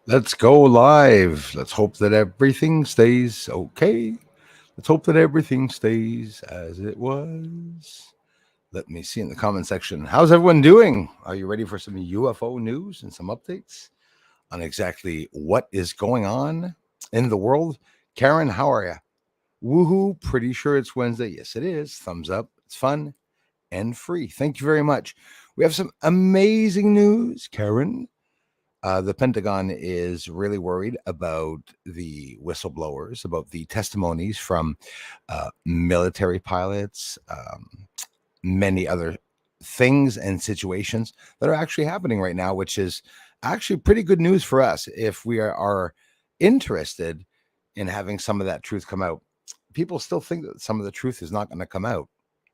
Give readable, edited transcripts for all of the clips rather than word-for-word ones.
Let's go live. Let's hope that everything stays okay. Let's hope that everything stays as it was. Let me see in the comment section. How's everyone doing? Are you ready for some UFO news and some updates on exactly what is going on in the world? Karen, how are you? Woohoo. Pretty sure it's Wednesday. Yes, it is. Thumbs up. It's fun and free. Thank you very much. We have some amazing news, Karen. The Pentagon is really worried about the whistleblowers, about the testimonies from military pilots, many other things and situations that are actually happening right now, which is actually pretty good news for us if we are interested in having some of that truth come out. People still think that some of the truth is not going to come out.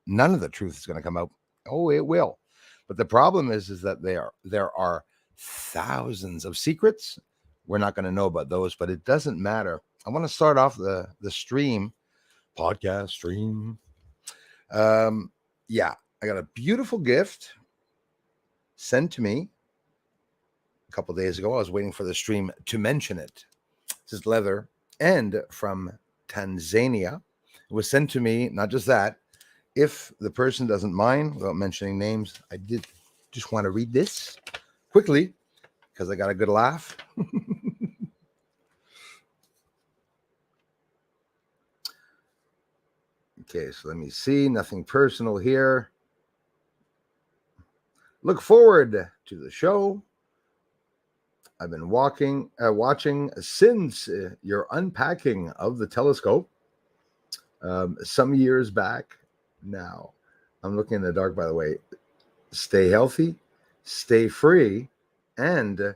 None of the truth is going to come out. Oh, it will. But the problem is that there are thousands of secrets. We're not going to know about those, but it doesn't matter. I want to start off the stream podcast stream. Yeah, I got a beautiful gift sent to me a couple days ago. I was waiting for the stream to mention it. This is leather and from Tanzania. It was sent to me. Not just that. If the person doesn't mind, without mentioning names, I did just want to read this quickly because I got a good laugh. Okay, so let me see. Nothing personal here. Look forward to the show. I've been watching since your unpacking of the telescope some years back now. I'm looking in the dark, by the way. Stay healthy, stay free, and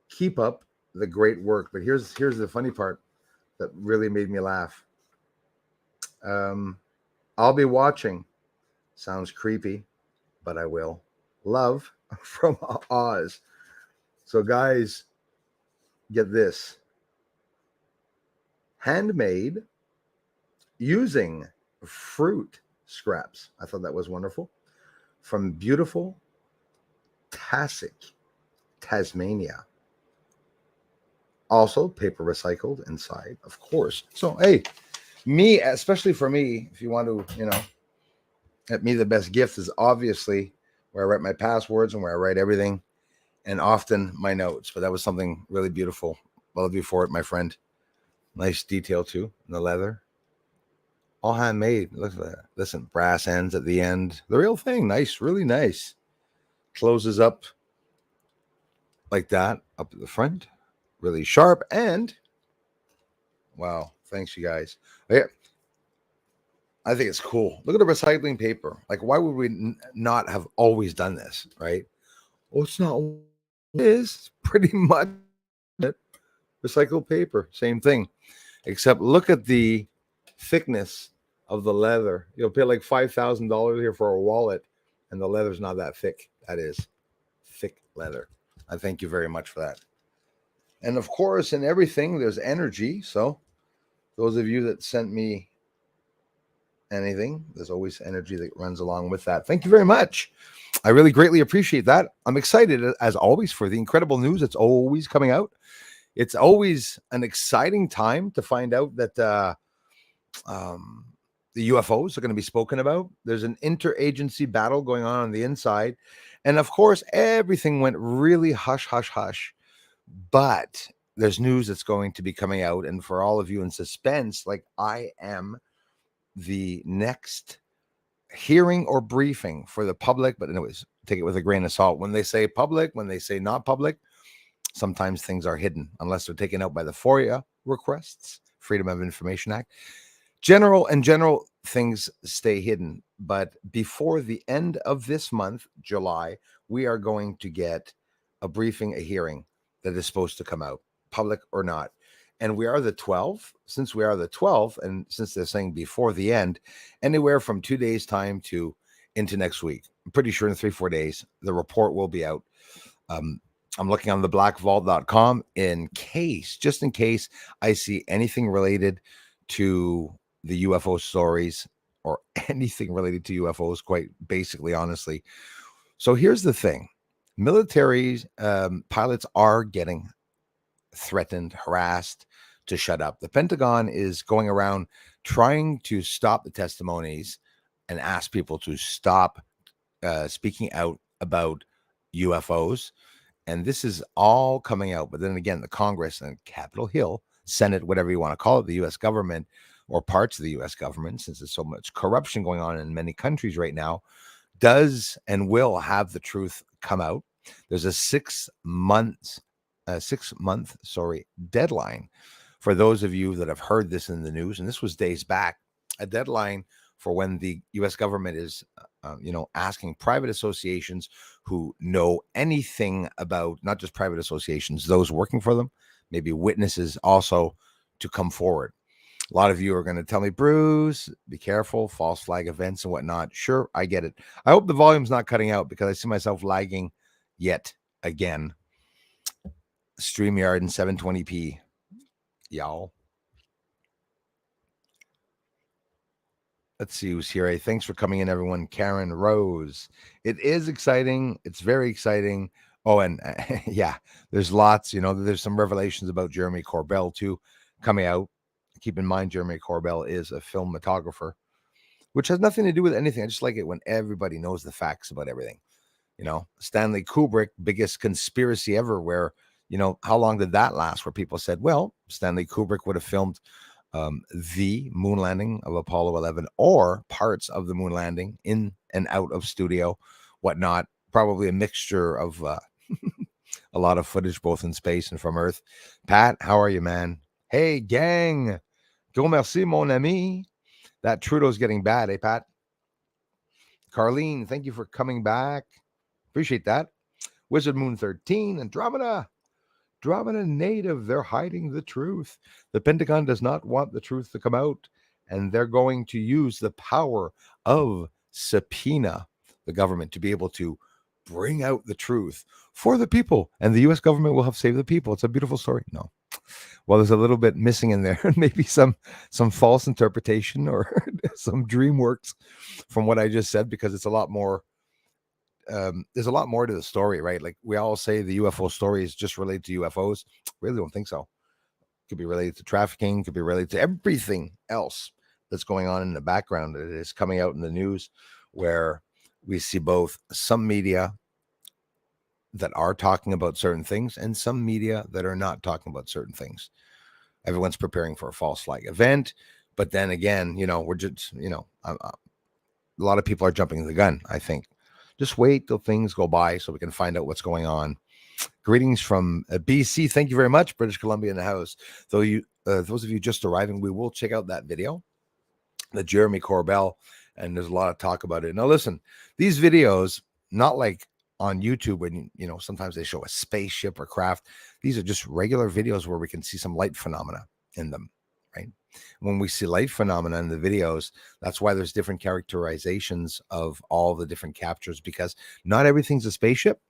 keep up the great work. But here's the funny part that really made me laugh. I'll be watching. Sounds creepy, but I will. Love from Oz. So, guys, get this. Handmade using fruit scraps. I thought that was wonderful. From beautiful Tasik, Tasmania. Also, paper recycled inside, of course. So, hey, me, especially for me, if you want to, get me the best gift is obviously where I write my passwords and where I write everything and often my notes. But that was something really beautiful. Love you for it, my friend. Nice detail too in the leather. All handmade. Look at that. Listen, brass ends at the end. The real thing. Nice, really nice. Closes up like that, up at the front. Really sharp. And wow, thanks, you guys. Yeah, I think it's cool. Look at the recycling paper. Like, why would we not have always done this, right? Oh, it's not. It is pretty much it. Recycled paper, same thing. Except look at the thickness of the leather. You'll pay like $5,000 here for a wallet, and the leather's not that thick. That is thick leather. I thank you very much for that. And of course, in everything, there's energy. So, those of you that sent me anything, there's always energy that runs along with that. Thank you very much. I really greatly appreciate that. I'm excited, as always, for the incredible news that's always coming out. It's always an exciting time to find out that the UFOs are going to be spoken about. There's an interagency battle going on the inside. And of course, everything went really hush, hush, hush. But there's news that's going to be coming out. And for all of you in suspense, like I am, the next hearing or briefing for the public. But anyways, take it with a grain of salt. When they say public, when they say not public, sometimes things are hidden unless they're taken out by the FOIA requests, Freedom of Information Act. General things stay hidden. But before the end of this month, July, we are going to get a briefing, a hearing that is supposed to come out, public or not. And we are the 12th. Since we are the 12th, and since they're saying before the end, anywhere from 2 days' time to into next week. I'm pretty sure in 3-4 days, the report will be out. I'm looking on the blackvault.com just in case I see anything related to the UFO stories or anything related to UFOs, quite basically, honestly. So here's the thing. Military pilots are getting threatened, harassed to shut up. The Pentagon is going around trying to stop the testimonies and ask people to stop speaking out about UFOs. And this is all coming out. But then again, the Congress and Capitol Hill, Senate, whatever you want to call it, the U.S. government or parts of the U.S. government, since there's so much corruption going on in many countries right now, does and will have the truth come out. There's a 6 month deadline for those of you that have heard this in the news, and this was days back, a deadline for when the U.S. government is, asking private associations who know anything about, not just private associations, those working for them, maybe witnesses also, to come forward. A lot of you are going to tell me, Bruce, be careful, false flag events and whatnot. Sure, I get it. I hope the volume's not cutting out because I see myself lagging yet again. StreamYard in 720p. Y'all. Let's see who's here. Hey, thanks for coming in, everyone. Karen Rose. It is exciting. It's very exciting. Oh, and yeah, there's lots, there's some revelations about Jeremy Corbel too coming out. Keep in mind, Jeremy Corbel is a filmographer, which has nothing to do with anything. I just like it when everybody knows the facts about everything. Stanley Kubrick, biggest conspiracy ever, where, how long did that last? Where people said, well, Stanley Kubrick would have filmed the moon landing of Apollo 11 or parts of the moon landing in and out of studio, whatnot. Probably a mixture of a lot of footage, both in space and from Earth. Pat, how are you, man? Hey, gang. Go merci, mon ami. That Trudeau's getting bad, eh, Pat? Carlene, thank you for coming back. Appreciate that. Wizard Moon 13, Andromeda native. They're hiding the truth. The Pentagon does not want the truth to come out, and they're going to use the power of subpoena the government to be able to bring out the truth for the people, and the U.S. government will have saved the people. It's a beautiful story. No. Well, there's a little bit missing in there, maybe some false interpretation or some dream works from what I just said, because it's a lot more. There's a lot more to the story, right? Like we all say the UFO story is just related to UFOs. Really don't think so. Could be related to trafficking, could be related to everything else that's going on in the background that is coming out in the news, where we see both some media that are talking about certain things and some media that are not talking about certain things. Everyone's preparing for a false flag event, but then again, we're just, a lot of people are jumping the gun, I think. Just wait till things go by so we can find out what's going on. Greetings from BC. Thank you very much. British Columbia in the house. Those of you just arriving, we will check out that video, the Jeremy Corbel, and there's a lot of talk about it. Now, listen, these videos, not like on YouTube when, sometimes they show a spaceship or craft. These are just regular videos where we can see some light phenomena in them, right? When we see light phenomena in the videos, that's why there's different characterizations of all the different captures, because not everything's a spaceship,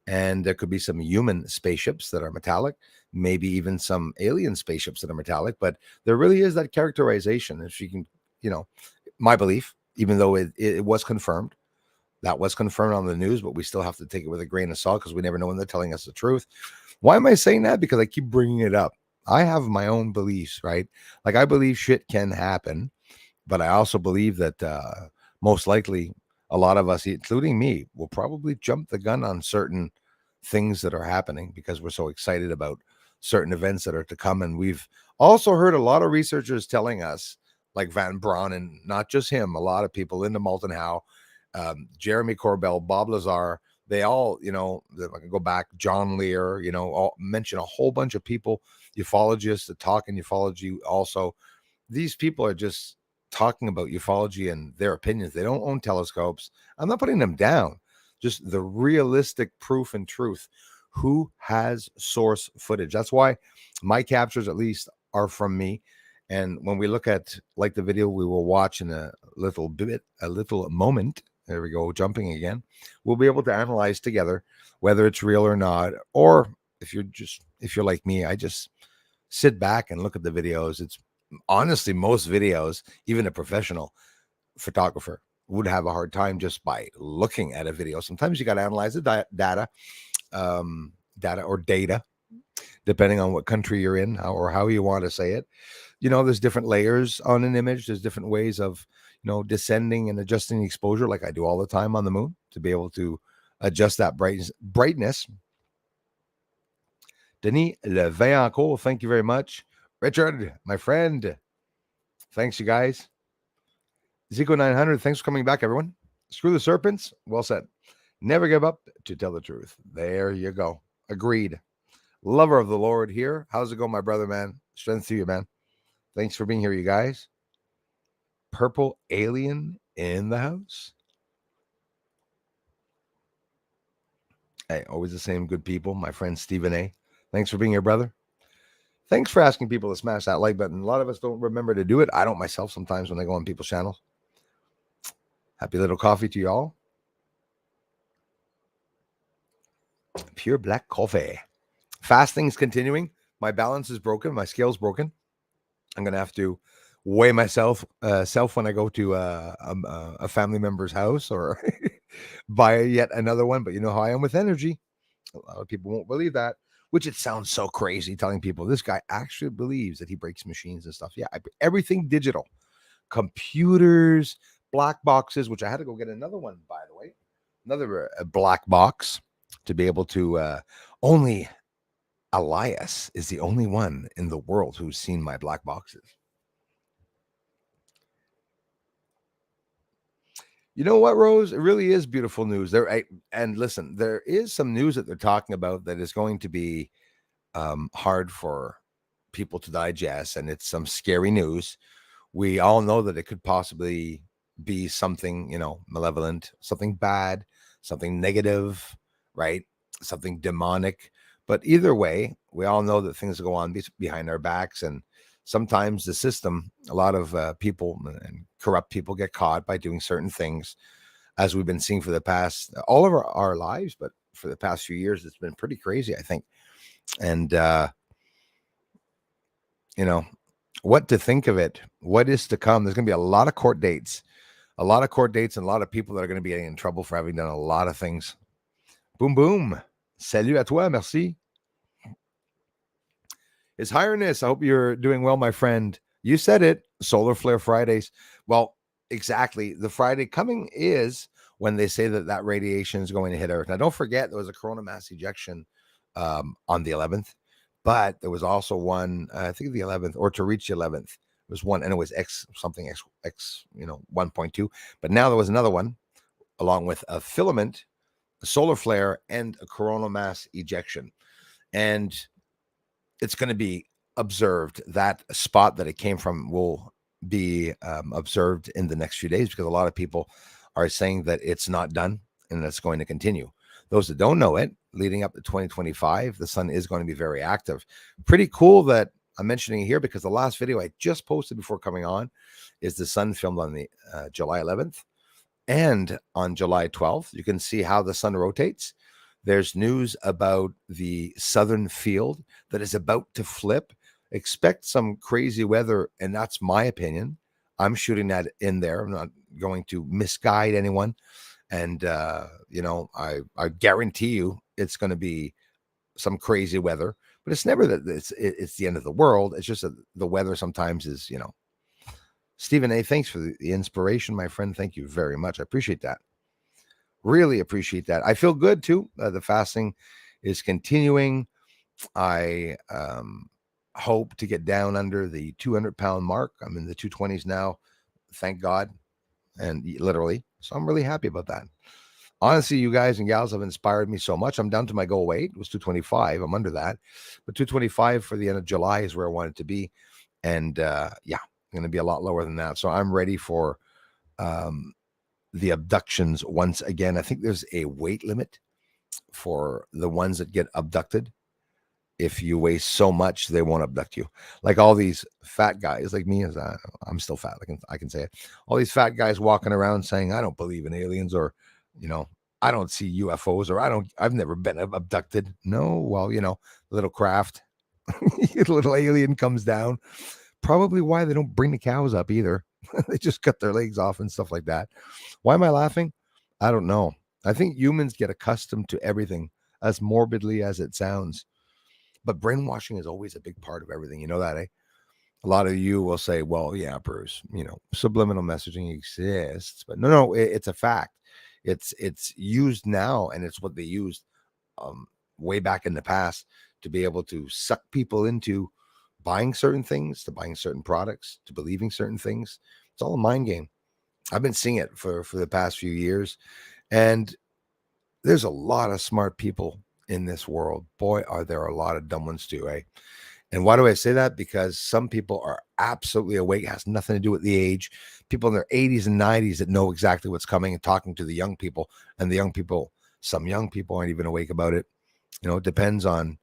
and there could be some human spaceships that are metallic, maybe even some alien spaceships that are metallic, but there really is that characterization. If you can, my belief, even though it was confirmed, that was confirmed on the news, but we still have to take it with a grain of salt because we never know when they're telling us the truth. Why am I saying that? Because I keep bringing it up. I have my own beliefs, right? Like I believe shit can happen, but I also believe that most likely a lot of us, including me, will probably jump the gun on certain things that are happening because we're so excited about certain events that are to come. And we've also heard a lot of researchers telling us, like Van Braun, and not just him, a lot of people, Linda Moulton Howe, Jeremy Corbel, Bob Lazar, they all, I can go back, John Lear, all mention a whole bunch of people, ufologists that talk in ufology also. These people are just talking about ufology and their opinions. They don't own telescopes. I'm not putting them down. Just the realistic proof and truth. Who has source footage? That's why my captures, at least, are from me. And when we look at, like the video we will watch in a little moment, there we go, jumping again, we'll be able to analyze together whether it's real or not. Or if you're like me, I just sit back and look at the videos. It's honestly, most videos, even a professional photographer would have a hard time just by looking at a video. Sometimes you got to analyze the data or data. depending on what country you're in or how you want to say it. There's different layers on an image. There's different ways of, descending and adjusting the exposure, like I do all the time on the moon, to be able to adjust that brightness. Denis Levaincourt, thank you very much. Richard, my friend, thanks, you guys. Zico 900, thanks for coming back, everyone. Screw the serpents. Well said. Never give up to tell the truth. There you go. Agreed. Lover of the Lord here. How's it going, my brother, man? Strength to you, man. Thanks for being here, you guys. Purple alien in the house. Hey, always the same good people. My friend Stephen A. Thanks for being here, brother. Thanks for asking people to smash that like button. A lot of us don't remember to do it. I don't myself sometimes when I go on people's channels. Happy little coffee to y'all. Pure black coffee. Fasting's continuing. My balance is broken. My scale's broken. I'm going to have to weigh myself when I go to a family member's house or buy yet another one. But you know how I am with energy. A lot of people won't believe that, which it sounds so crazy telling people this guy actually believes that he breaks machines and stuff. Yeah, everything digital. Computers, black boxes, which I had to go get another one, by the way. Another black box to be able to only Elias is the only one in the world who's seen my black boxes. You know what, Rose? It really is beautiful news. And listen, there is some news that they're talking about that is going to be hard for people to digest, and it's some scary news. We all know that it could possibly be something, malevolent, something bad, something negative, right? Something demonic. But either way, we all know that things go on behind our backs, and sometimes the system, a lot of people and corrupt people get caught by doing certain things, as we've been seeing for the past, all of our lives, but for the past few years, it's been pretty crazy, I think. And, what to think of it, what is to come. There's going to be a lot of court dates, and a lot of people that are going to be getting in trouble for having done a lot of things. Boom, boom. Salut à toi, merci. His Highness, I hope you're doing well, my friend. You said it, Solar Flare Fridays. Well, exactly. The Friday coming is when they say that radiation is going to hit Earth. Now, don't forget, there was a corona mass ejection on the 11th, but there was also one, I think the 11th, or to reach the 11th, was one, and it was X 1.2. But now there was another one, along with a filament, a solar flare, and a coronal mass ejection. And it's going to be observed. That spot that it came from will be observed in the next few days, because a lot of people are saying that it's not done and it's going to continue. Those that don't know it, leading up to 2025, the sun is going to be very active. Pretty cool that I'm mentioning it here, because the last video I just posted before coming on is the sun filmed on the July 11th. And on July 12th, you can see how the sun rotates. There's news about the southern field that is about to flip. Expect some crazy weather, and that's my opinion. I'm shooting that in there. I'm not going to misguide anyone. And, I guarantee you it's going to be some crazy weather. But it's never that it's the end of the world. It's just that the weather sometimes is, Stephen A., thanks for the inspiration, my friend. Thank you very much. I appreciate that. Really appreciate that. I feel good too. The fasting is continuing. I hope to get down under the 200-pound mark. I'm in the 220s now, thank God, and literally. So I'm really happy about that. Honestly, you guys and gals have inspired me so much. I'm down to my goal weight. It was 225. I'm under that. But 225 for the end of July is where I want it to be. And I'm going to be a lot lower than that. So I'm ready for the abductions once again. I think there's a weight limit for the ones that get abducted. If you weigh so much, they won't abduct you. Like all these fat guys, like me, as I'm still fat. I can say it. All these fat guys walking around saying, "I don't believe in aliens," or, "I don't see UFOs," or I've never been abducted. No, well, little craft, little alien comes down. Probably why they don't bring the cows up either. They just cut their legs off and stuff like that. Why am I laughing? I don't know. I think humans get accustomed to everything, as morbidly as it sounds. But brainwashing is always a big part of everything. You know that, eh? A lot of you will say, well, yeah, Bruce, subliminal messaging exists. But no, it's a fact. It's used now, and it's what they used um, way back in the past to be able to suck people into buying certain things, to buying certain products, to believing certain things. It's all a mind game. I've been seeing it for the past few years, and there's a lot of smart people in this world. Boy, are there a lot of dumb ones too, eh? And why do I say that? Because some people are absolutely awake. It has nothing to do with the age. People in their 80s and 90s that know exactly what's coming and talking to the young people. And the young people, some young people aren't even awake about it. It depends on,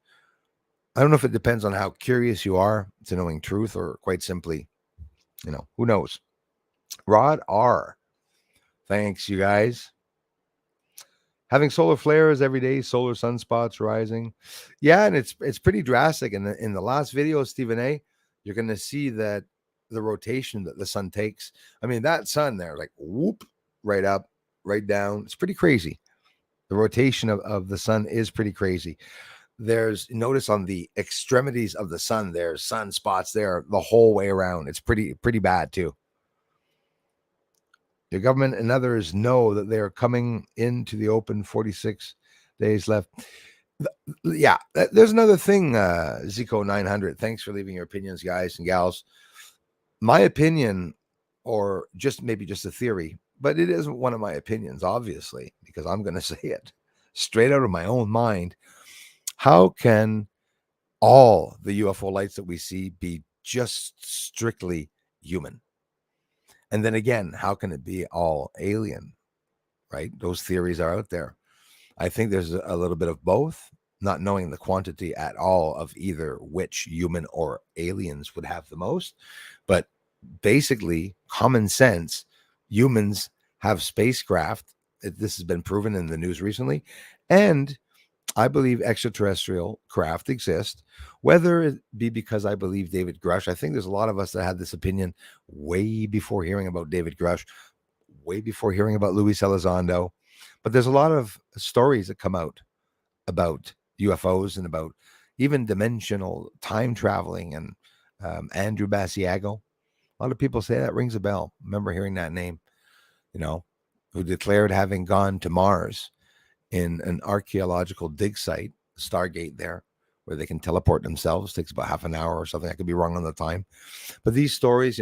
I don't know if it depends on how curious you are to knowing truth, or quite simply, who knows? Rod R. Thanks, you guys. Having solar flares every day, solar sunspots rising. Yeah, and it's pretty drastic. In the last video, Stephen A, you're going to see that the rotation that the sun takes. I mean, that sun there, like whoop, right up, right down. It's pretty crazy. The rotation of the sun is pretty crazy. Notice on the extremities of the sun, there's sunspots there the whole way around. It's pretty bad too. The government and others know that they are coming into the open. 46 days left. Yeah, there's another thing, Zico 900. Thanks for leaving your opinions, guys and gals. My opinion, or maybe just a theory, but it isn't one of my opinions, obviously, because I'm going to say it straight out of my own mind. How can all the UFO lights that we see be just strictly human? And then again, how can it be all alien? Right? Those theories are out there. I think there's a little bit of both, not knowing the quantity at all of either which human or aliens would have the most. But basically, common sense, humans have spacecraft. This has been proven in the news recently. And I believe extraterrestrial craft exist, whether it be because I believe David Grush. I think there's a lot of us that had this opinion way before hearing about David Grush, way before hearing about Luis Elizondo. But there's a lot of stories that come out about UFOs and about even dimensional time traveling. And Andrew Basiago, a lot of people say that rings a bell. Remember hearing that name, who declared having gone to Mars in an archaeological dig site, Stargate there, where they can teleport themselves. It takes about half an hour or something. I could be wrong on the time. But these stories,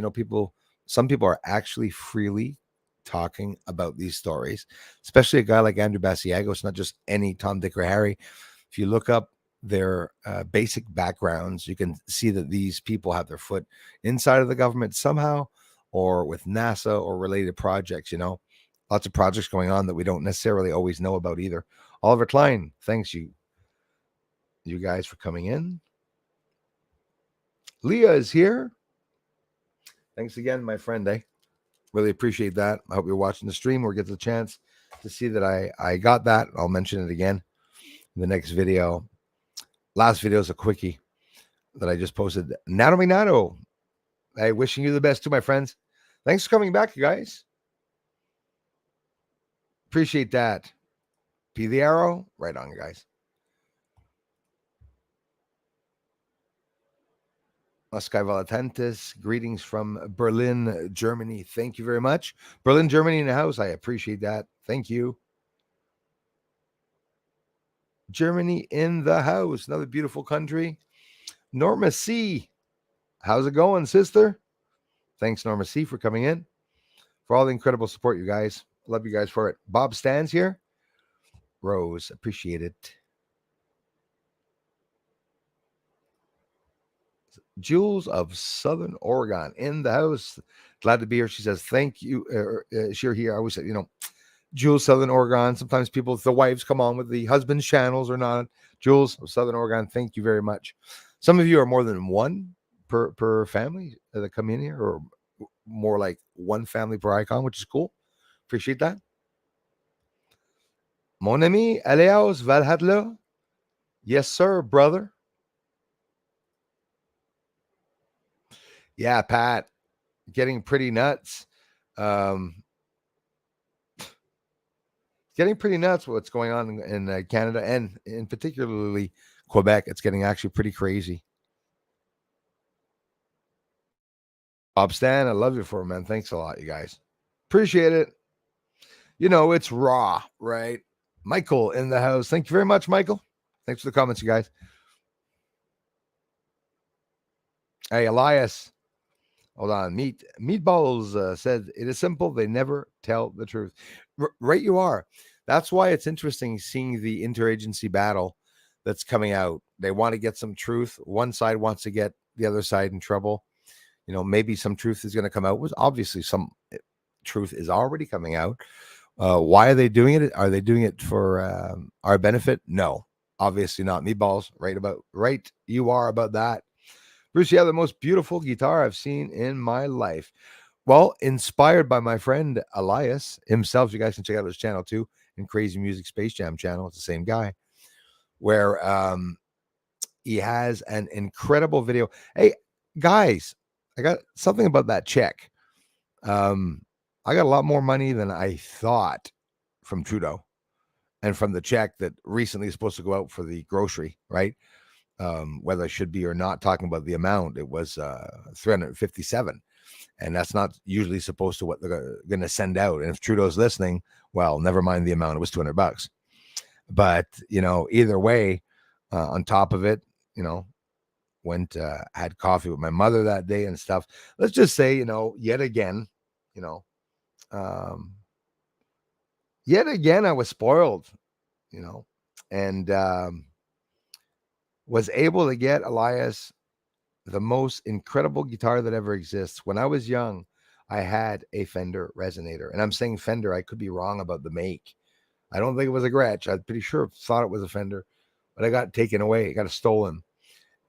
some people are actually freely talking about these stories, especially a guy like Andrew Basiago. It's not just any Tom, Dick, or Harry. If you look up their basic backgrounds, you can see that these people have their foot inside of the government somehow, or with NASA or related projects, lots of projects going on that we don't necessarily always know about either. Oliver Klein, thanks you guys for coming in. Leah is here. Thanks again, my friend. Really appreciate that. I hope you're watching the stream or get the chance to see that I got that. I'll mention it again in the next video. Last video is a quickie that I just posted. Nato, hey, wishing you the best too, my friends. Thanks for coming back, you guys. Appreciate that. Be the arrow. Right on, guys. Oscar Valatentis, greetings from Berlin, Germany. Thank you very much. Berlin, Germany in the house. I appreciate that. Thank you. Germany in the house. Another beautiful country. Norma C. How's it going, sister? Thanks, Norma C, for coming in. For all the incredible support, you guys. Love you guys for it. Bob Stands here. Rose, appreciate it. Jules of Southern Oregon in the house. Glad to be here. She says, thank you. She's here. I always say, Jules, Southern Oregon. Sometimes the wives come on with the husband's channels or not. Jules of Southern Oregon, thank you very much. Some of you are more than one per family that come in here, or more like one family per icon, which is cool. Appreciate that. Mon ami, Aleos Valhadlo. Yes, sir, brother. Yeah, Pat, getting pretty nuts. Getting pretty nuts what's going on in Canada, and in particularly Quebec, it's getting actually pretty crazy. Bob Stan, I love you for it, man. Thanks a lot, you guys. Appreciate it. You know, it's raw, right? Michael in the house. Thank you very much, Michael. Thanks for the comments, you guys. Hey, Elias. Hold on. Meatballs said it is simple. They never tell the truth. Right, you are. That's why it's interesting seeing the interagency battle that's coming out. They want to get some truth. One side wants to get the other side in trouble. You know, maybe some truth is going to come out. Obviously, some truth is already coming out. Why are they doing it? Are they doing it for our benefit? No, obviously not. Meatballs, right. You are about that. Bruce, you have the most beautiful guitar I've seen in my life. Well, inspired by my friend Elias himself. You guys can check out his channel too, in Crazy Music Space Jam channel. It's the same guy, where he has an incredible video. Hey, guys, I got something about that check. I got a lot more money than I thought from Trudeau and from the check that recently is supposed to go out for the grocery, right? Whether I should be or not talking about the amount, it was 357. And that's not usually supposed to what they're going to send out. And if Trudeau's listening, well, never mind the amount. It was $200. But, you know, either way, on top of it, you know, had coffee with my mother that day and stuff. Let's just say, you know, yet again, you know, yet again, I was spoiled, you know, and was able to get Elias the most incredible guitar that ever exists. When I was young, I had a Fender Resonator, and I'm saying Fender. I could be wrong about the make. I don't think it was a Gretsch. I'm pretty sure thought it was a Fender, but I got taken away. I got stolen.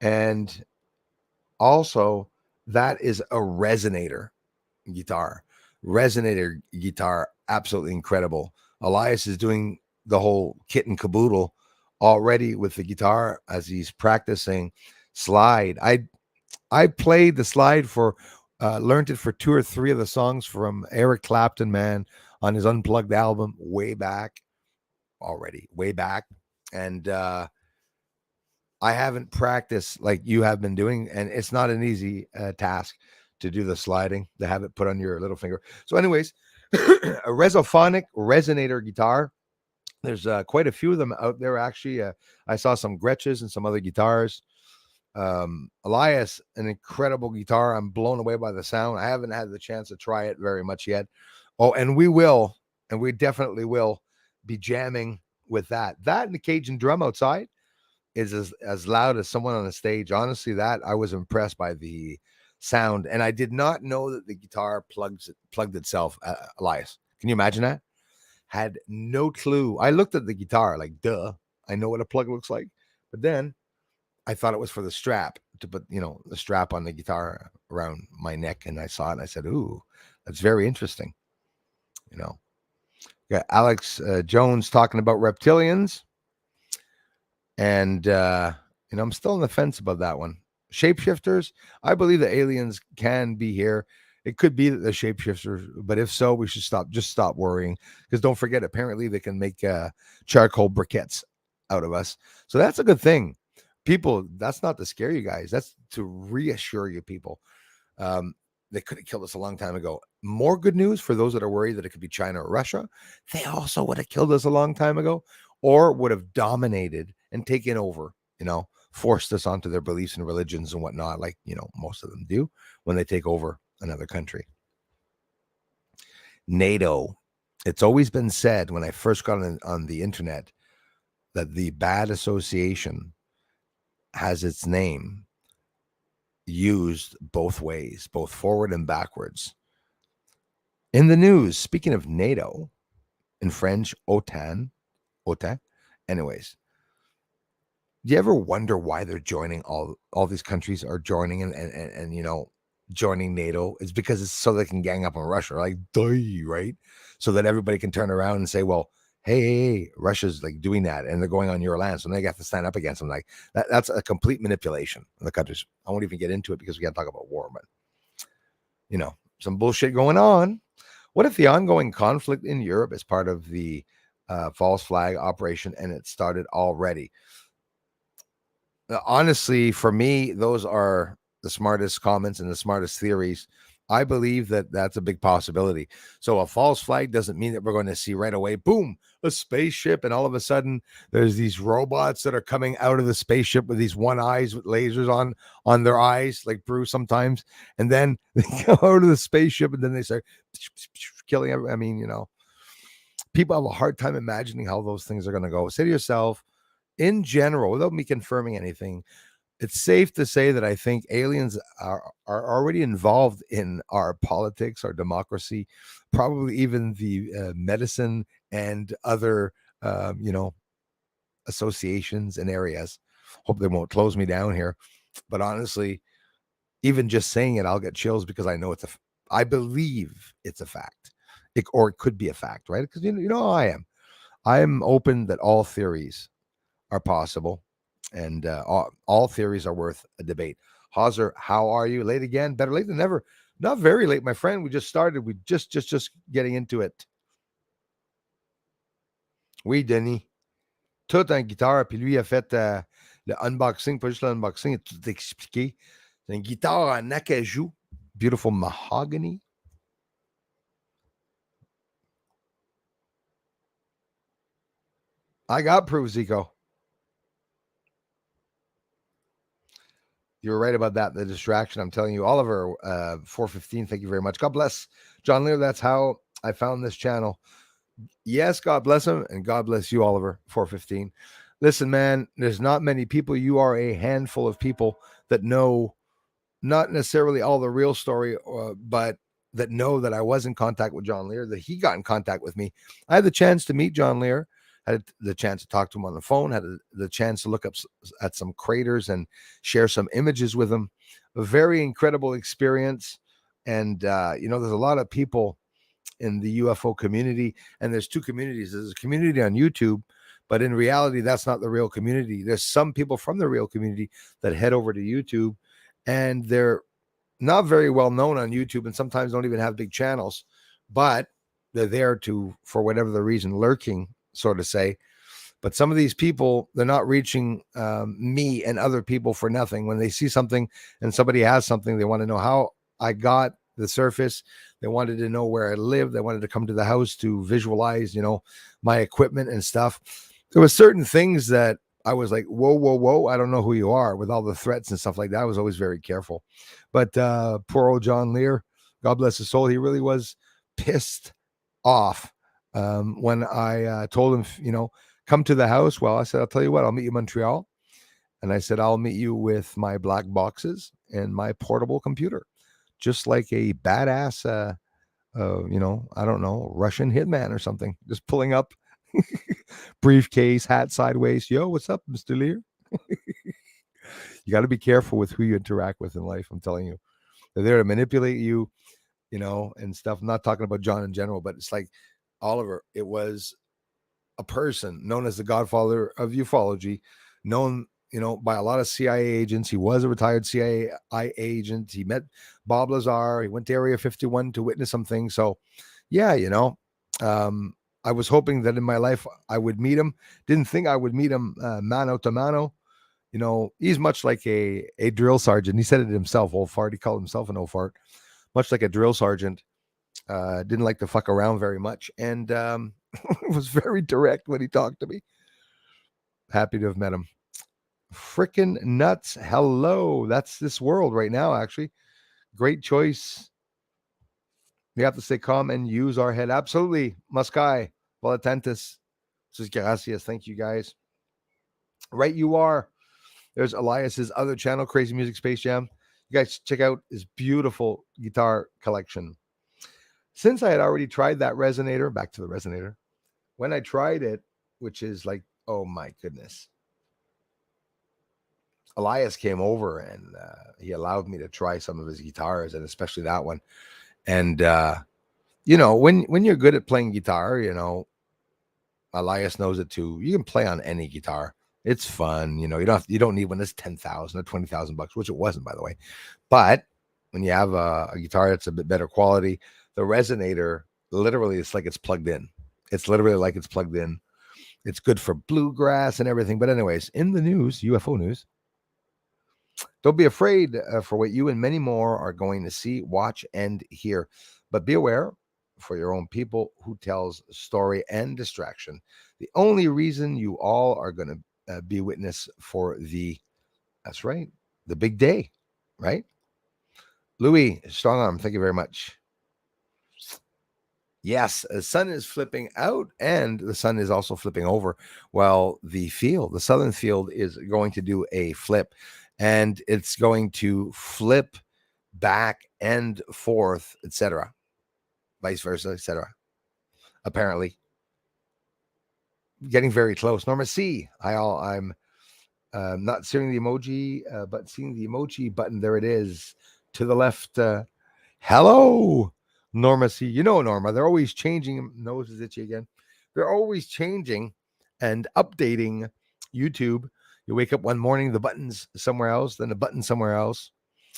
And also, that is a Resonator guitar. Resonator guitar, absolutely incredible. Elias is doing the whole kit and caboodle already with the guitar as he's practicing slide. I played the slide for learned it for 2 or 3 of the songs from Eric Clapton, man, on his Unplugged album way back. And I haven't practiced like you have been doing, and it's not an easy task to do the sliding, to have it put on your little finger. So anyways, a Resophonic Resonator guitar. There's quite a few of them out there, actually. I saw some Gretches and some other guitars. Elias, an incredible guitar. I'm blown away by the sound. I haven't had the chance to try it very much yet. Oh, and we definitely will be jamming with that. That and the Cajun drum outside is as loud as someone on the stage. Honestly, that I was impressed by the sound, and I did not know that the guitar plugged itself. Elias, can you imagine that? Had no clue. I looked at the guitar like, duh, I know what a plug looks like, but then I thought it was for the strap to put, you know, the strap on the guitar around my neck, and I saw it and I said, ooh, that's very interesting. You know, got Alex Jones talking about reptilians. And, you know, I'm still on the fence about that one. Shapeshifters, I believe the aliens can be here. It could be that the shapeshifters, but if so, we should stop worrying. Because don't forget, apparently they can make charcoal briquettes out of us. So that's a good thing. People, that's not to scare you guys. That's to reassure you people. They could have killed us a long time ago. More good news for those that are worried that it could be China or Russia. They also would have killed us a long time ago, or would have dominated and taken over, you know, forced us onto their beliefs and religions and whatnot, like, you know, most of them do when they take over another country. NATO. It's always been said when I first got on the internet that the bad association has its name used both ways, both forward and backwards. In the news, speaking of NATO, in French, OTAN. Anyways, do you ever wonder why they're joining all these countries are joining and you know, joining NATO? It's because it's so they can gang up on Russia, like, right? So that everybody can turn around and say, well, hey, Russia's like doing that and they're going on your land. So they have to stand up against them. Like that's a complete manipulation of the countries. I won't even get into it because we can't talk about war, but you know, some bullshit going on. What if the ongoing conflict in Europe is part of the false flag operation and it started already? honestly, for me, those are the smartest comments and the smartest theories. I believe that that's a big possibility. So a false flag doesn't mean that we're going to see right away, boom, a spaceship, and all of a sudden there's these robots that are coming out of the spaceship with these one eyes with lasers on their eyes, like Bruce sometimes, and then they go out of the spaceship and then they start killing everyone. I mean, people have a hard time imagining how those things are going to go. Say to yourself, in general, without me confirming anything, it's safe to say that I think aliens are already involved in our politics, our democracy, probably even the medicine and other, associations and areas. Hope they won't close me down here. But honestly, even just saying it, I'll get chills because I know I believe it's a fact, or it could be a fact, right? Because you know how I am. I am open that all theories are possible, and all theories are worth a debate. Hauser, how are you? Late again? Better late than never. Not very late, my friend. We just started. We just getting into it. Oui, Denis. Tout un guitare, puis lui a fait le unboxing, pas juste l'unboxing, il a tout expliqué. C'est une guitare en acajou, beautiful mahogany. I got proof, Zico. You were right about that. The distraction. I'm telling you, Oliver, 415. Thank you very much. God bless John Lear. That's how I found this channel. Yes, God bless him, and God bless you, Oliver, 415. Listen, man, there's not many people. You are a handful of people that know not necessarily all the real story, but that know that I was in contact with John Lear, that he got in contact with me. I had the chance to meet John Lear, had the chance to talk to him on the phone, had the chance to look up at some craters and share some images with him. A very incredible experience. And, there's a lot of people in the UFO community, and there's two communities. There's a community on YouTube, but in reality, that's not the real community. There's some people from the real community that head over to YouTube, and they're not very well known on YouTube, and sometimes don't even have big channels, but they're there for whatever the reason, lurking, sort of say. But some of these people, they're not reaching me and other people for nothing. When they see something and somebody has something, they want to know how I got the surface. They wanted to know where I lived. They wanted to come to the house to visualize, my equipment and stuff. There were certain things that I was like, whoa, I don't know who you are, with all the threats and stuff like that. I was always very careful. But poor old John Lear, God bless his soul, he really was pissed off when I told him, come to the house. Well, I said, I'll tell you what, I'll meet you in Montreal. And I said, I'll meet you with my black boxes and my portable computer, just like a badass, I don't know, Russian hitman or something, just pulling up, briefcase, hat sideways. Yo, what's up, Mr. Lear? You got to be careful with who you interact with in life. I'm telling you, they're there to manipulate you, and stuff. I'm not talking about John in general, but it's like Oliver. It was a person known as the godfather of ufology, known, by a lot of CIA agents. He was a retired CIA agent. He met Bob Lazar. He went to Area 51 to witness some things. So, yeah, I was hoping that in my life I would meet him. Didn't think I would meet him mano to mano. He's much like a drill sergeant. He said it himself, old fart. He called himself an old fart, much like a drill sergeant. Didn't like to fuck around very much, and was very direct when he talked to me. Happy to have met him. Frickin' nuts. Hello. That's this world right now, actually. Great choice. We have to stay calm and use our head. Absolutely. Maskai. Volatentis. Says gracias. Thank you, guys. Right, you are. There's Elias's other channel, Crazy Music Space Jam. You guys check out his beautiful guitar collection. Since I had already tried that resonator, back to the resonator, when I tried it, which is like, oh my goodness, Elias came over and he allowed me to try some of his guitars, and especially that one. And when you're good at playing guitar, Elias knows it too. You can play on any guitar. It's fun. You don't need one that's $10,000 or $20,000, which it wasn't, by the way. But when you have a guitar that's a bit better quality, the resonator, literally, it's like it's plugged in. It's literally like it's plugged in. It's good for bluegrass and everything. But anyways, in the news, UFO news, Don't be afraid for what you and many more are going to see, watch, and hear. But be aware for your own people who tells story and distraction. The only reason you all are going to be witness for that's right, the big day, right? Louis, strong arm. Thank you very much. Yes, the sun is flipping out and the sun is also flipping over. Well, the southern field is going to do a flip and it's going to flip back and forth, etc., vice versa, etc. Apparently, getting very close. Norma C, I'm not seeing the emoji, but seeing the emoji button. There it is to the left. Hello, Norma C. You know, Norma, they're always changing. Nose is itchy again. They're always changing and updating YouTube. You wake up one morning, the button's somewhere else, then the button somewhere else.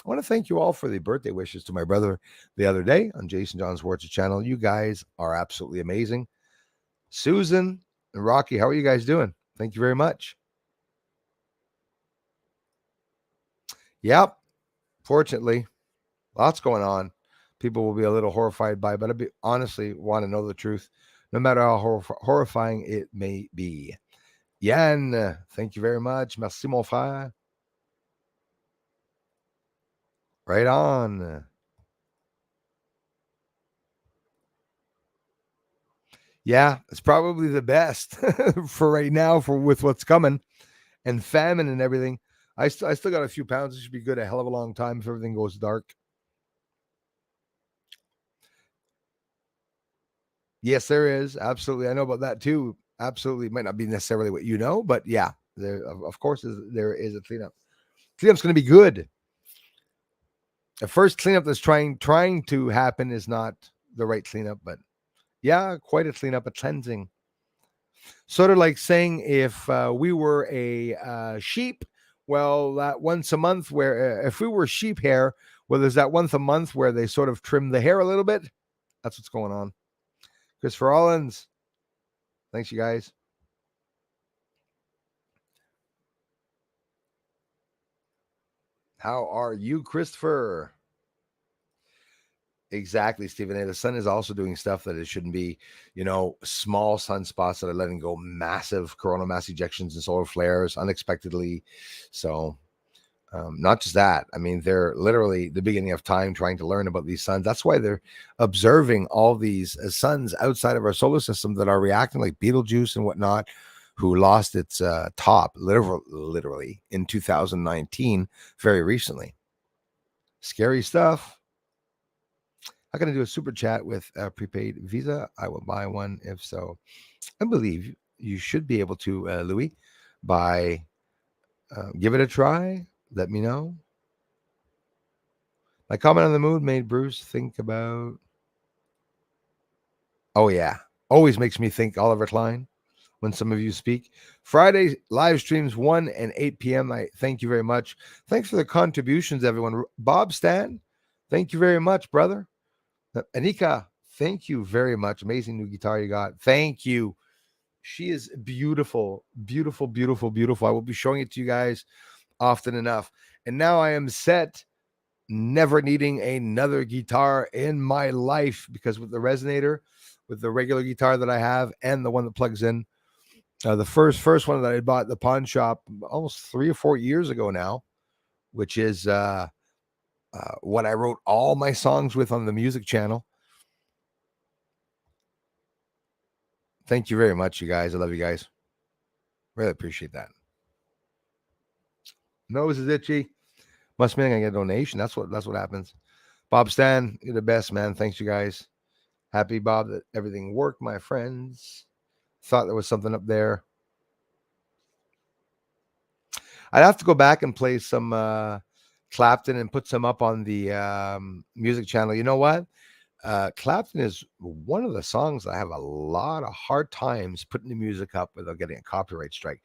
I want to thank you all for the birthday wishes to my brother the other day on Jason John Schwartz's channel. You guys are absolutely amazing. Susan and Rocky, how are you guys doing? Thank you very much. Yep. Fortunately, lots going on. People will be a little horrified by, but I honestly want to know the truth, no matter how horrifying it may be. Yann, thank you very much. Merci, mon frère. Right on. Yeah, it's probably the best for right now for with what's coming and famine and everything. I still got a few pounds. It should be good a hell of a long time if everything goes dark. Yes, there is. Absolutely. I know about that too. Absolutely. Might not be necessarily what you know, but yeah, there of course there is a cleanup. Cleanup's going to be good. The first cleanup that's trying to happen is not the right cleanup, but yeah, quite a cleanup, a cleansing. Sort of like saying if we were a sheep, well, that once a month where if we were sheep hair, well, there's that once a month where they sort of trim the hair a little bit. That's what's going on. Christopher Allens, thanks you guys. How are you, Christopher? Exactly, Stephen A. The sun is also doing stuff that it shouldn't be, small sunspots that are letting go massive coronal mass ejections and solar flares unexpectedly. So, not just that. I mean, they're literally the beginning of time trying to learn about these suns. That's why they're observing all these suns outside of our solar system that are reacting like Betelgeuse and whatnot, who lost its top literally in 2019, very recently. Scary stuff. How can I do a super chat with a prepaid Visa? I will buy one if so. I believe you should be able to, Louis, by give it a try. Let me know. My comment on the mood made Bruce think about. Oh, yeah. Always makes me think Oliver Klein when some of you speak. Friday live streams 1 and 8 p.m. I thank you very much. Thanks for the contributions, everyone. Bob Stan, thank you very much, brother. Anika, thank you very much. Amazing new guitar you got. Thank you. She is beautiful, beautiful, beautiful, beautiful. I will be showing it to you guys often enough. And now I am set, never needing another guitar in my life because with the resonator, with the regular guitar that I have and the one that plugs in, the first one that I bought at the pawn shop almost 3 or 4 years ago now, which is what I wrote all my songs with on the music channel. Thank you very much, you guys. I love you guys. Really appreciate that. Nose is itchy. Must mean I get a donation. That's what happens. Bob Stan, you're the best, man. Thanks, you guys. Happy, Bob, that everything worked, my friends. Thought there was something up there. I'd have to go back and play some Clapton and put some up on the music channel. You know what? Clapton is one of the songs I have a lot of hard times putting the music up without getting a copyright strike.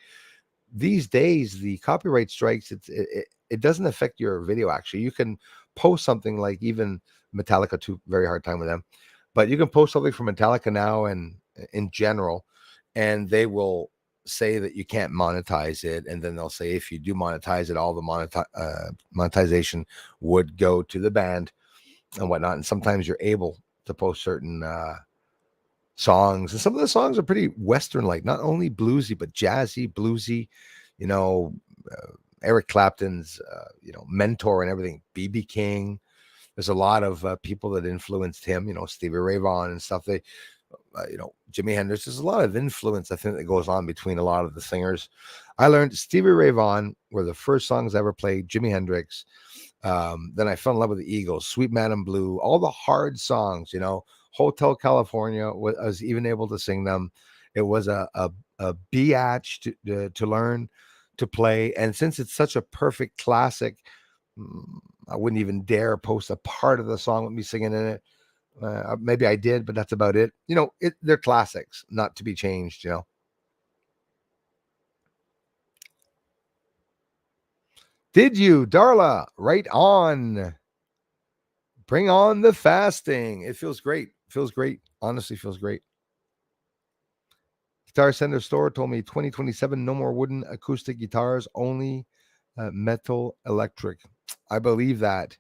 These days, the copyright strikes, it doesn't affect your video. Actually, you can post something like even Metallica, too, very hard time with them, but you can post something from Metallica now and in general, and they will say that you can't monetize it, and then they'll say if you do monetize it, all the monetization would go to the band and whatnot. And sometimes you're able to post certain songs, and some of the songs are pretty Western, like not only bluesy but jazzy, bluesy. You know, Eric Clapton's mentor and everything, BB King. There's a lot of people that influenced him. Stevie Ray Vaughan and stuff. They Jimi Hendrix. There's a lot of influence, I think, that goes on between a lot of the singers. I learned Stevie Ray Vaughan were the first songs I ever played. Jimi Hendrix. Then I fell in love with the Eagles, Sweet Man in Blue, all the hard songs. Hotel California. I was even able to sing them. It was a biatch to learn to play, and since it's such a perfect classic, I wouldn't even dare post a part of the song with me singing in it. Maybe I did, but that's about it. They're classics, not to be changed. Did you, Darla? Right on. Bring on the fasting. It feels great. Feels great. Honestly, feels great. Guitar Center store told me 2027, no more wooden acoustic guitars, only metal electric. I believe that.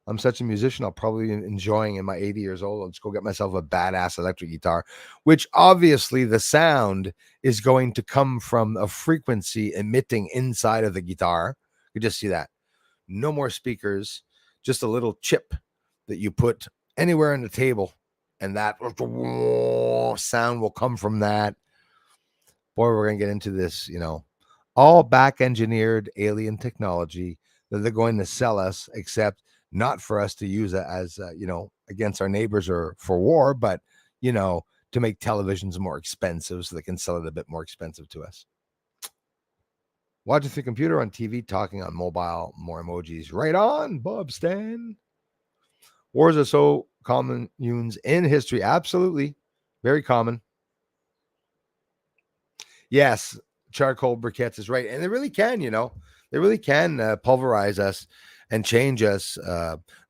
I'm such a musician, I'll probably be enjoying in my 80 years old. I'll just go get myself a badass electric guitar, which obviously the sound is going to come from a frequency emitting inside of the guitar. You just see that. No more speakers, just a little chip that you put anywhere on the table, and that sound will come from that. Boy, we're going to get into this, all back engineered alien technology that they're going to sell us, except not for us to use it as, against our neighbors or for war, but, to make televisions more expensive so they can sell it a bit more expensive to us. Watching through computer on TV, talking on mobile, more emojis. Right on, Bob Stan. Wars are so common in history. Absolutely. Very common. Yes, charcoal briquettes is right. And they really can, they really can pulverize us and change us.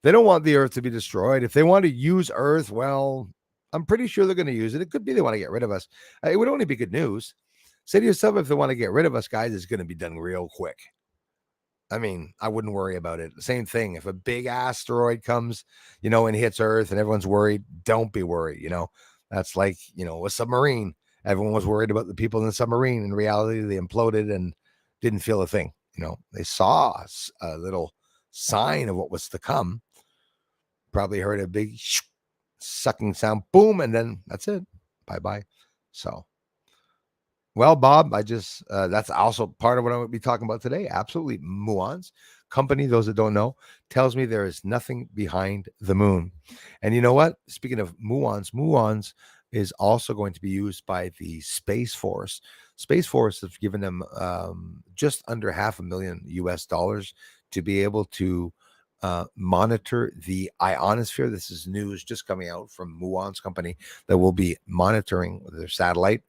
They don't want the earth to be destroyed. If they want to use earth, well, I'm pretty sure they're going to use it. It could be they want to get rid of us. It would only be good news. Say to yourself, if they want to get rid of us, guys, it's going to be done real quick. I mean, I wouldn't worry about it. Same thing. If a big asteroid comes, and hits Earth and everyone's worried, don't be worried. That's like, a submarine. Everyone was worried about the people in the submarine. In reality, they imploded and didn't feel a thing. They saw a little sign of what was to come. Probably heard a big sucking sound, boom, and then that's it. Bye-bye. So, well, Bob, I just, that's also part of what I'm going to be talking about today. Absolutely. Muons company, those that don't know, tells me there is nothing behind the moon. And you know what? Speaking of muons is also going to be used by the Space Force. Space Force has given them just under $500,000 US to be able to monitor the ionosphere. This is news just coming out from Muon's company that will be monitoring their satellite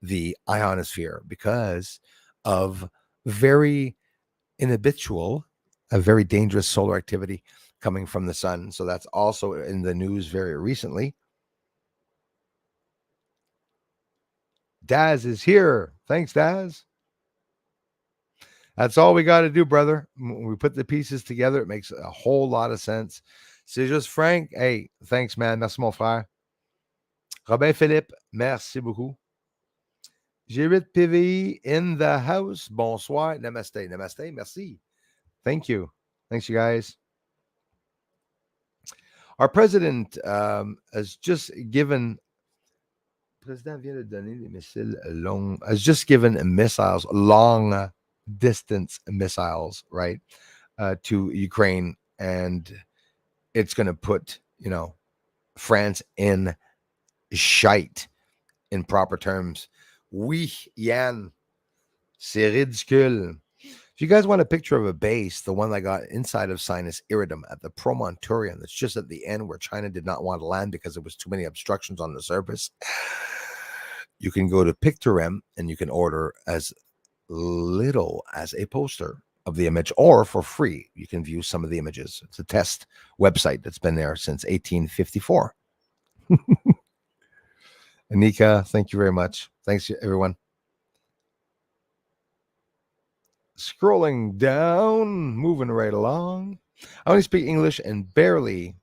the ionosphere because of very inhabitual, a very dangerous solar activity coming from the sun. So that's also in the news very recently. Daz is here. Thanks, Daz. That's all we got to do, brother. When we put the pieces together, it makes a whole lot of sense. C'est juste Frank. Hey, thanks, man. Merci, mon frère. Robin Philippe, merci beaucoup. J8 PVI in the house. Bonsoir. Namaste. Namaste. Merci. Thank you. Thanks, you guys. Our president has just given. President vient de donner des missiles has just given missiles, long distance missiles, right, to Ukraine, and it's going to put, France in shite in proper terms. Oui, Yann, c'est ridicule. If you guys want a picture of a base, the one that got inside of Sinus Iridum at the Promontorium, that's just at the end where China did not want to land because there was too many obstructions on the surface, you can go to Pictorem and you can order as little as a poster of the image, or for free, you can view some of the images. It's a test website that's been there since 1854. Anika, thank you very much. Thanks, everyone. Scrolling down, moving right along. I only speak English and barely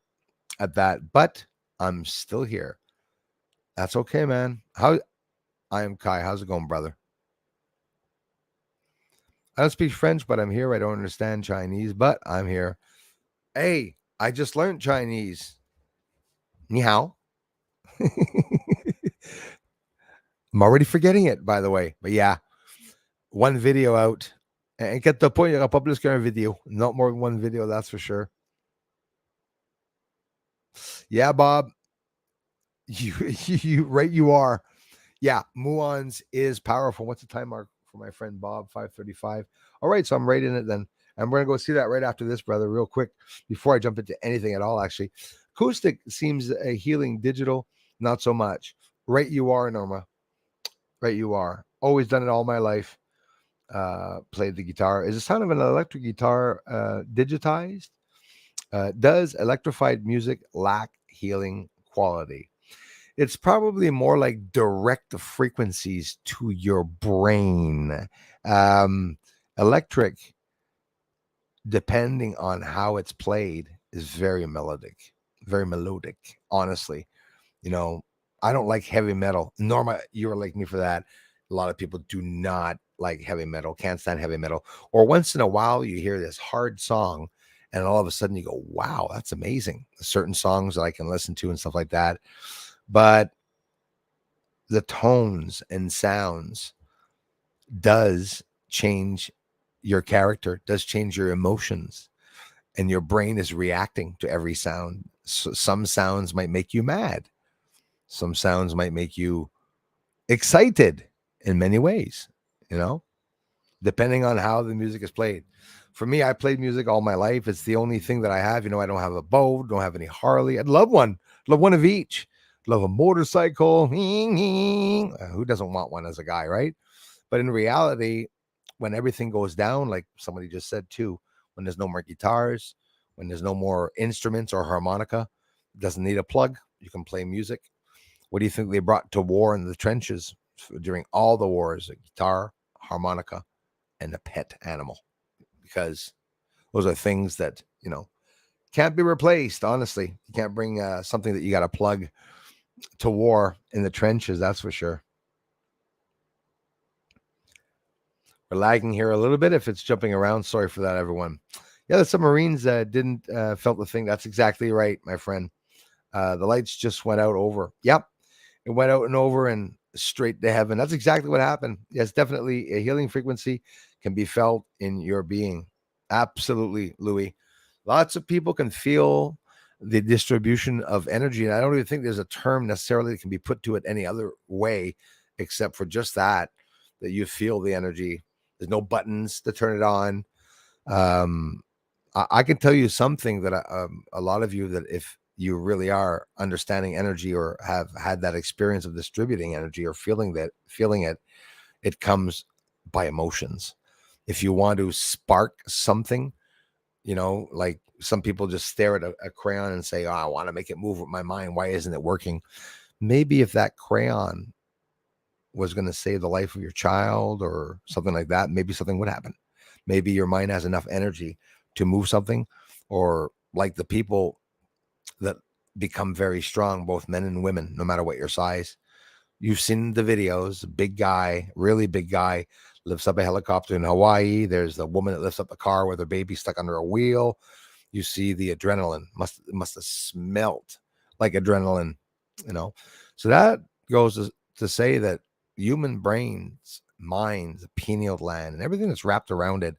at that, but I'm still here. That's okay, man. I am Kai. How's it going, brother? I don't speak French, but I'm here. I don't understand Chinese, but I'm here. Hey, I just learned Chinese. Ni hao. I'm already forgetting it, by the way. But yeah, one video out. And get the point, I'll publish a video. Not more than one video, that's for sure. Yeah, Bob. You right, you are. Yeah, muons is powerful. What's the time mark for my friend Bob? 5:35. All right, so I'm right in it then. And we're gonna go see that right after this, brother, real quick, before I jump into anything at all. Actually, acoustic seems a healing, digital, not so much. Right, you are, Norma. Right, you are. Always done it all my life. Played the guitar. Is the sound of an electric guitar digitized? Does electrified music lack healing quality? It's probably more like direct frequencies to your brain. Um, Electric, depending on how it's played, is very melodic, honestly. You know, I don't like heavy metal. Norma, you're like me for that. A lot of people do not like heavy metal, can't stand heavy metal. Or once in a while, you hear this hard song, and all of a sudden you go, wow, that's amazing. Certain songs that I can listen to and stuff like that. But the tones and sounds does change your character, does change your emotions, and your brain is reacting to every sound. So some sounds might make you mad. Some sounds might make you excited in many ways, you know, depending on how the music is played. For me, I played music all my life. It's the only thing that I have. You know, I don't have a bow, don't have any Harley. I'd love one. Love one of each. Love a motorcycle. Who doesn't want one as a guy, right? But in reality, when everything goes down, like somebody just said too, when there's no more guitars, when there's no more instruments or harmonica, it doesn't need a plug. You can play music. What do you think they brought to war in the trenches during all the wars? A guitar, harmonica, and a pet animal. Because those are things that, you know, can't be replaced, honestly. You can't bring something that you got to plug to war in the trenches, that's for sure. We're lagging here a little bit. If it's jumping around, sorry for that, everyone. Yeah, the submarines didn't felt the thing. That's exactly right, my friend. The lights just went out over. Yep, it went out and over and straight to heaven. That's exactly what happened. Yes, definitely a healing frequency can be felt in your being. Absolutely, Louis. Lots of people can feel the distribution of energy. And I don't even think there's a term necessarily that can be put to it any other way except for just that you feel the energy. There's no buttons to turn it on. I can tell you something that a lot of you, that if you really are understanding energy or have had that experience of distributing energy or feeling it, it comes by emotions. If you want to spark something, you know, like some people just stare at a crayon and say, oh, I want to make it move with my mind. Why isn't it working? Maybe if that crayon was going to save the life of your child or something like that, maybe something would happen. Maybe your mind has enough energy to move something, or like the people that become very strong, both men and women, no matter what your size. You've seen the videos, big guy, really big guy, lifts up a helicopter in Hawaii. There's the woman that lifts up a car with her baby stuck under a wheel. You see the adrenaline must have smelt like adrenaline, you know. So that goes to say that human brains, minds, the pineal gland, and everything that's wrapped around it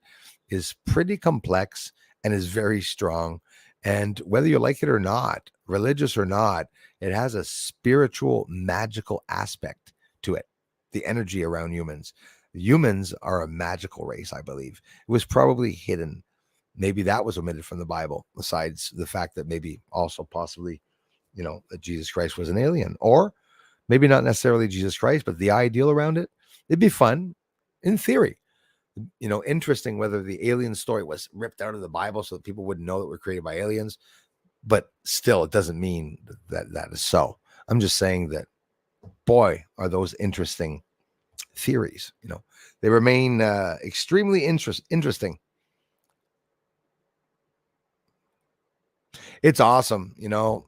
is pretty complex and is very strong. And whether you like it or not, religious or not, it has a spiritual, magical aspect to it. The energy around humans. Humans are a magical race, I believe. It was probably hidden. Maybe that was omitted from the Bible, besides the fact that maybe also possibly, you know, that Jesus Christ was an alien. Or maybe not necessarily Jesus Christ, but the ideal around it. It'd be fun in theory. You know, interesting whether the alien story was ripped out of the Bible so that people wouldn't know that we're created by aliens. But still, it doesn't mean that is so. I'm just saying that, boy, are those interesting theories. They remain extremely interesting. It's awesome.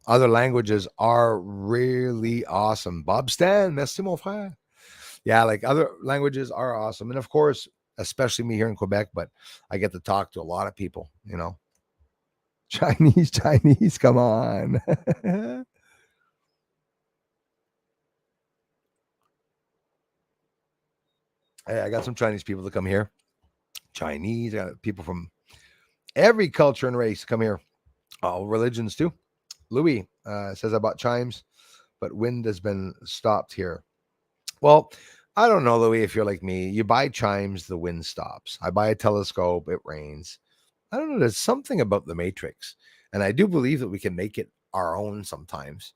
Other languages are really awesome. Bob Stan, merci mon frère. Yeah, like other languages are awesome. And of course, especially me here in Quebec, but I get to talk to a lot of people. Chinese, come on. Hey, I got some Chinese people to come here. Chinese, I got people from every culture and race come here. All religions too. Louis says I bought chimes, but wind has been stopped here. Well, I don't know, Louis, if you're like me. You buy chimes, the wind stops. I buy a telescope, it rains. I don't know. There's something about the matrix. And I do believe that we can make it our own sometimes.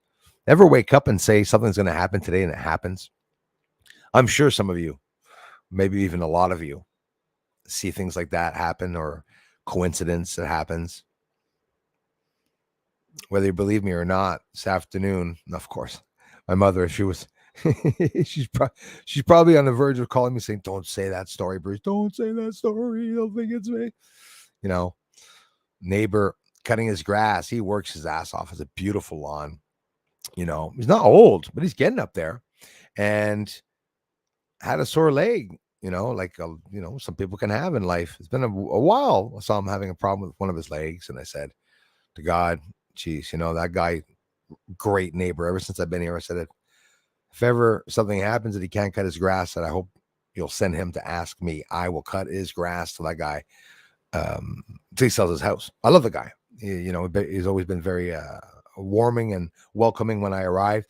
Ever wake up and say something's going to happen today and it happens? I'm sure some of you, maybe even a lot of you, see things like that happen or coincidence that happens. Whether you believe me or not, this afternoon, of course, my mother, she was, she's probably on the verge of calling me saying, "Don't say that story, Bruce. Don't say that story. They'll think it's me." Neighbor cutting his grass. He works his ass off. It's a beautiful lawn. He's not old, but he's getting up there, and had a sore leg. Like some people can have in life. It's been a while. I saw him having a problem with one of his legs, and I said to God, "Geez, that guy, great neighbor. Ever since I've been here, I said, if ever something happens that he can't cut his grass, that I hope you'll send him to ask me. I will cut his grass to that guy till he sells his house." I love the guy. He's always been very warming and welcoming when I arrive.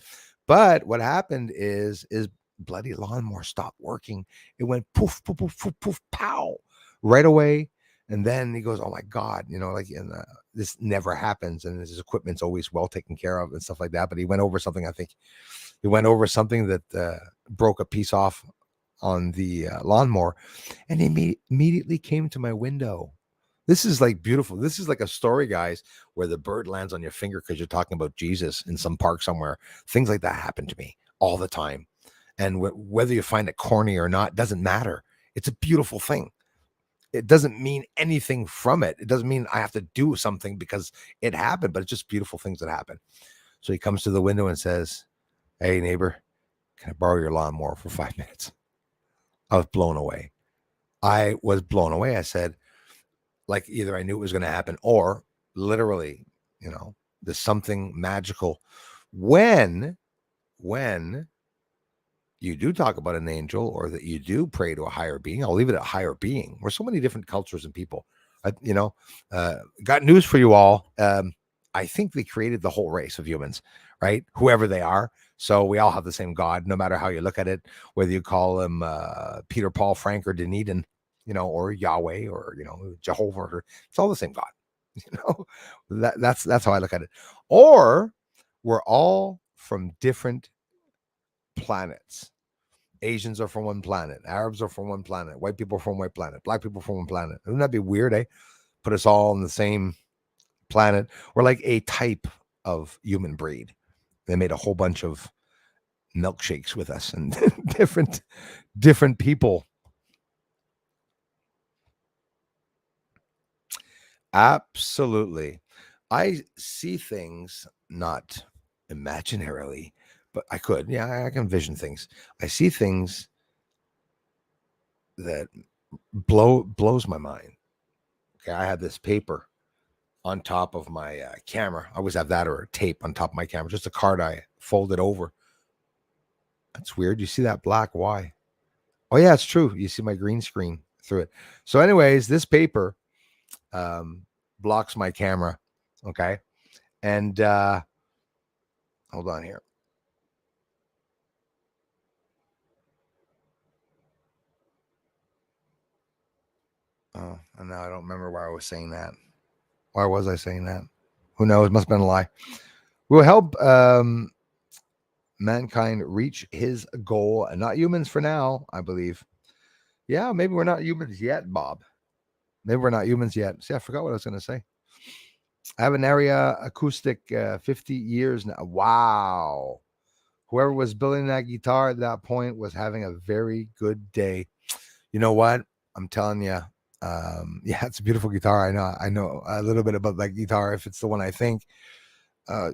But what happened is bloody lawnmower stopped working. It went poof, poof, poof, poof, poof, pow, right away. And then he goes, "Oh my God," this never happens. And his equipment's always well taken care of and stuff like that. But he went over something, I think he went over something that broke a piece off on the lawnmower, and he immediately came to my window. This is like beautiful. This is like a story, guys, where the bird lands on your finger because you're talking about Jesus in some park somewhere. Things like that happen to me all the time. And whether you find it corny or not, doesn't matter. It's a beautiful thing. It doesn't mean anything from it. It doesn't mean I have to do something because it happened, but it's just beautiful things that happen. So he comes to the window and says, "Hey, neighbor, can I borrow your lawnmower for 5 minutes?" I was blown away. I said, like, either I knew it was going to happen or literally, there's something magical when you do talk about an angel or that you do pray to a higher being. I'll leave it at higher being. We're so many different cultures and people. Got news for you all. I think they created the whole race of humans, right? Whoever they are. So we all have the same God, no matter how you look at it, whether you call him Peter, Paul, Frank, or Dunedin, or Yahweh, or Jehovah. It's all the same God. That's how I look at it. Or we're all from different planets. Asians are from one planet. Arabs are from one planet. White people are from one planet. Black people from one planet. Wouldn't that be weird, eh? Put us all on the same planet. We're like a type of human breed. They made a whole bunch of milkshakes with us and different people. Absolutely. I see things not imaginarily, but I could. Yeah, I can vision things. I see things that blows my mind. Okay, I have this paper on top of my camera. I always have that or a tape on top of my camera, just a card I folded over. That's weird. You see that black? Why? Oh yeah, it's true. You see my green screen through it. So anyways, this paper blocks my camera. Okay. And hold on here. Oh, and now I don't remember why I was saying that. Why was I saying that? Who knows? Must have been a lie. We'll help mankind reach his goal, and not humans for now, I believe. Yeah, maybe we're not humans yet, Bob. Maybe we're not humans yet. See, I forgot what I was going to say. I have an area acoustic 50 years now. Wow. Whoever was building that guitar at that point was having a very good day. You know what? I'm telling you. Yeah, it's a beautiful guitar. I know a little bit about that guitar. If it's the one I think,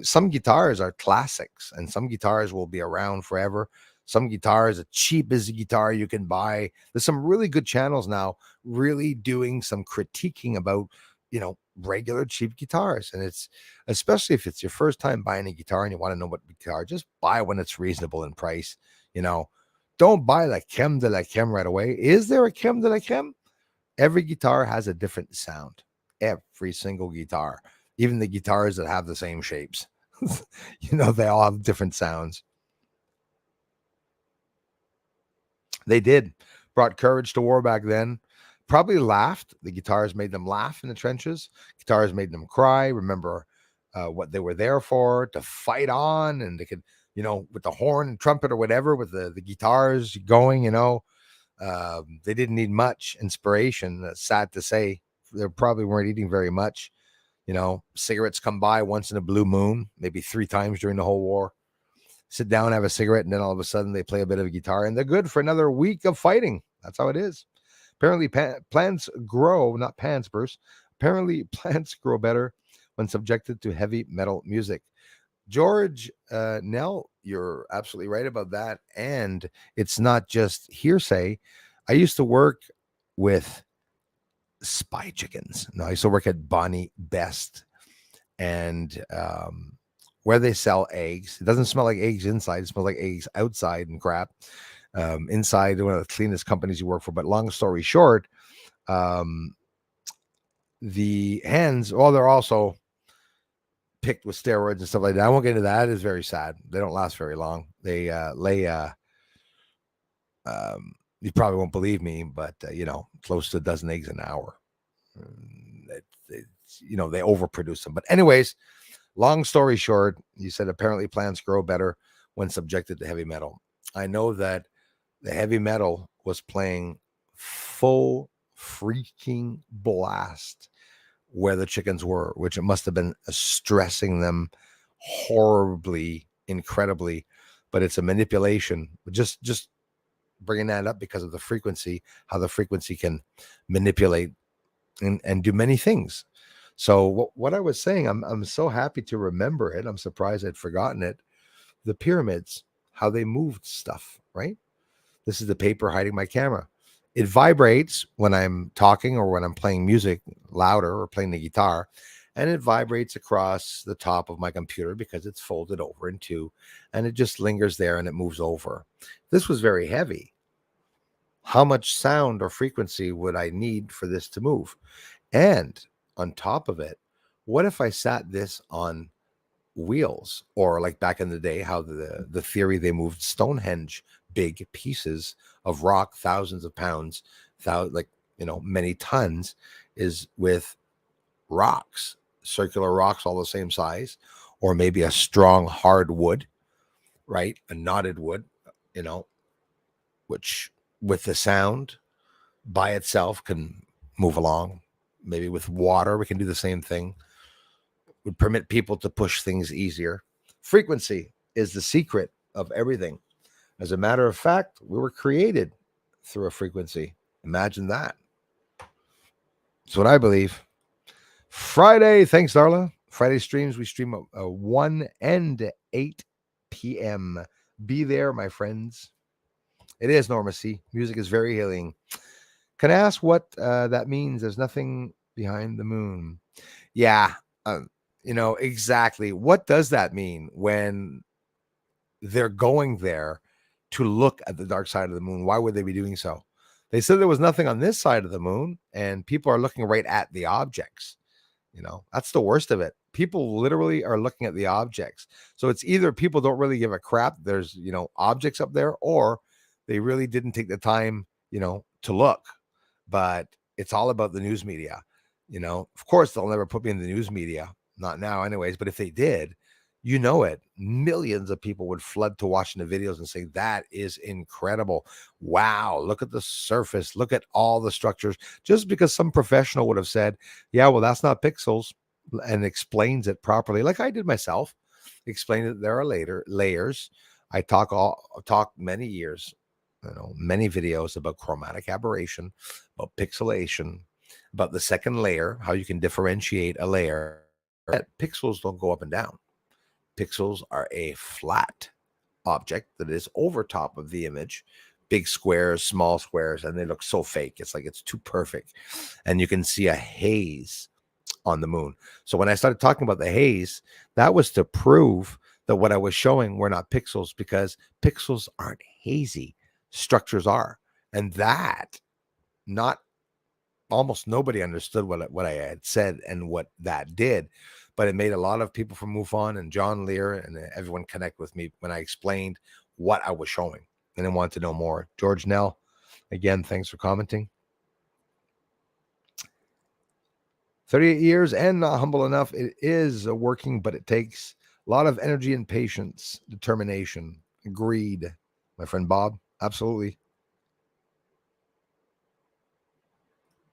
some guitars are classics, and some guitars will be around forever. Some guitars, the cheapest guitar you can buy. There's some really good channels now, really doing some critiquing about, regular cheap guitars. And it's, especially if it's your first time buying a guitar and you want to know what guitar, just buy when it's reasonable in price. You know, don't buy la creme de la creme right away. Is there a creme de la creme? Every guitar has a different sound. Every single guitar, even the guitars that have the same shapes, they all have different sounds. They did. Brought courage to war back then. Probably laughed. The guitars made them laugh in the trenches. Guitars made them cry. Remember what they were there for, to fight on, and they could, with the horn and trumpet or whatever, with the guitars going, they didn't need much inspiration. That's sad to say. They probably weren't eating very much. Cigarettes come by once in a blue moon, maybe 3 times during the whole war. Sit down, have a cigarette, and then all of a sudden they play a bit of a guitar, and they're good for another week of fighting. That's how it is. Apparently, plants grow, not pants burst. Apparently, plants grow better when subjected to heavy metal music. George Nell, you're absolutely right about that. And it's not just hearsay. I used to work with Spy Chickens. No, I used to work at Bonnie Best, and where they sell eggs. It doesn't smell like eggs inside. It smells like eggs outside and crap. Inside, one of the cleanest companies you work for. But long story short, the hens, they're also picked with steroids and stuff like that. I won't get into that. It's very sad. They don't last very long. They lay, you probably won't believe me, but, close to a dozen eggs an hour. They overproduce them. But anyways, long story short, you said apparently plants grow better when subjected to heavy metal. I know that the heavy metal was playing full freaking blast where the chickens were, which it must have been stressing them horribly, incredibly. But it's a manipulation. Just bringing that up because of the frequency, how the frequency can manipulate and do many things. So what I was saying, I'm so happy to remember it. I'm surprised I'd forgotten it. The pyramids, how they moved stuff, right? This is the paper hiding my camera. It vibrates when I'm talking or when I'm playing music louder or playing the guitar, and it vibrates across the top of my computer because it's folded over in two, and it just lingers there and it moves over. This was very heavy. How much sound or frequency would I need for this to move? And on top of it, what if I sat this on wheels, or like back in the day, how the theory they moved Stonehenge, big pieces of rock, thousands of pounds, many tons, is with rocks, circular rocks, all the same size, or maybe a strong hard wood, right? A knotted wood, which with the sound by itself can move along. Maybe with water, we can do the same thing. Would permit people to push things easier. Frequency is the secret of everything. As a matter of fact, we were created through a frequency. Imagine that. That's what I believe. Friday, thanks, Darla. Friday streams, we stream at 1 and 8 p.m. Be there, my friends. It is Normacy. Music is very healing. Can I ask what that means? There's nothing behind the moon. Yeah, exactly. What does that mean when they're going there to look at the dark side of the moon? Why would they be doing so? They said there was nothing on this side of the moon, and people are looking right at the objects. That's the worst of it. People literally are looking at the objects. So it's either people don't really give a crap there's, objects up there, or they really didn't take the time, to look. But it's all about the news media. Of course, they'll never put me in the news media. Not now anyways. But if they did, it, millions of people would flood to watching the videos and say, that is incredible. Wow, look at the surface. Look at all the structures. Just because some professional would have said, yeah, well, that's not pixels, and explains it properly, like I did myself, explained that there are layers. I talk many years, many videos about chromatic aberration, about pixelation, about the second layer, how you can differentiate a layer. That pixels don't go up and down. Pixels are a flat object that is over top of the image, big squares, small squares, and they look so fake. It's like it's too perfect. And you can see a haze on the moon. So when I started talking about the haze, that was to prove that what I was showing were not pixels, because pixels aren't hazy, structures are. And that, not almost nobody understood what I had said and what that did, but it made a lot of people from MUFON and John Lear and everyone connect with me when I explained what I was showing, and they want to know more. George Nell, again, thanks for commenting. 38 years and not humble enough. It is working, but it takes a lot of energy and patience, determination, greed. My friend Bob, absolutely.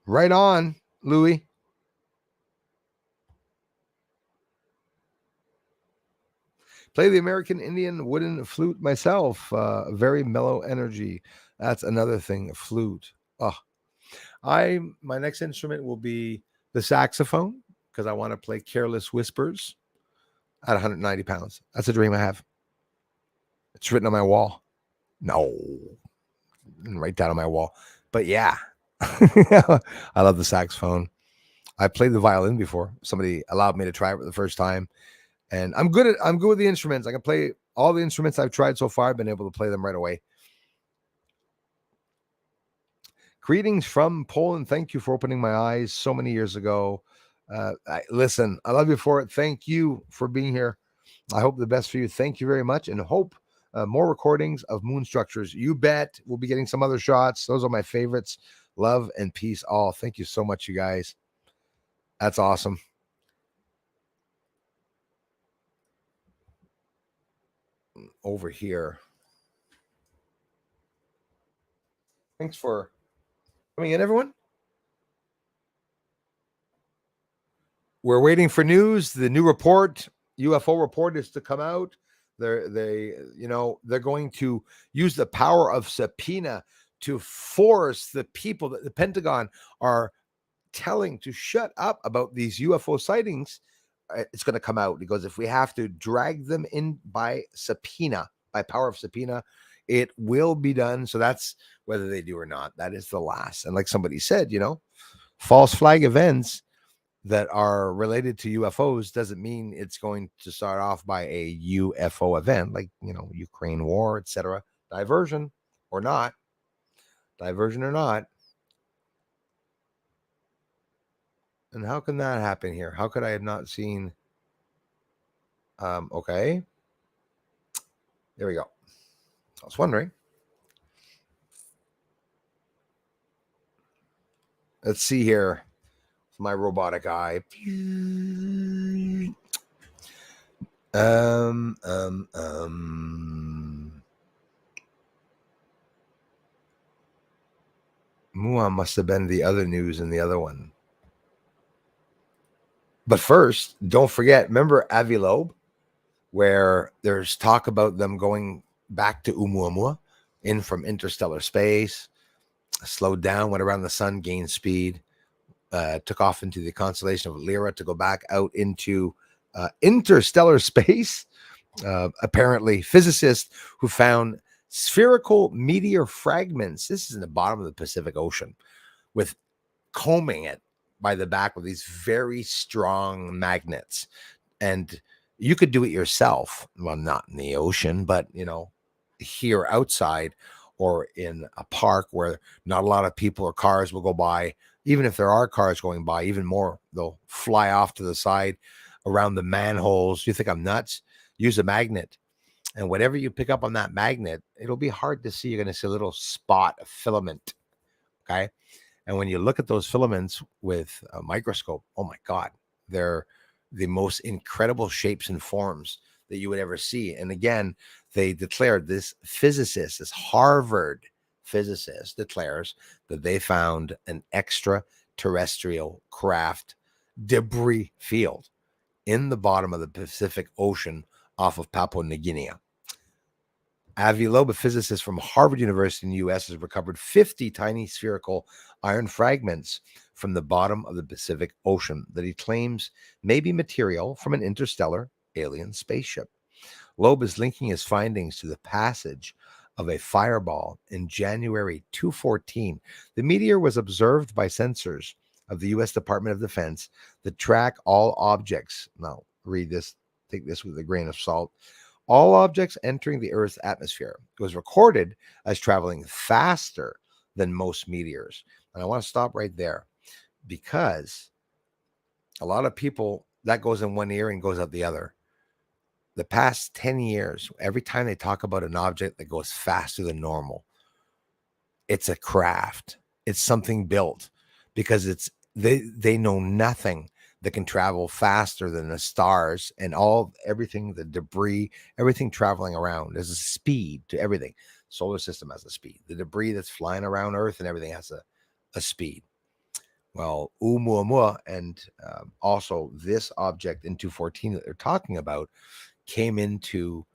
Right on, Louis. Play the American Indian wooden flute myself. Very mellow energy. That's another thing. Flute. Oh, my next instrument will be the saxophone, because I want to play Careless Whispers at 190 pounds. That's a dream I have. It's written on my wall. No, right down on my wall. But yeah, I love the saxophone. I played the violin before. Somebody allowed me to try it for the first time, and I'm good with the instruments. I can play all the instruments I've tried so far. I've been able to play them right away. Greetings from Poland. Thank you for opening my eyes so many years ago. Listen, I love you for it. Thank you for being here. I hope the best for you. Thank you very much, and hope more recordings of moon structures. You bet. We'll be getting some other shots. Those are my favorites. Love and peace all. Thank you so much, you guys. That's awesome. Over here. Thanks for coming in, everyone. We're waiting for news. The new report, UFO report, is to come out. They're going to use the power of subpoena to force the people that the Pentagon are telling to shut up about these UFO sightings. It's going to come out. Because if we have to drag them in by subpoena, by power of subpoena, it will be done. So that's whether they do or not. That is the last. And like somebody said, false flag events that are related to UFOs doesn't mean it's going to start off by a UFO event, like, Ukraine war, etc. Diversion or not. And how can that happen here? How could I have not seen? Okay. There we go. I was wondering. Let's see here. My robotic eye. Mua must have been the other news in the other one. But first, don't forget, remember Avi Loeb, where there's talk about them going back to Oumuamua, in from interstellar space, slowed down, went around the sun, gained speed, took off into the constellation of Lyra to go back out into interstellar space. Apparently, physicists who found spherical meteor fragments. This is in the bottom of the Pacific Ocean, with combing it by the back with these very strong magnets. And you could do it yourself. Well, not in the ocean, but here outside, or in a park where not a lot of people or cars will go by. Even if there are cars going by, even more, they'll fly off to the side around the manholes. You think I'm nuts? Use a magnet. And whatever you pick up on that magnet, it'll be hard to see. You're going to see a little spot, a filament. Okay. And when you look at those filaments with a microscope, oh my God, they're the most incredible shapes and forms that you would ever see. And again, they declared, this physicist, this Harvard physicist declares that they found an extraterrestrial craft debris field in the bottom of the Pacific Ocean off of Papua New Guinea. Avi Loeb, a physicist from Harvard University in the US, has recovered 50 tiny spherical iron fragments from the bottom of the Pacific Ocean that he claims may be material from an interstellar alien spaceship. Loeb is linking his findings to the passage of a fireball in January 2014. The meteor was observed by sensors of the U.S. Department of Defense that track all objects. Now, read this, take this with a grain of salt. All objects entering the Earth's atmosphere. It was recorded as traveling faster than most meteors. And I want to stop right there because a lot of people, that goes in one ear and goes out the other. The past 10 years, every time they talk about an object that goes faster than normal, it's a craft. It's something built because they know nothing that can travel faster than the stars and everything, the debris, everything traveling around. There's a speed to everything. Solar system has a speed. The debris that's flying around Earth and everything has a speed. Well, Oumuamua and also this object in 214 that they're talking about came into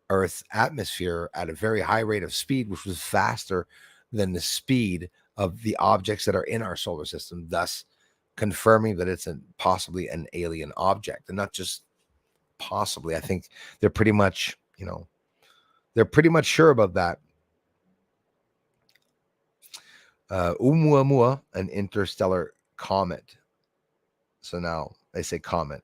Earth's atmosphere at a very high rate of speed, which was faster than the speed of the objects that are in our solar system, thus confirming that it's possibly an alien object. And not just possibly, I think they're pretty much, they're pretty much sure about that. Oumuamua, an interstellar comet. So now they say comet.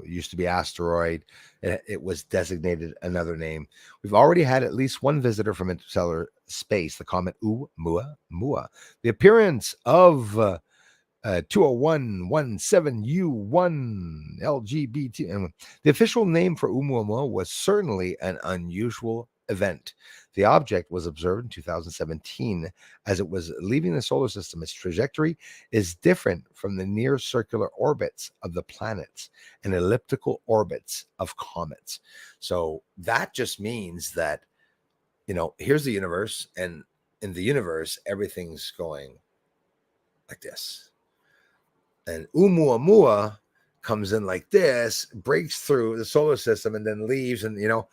It used to be asteroid. It was designated another name. We've already had at least one visitor from interstellar space, the comet Oumuamua. The appearance of 20117U1 LGBT. And the official name for Oumuamua was certainly an unusual event. The object was observed in 2017 as it was leaving the solar system. Its trajectory is different from the near circular orbits of the planets and elliptical orbits of comets. So that just means that, here's the universe, and in the universe, everything's going like this. And Oumuamua comes in like this, breaks through the solar system, and then leaves. And,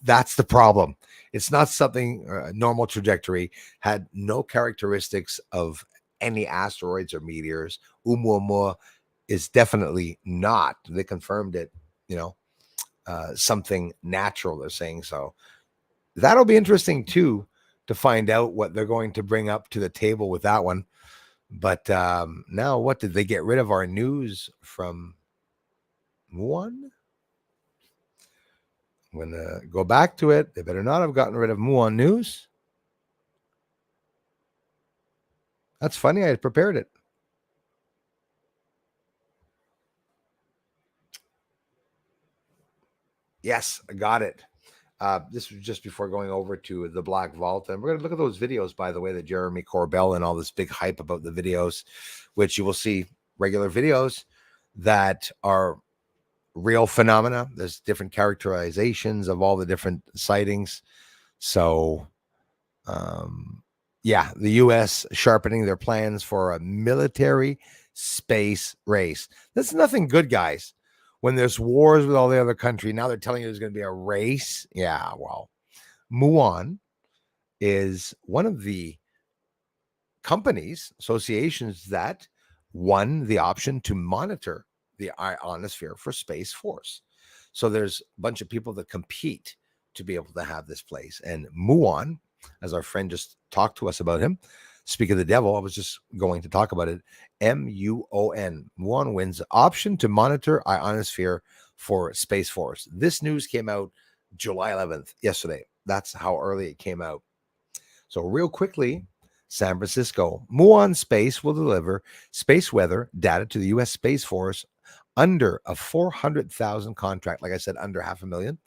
that's the problem. It's not something, normal trajectory, had no characteristics of any asteroids or meteors. Oumuamua is definitely not. They confirmed it, something natural, they're saying. So that'll be interesting, too, to find out what they're going to bring up to the table with that one. But now, what did they get rid of our news from Muon? I'm going to go back to it. They better not have gotten rid of Muon News. That's funny. I had prepared it. Yes, I got it. This was just before going over to the Black Vault. And we're going to look at those videos, by the way, that Jeremy Corbel and all this big hype about the videos, which you will see regular videos that are real phenomena. There's different characterizations of all the different sightings. So, the U.S. sharpening their plans for a military space race. That's nothing good, guys. When there's wars with all the other country, now they're telling you there's going to be a race. Yeah, well, Muon is one of the companies, associations that won the option to monitor the ionosphere for Space Force. So there's a bunch of people that compete to be able to have this place. And Muon, as our friend just talked to us about him, speak of the devil, I was just going to talk about it. Muon. Muon wins option to monitor ionosphere for Space Force. This news came out July 11th, yesterday. That's how early it came out. So real quickly, San Francisco, Muon Space will deliver space weather data to the U.S. Space Force under a $400,000 contract. Like I said, under $500,000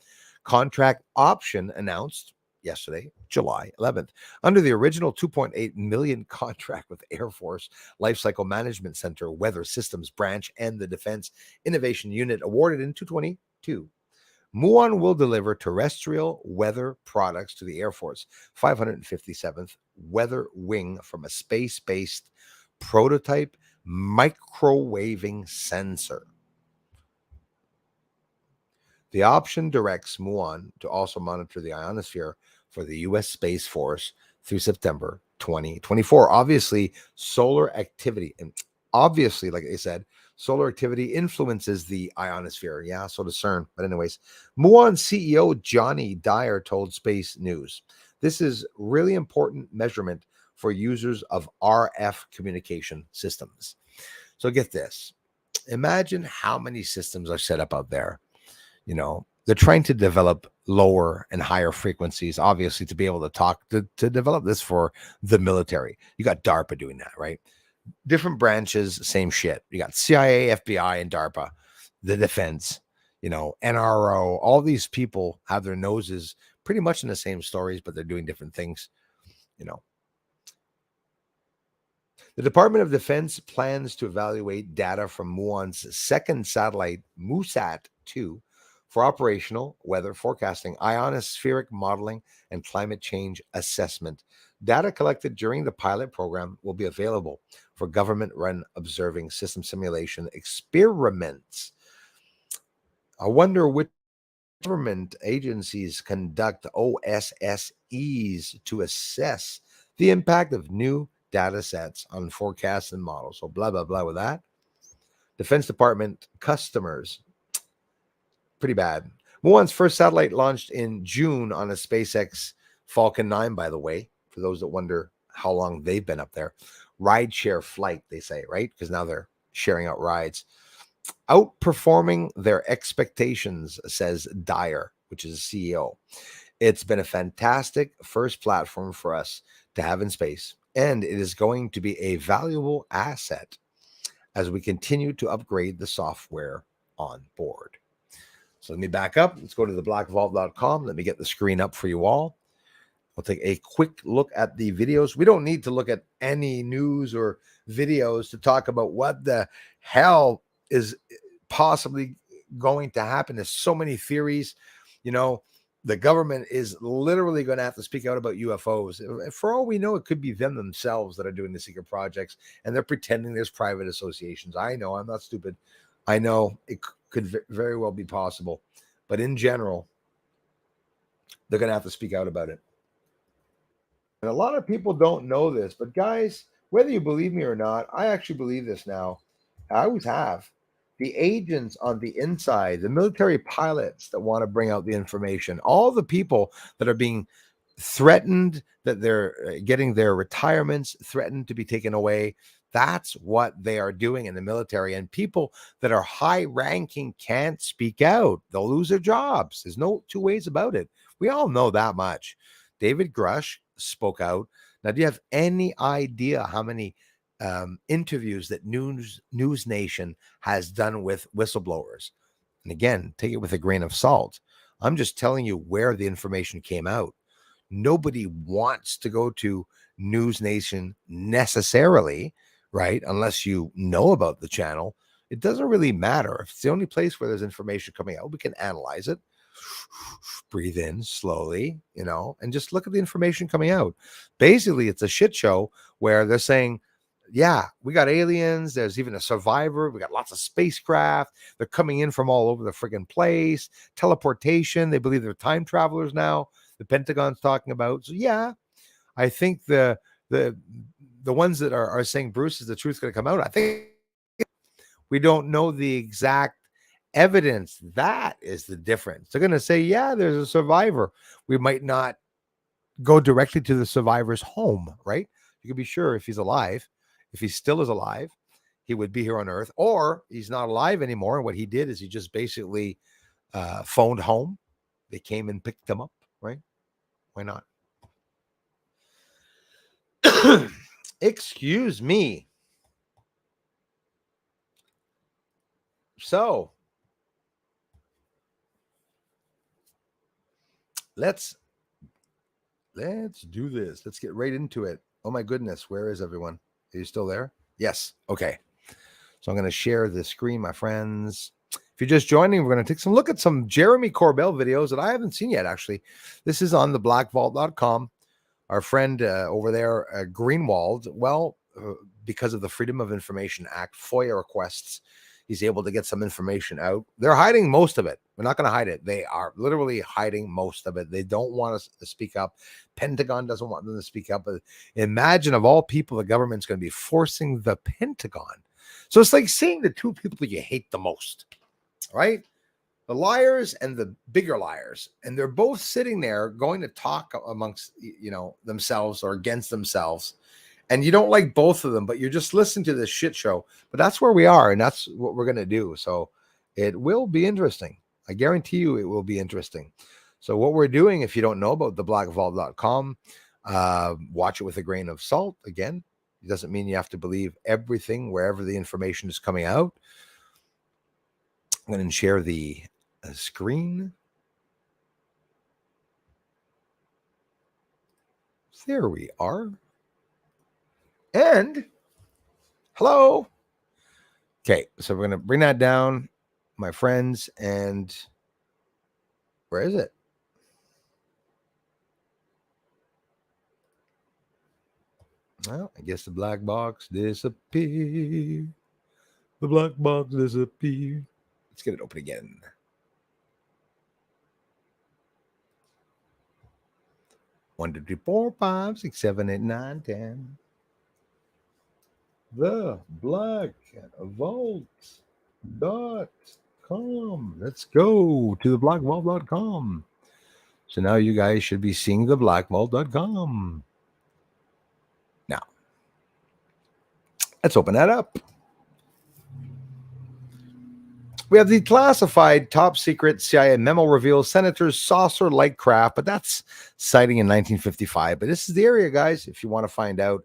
contract option announced yesterday, July 11th. Under the original $2.8 million contract with Air Force Lifecycle Management Center, Weather Systems Branch, and the Defense Innovation Unit awarded in 2022. Muon will deliver terrestrial weather products to the Air Force 557th Weather Wing from a space-based prototype microwaving sensor. The option directs Muon to also monitor the ionosphere for the U.S. Space Force through September 2024. Obviously, solar activity, and obviously, like I said, solar activity influences the ionosphere. Yeah, so does CERN. But anyways, Muon CEO Johnny Dyer told Space News, this is really important measurement for users of RF communication systems. So get this. Imagine how many systems are set up out there. They're trying to develop lower and higher frequencies, obviously, to be able to talk to develop this for the military. You got DARPA doing that, right? Different branches, same shit. You got CIA, FBI, and DARPA, the defense, NRO. All these people have their noses pretty much in the same stories, but they're doing different things. The Department of Defense plans to evaluate data from Muon's second satellite, MUSAT-2, for operational weather forecasting, ionospheric modeling, and climate change assessment. Data collected during the pilot program will be available for government-run observing system simulation experiments. I wonder which government agencies conduct OSSEs to assess the impact of new data sets on forecasts and models. So blah, blah, blah with that. Defense Department customers. Pretty bad. Muon's first satellite launched in June on a SpaceX Falcon 9, by the way, for those that wonder how long they've been up there. Rideshare flight, they say, right? Because now they're sharing out rides. Outperforming their expectations, says Dyer, which is CEO. It's been a fantastic first platform for us to have in space, and it is going to be a valuable asset as we continue to upgrade the software on board. So let me back up. Let's go to theblackvault.com. Let me get the screen up for you all. We'll take a quick look at the videos. We don't need to look at any news or videos to talk about what the hell is possibly going to happen. There's so many theories. The government is literally going to have to speak out about UFOs. For all we know, it could be them themselves that are doing the secret projects, and they're pretending there's private associations. I know, I'm not stupid. I know it could very well be possible. But in general, they're going to have to speak out about it. And a lot of people don't know this, but guys, whether you believe me or not, I actually believe this now. I always have. The agents on the inside, the military pilots that want to bring out the information, all the people that are being threatened, that they're getting their retirements threatened to be taken away. That's what they are doing in the military. And people that are high ranking can't speak out. They'll lose their jobs. There's no two ways about it. We all know that much. David Grush spoke out. Now, do you have any idea how many interviews that News Nation has done with whistleblowers? And again, take it with a grain of salt. I'm just telling you where the information came out. Nobody wants to go to News Nation necessarily, right? Unless you know about the channel. It doesn't really matter. If it's the only place where there's information coming out, we can analyze it. Breathe in slowly, and just look at the information coming out. Basically, it's a shit show where they're saying, yeah, we got aliens. There's even a survivor. We got lots of spacecraft. They're coming in from all over the friggin' place. Teleportation. They believe they're time travelers now. The Pentagon's talking about. So yeah, I think the ones that are saying, Bruce, is the truth going to come out? I think we don't know the exact evidence. That is the difference. They're going to say, yeah, there's a survivor. We might not go directly to the survivor's home, right? You can be sure if he's alive. If he still is alive, he would be here on Earth, or he's not alive anymore. And what he did is he just basically phoned home. They came and picked him up, right? Why not? Excuse me. So let's do this. Let's get right into it. Oh my goodness, where is everyone? Are you still there? Yes. Okay. So I'm going to share the screen, my friends. If you're just joining, we're going to take some look at some Jeremy Corbel videos that I haven't seen yet, actually. This is on theblackvault.com. Our friend over there, Greenwald, because of the Freedom of Information Act, FOIA requests, he's able to get some information out. They're hiding most of it. We're not going to hide it. They are literally hiding most of it. They don't want us to speak up. Pentagon doesn't want them to speak up. But imagine, of all people, the government's going to be forcing the Pentagon. So it's like seeing the two people you hate the most, right? The liars and the bigger liars. And they're both sitting there going to talk amongst, themselves or against themselves. And you don't like both of them, but you're just listening to this shit show. But that's where we are, and that's what we're going to do. So it will be interesting. I guarantee you it will be interesting. So what we're doing, if you don't know about theblackvault.com, watch it with a grain of salt. Again, it doesn't mean you have to believe everything wherever the information is coming out. I'm going to share the screen. There we are. And hello. Okay, so we're going to bring that down, my friends, and where is it? Well, I guess the black box disappeared. The black box disappeared. Let's get it open again. One, two, three, four, 5, 6, 7, 8, 9, 10. The Black Vault.com. Let's go to the blackvault.com. So now you guys should be seeing the blackvault.com. Now, let's open that up. We have the classified top secret CIA memo reveals senators saucer-like craft, but that's citing in 1955. But this is the area, guys, if you want to find out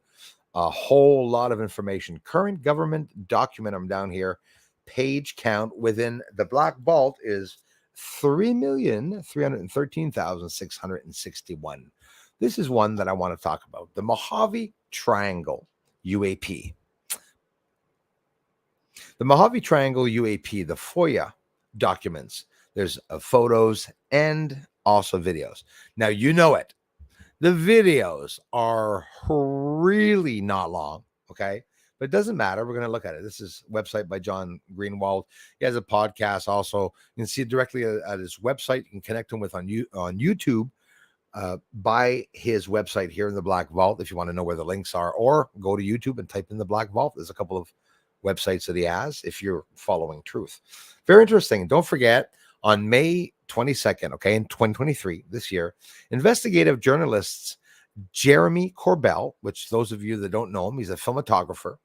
a whole lot of information. Current government document, I'm down here. Page count within the Black Vault is 3,313,661. This is one that I want to talk about. The Mojave Triangle UAP. The Mojave Triangle UAP, the FOIA documents. There's photos and also videos. Now, you know it. The videos are really not long, okay? But it doesn't matter. We're going to look at it. This is a website by John Greenwald. He has a podcast also. You can see it directly at his website. You can connect him with on YouTube by his website here in the Black Vault if you want to know where the links are, or go to YouTube and type in the Black Vault. There's a couple of websites that he has if you're following truth. Very interesting. Don't forget, on May 22nd, okay, in 2023, this year, investigative journalists Jeremy Corbel, which those of you that don't know him, he's a cinematographer.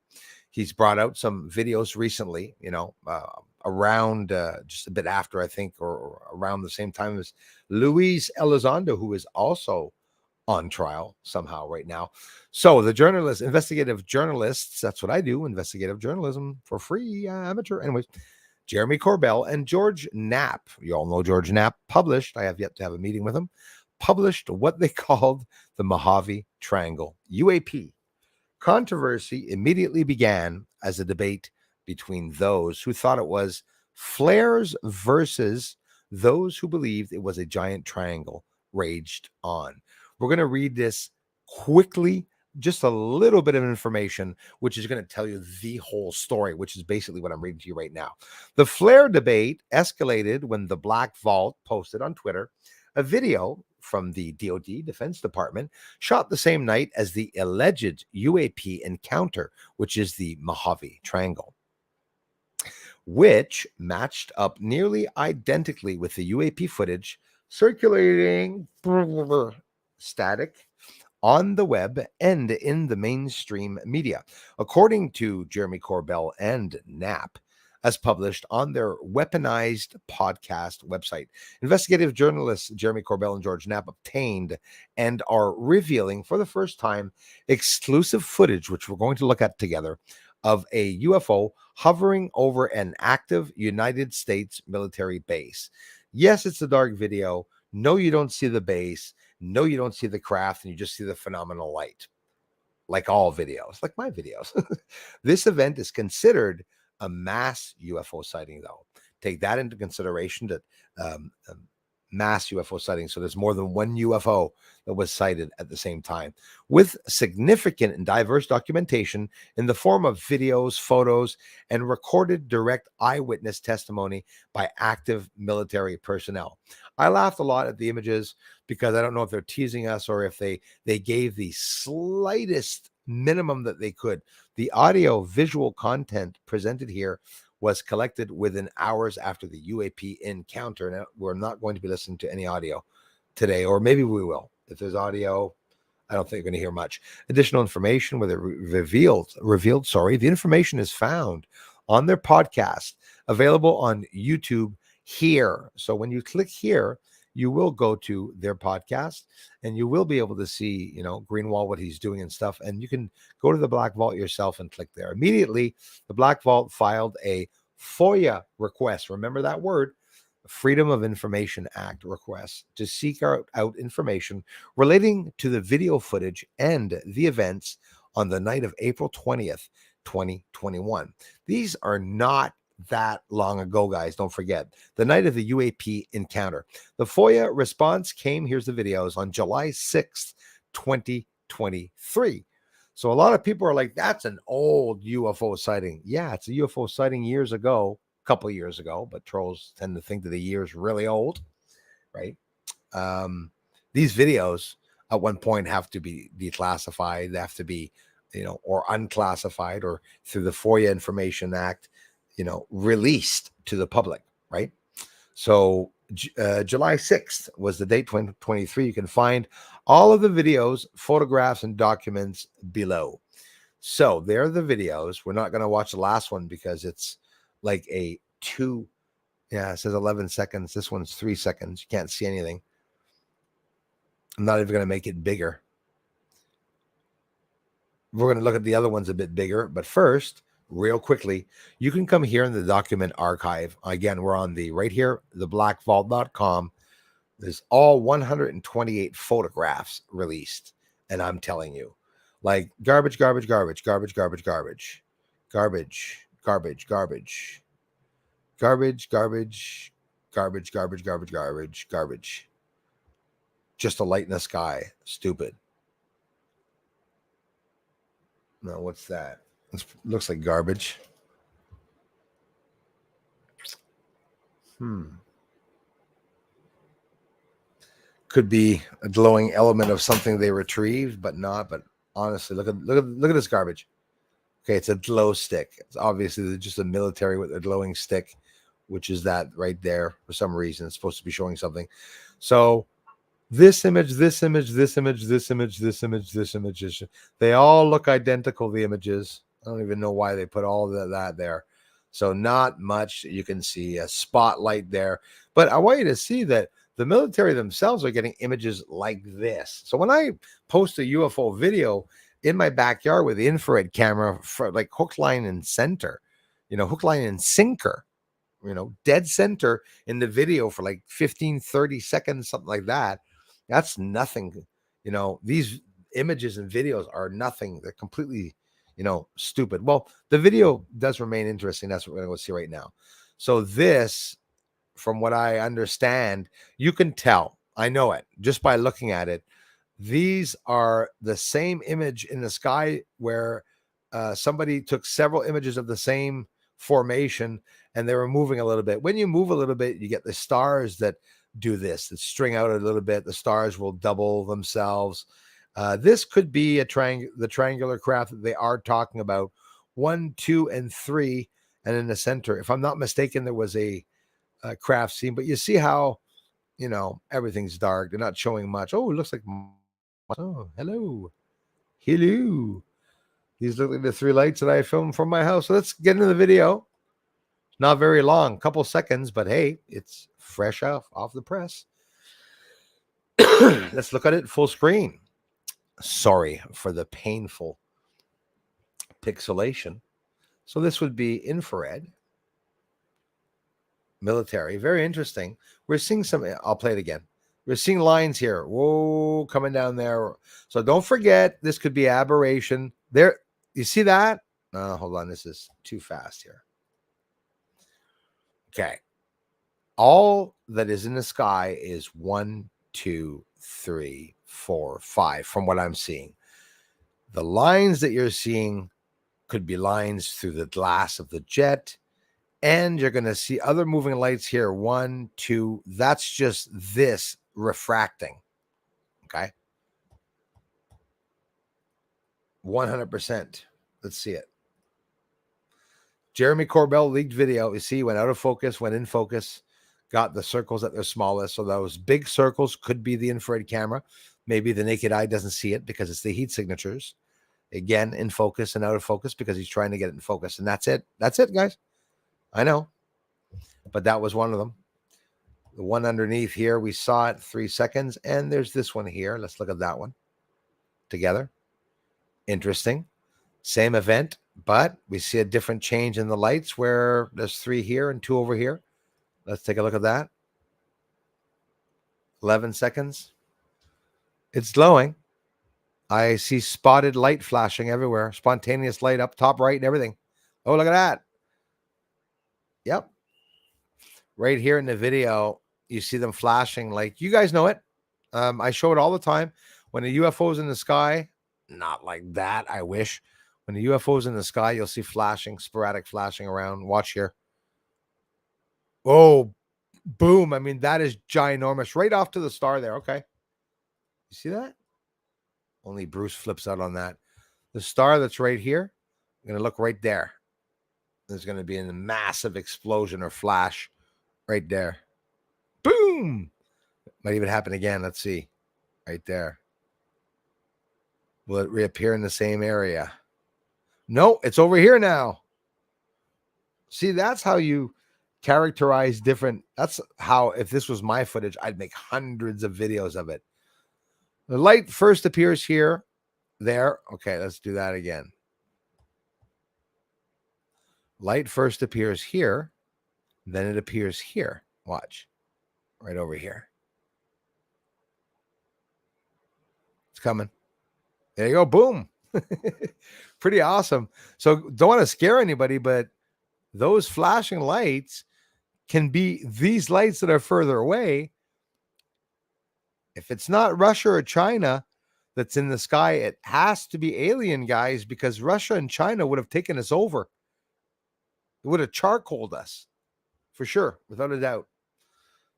He's brought out some videos recently, around just a bit after, I think, or around the same time as Luis Elizondo, who is also on trial somehow right now. So the journalists, investigative journalists, that's what I do, investigative journalism for free, amateur. Anyways, Jeremy Corbel and George Knapp, you all know George Knapp, published, I have yet to have a meeting with him, published what they called the Mojave Triangle UAP. Controversy immediately began as a debate between those who thought it was flares versus those who believed it was a giant triangle raged on. We're going to read this quickly, just a little bit of information, which is going to tell you the whole story, which is basically what I'm reading to you right now. The flare debate escalated when the Black Vault posted on Twitter a video from the DoD Defense Department shot the same night as the alleged UAP encounter, which is the Mojave Triangle, which matched up nearly identically with the UAP footage circulating static on the web and in the mainstream media, according to Jeremy Corbel and Knapp, as published on their weaponized podcast website. Investigative journalists Jeremy Corbel and George Knapp obtained and are revealing for the first time exclusive footage, which we're going to look at together, of a UFO hovering over an active United States military base. Yes, it's a dark video. No, you don't see the base. No, you don't see the craft, and you just see the phenomenal light, like all videos, like my videos. This event is considered a mass UFO sighting, though. Take that into consideration that mass UFO sightings. So there's more than one UFO that was sighted at the same time, with significant and diverse documentation in the form of videos, photos, and recorded direct eyewitness testimony by active military personnel. I laughed a lot at the images because I don't know if they're teasing us or if they gave the slightest minimum that they could. The audio visual content presented here was collected within hours after the UAP encounter. Now, we're not going to be listening to any audio today, or maybe we will. If there's audio, I don't think you're going to hear much. Additional information with it revealed, the information is found on their podcast, available on YouTube here. So when you click here, you will go to their podcast and you will be able to see, Greenwald, what he's doing and stuff. And you can go to the Black Vault yourself and click there. Immediately, the Black Vault filed a FOIA request. Remember that word, Freedom of Information Act request, to seek out information relating to the video footage and the events on the night of April 20th, 2021. These are not that long ago, guys. Don't forget, the night of the UAP encounter. The FOIA response came, here's the videos, on July 6th, 2023. So a lot of people are like, that's an old UFO sighting. Yeah, it's a UFO sighting years ago, a couple of years ago, but trolls tend to think that the year's really old, right? These videos at one point have to be declassified. They have to be, or unclassified, or through the FOIA Information Act, released to the public, right? So July 6th was the date, 2023. You can find all of the videos, photographs, and documents below. So there are the videos. We're not going to watch the last one because it's like it says 11 seconds. This one's 3 seconds. You can't see anything. I'm not even going to make it bigger. We're going to look at the other ones a bit bigger, but first, real quickly, you can come here in the document archive. Again, we're on right here, theblackvault.com. There's all 128 photographs released. And I'm telling you, like garbage, garbage, garbage, garbage, garbage, garbage, garbage, garbage, garbage, garbage, garbage, garbage, garbage, garbage, garbage, garbage. Just a light in the sky. Stupid. No, what's that? It looks like garbage. Could be a glowing element of something they retrieved, but not. But honestly, look at this garbage. Okay, it's a glow stick. It's obviously just a military with a glowing stick, which is that right there. For some reason, it's supposed to be showing something. So this image, this image, this image, this image, this image, this image, they all look identical, the images. I don't even know why they put all that there. So not much. You can see a spotlight there. But I want you to see that the military themselves are getting images like this. So when I post a UFO video in my backyard with the infrared camera, for like hook, line, and center, hook, line, and sinker, dead center in the video for like 15, 30 seconds, something like that. That's nothing. These images and videos are nothing. They're completely, stupid. Well, the video does remain interesting. That's what we're going to see right now. So this, from what I understand, you can tell, I know it just by looking at it. These are the same image in the sky where somebody took several images of the same formation and they were moving a little bit. When you move a little bit, you get the stars that do this, that string out a little bit. The stars will double themselves. This could be the triangular craft that they are talking about. 1, 2, and 3, and in the center, if I'm not mistaken, there was a craft scene. But you see how, everything's dark. They're not showing much. Oh, it looks like, oh, hello. These look like the 3 lights that I filmed from my house. So let's get into the video. Not very long, couple seconds, but hey, it's fresh off the press. Let's look at it full screen. Sorry for the painful pixelation. So this would be infrared, military. Very interesting. We're seeing I'll play it again. We're seeing lines here. Whoa, coming down there. So don't forget, this could be aberration. There, you see that? Hold on, this is too fast here. Okay. All that is in the sky is 1, 2, 3, 4, 5, from what I'm seeing. The lines that you're seeing could be lines through the glass of the jet. And you're going to see other moving lights here. 1, 2. That's just this refracting. Okay. 100%. Let's see it. Jeremy Corbel leaked video. You see, went out of focus, went in focus, got the circles at their smallest. So those big circles could be the infrared camera. Maybe the naked eye doesn't see it because it's the heat signatures. Again, in focus and out of focus because he's trying to get it in focus. And that's it. That's it, guys. I know. But that was one of them. The one underneath here, we saw it 3 seconds. And there's this one here. Let's look at that one together. Interesting. Same event, but we see a different change in the lights where there's 3 here and 2 over here. Let's take a look at that. 11 seconds. It's glowing. I see spotted light flashing everywhere. Spontaneous light up top right and everything. Oh, look at that. Yep. Right here in the video, you see them flashing like, you guys know it. I show it all the time. When a UFO is in the sky, not like that, I wish. When the UFO is in the sky, you'll see flashing, sporadic flashing around. Watch here. Oh, boom. I mean, that is ginormous. Right off to the star there. Okay. You see that? Only Bruce flips out on that. The star that's right here, I'm going to look right there. There's going to be a massive explosion or flash right there. Boom. Might even happen again. Let's see. Right there. Will it reappear in the same area? No, it's over here now. See, that's how you characterize different. That's how, if this was my footage, I'd make hundreds of videos of it. The light first appears here, there. Okay, let's do that again. Light first appears here, then it appears here. Watch. Right over here. It's coming. There you go. Boom. Pretty awesome. So don't want to scare anybody, but those flashing lights can be these lights that are further away. If it's not Russia or China that's in the sky, it has to be alien, guys, because Russia and China would have taken us over. It would have charcoaled us for sure, without a doubt.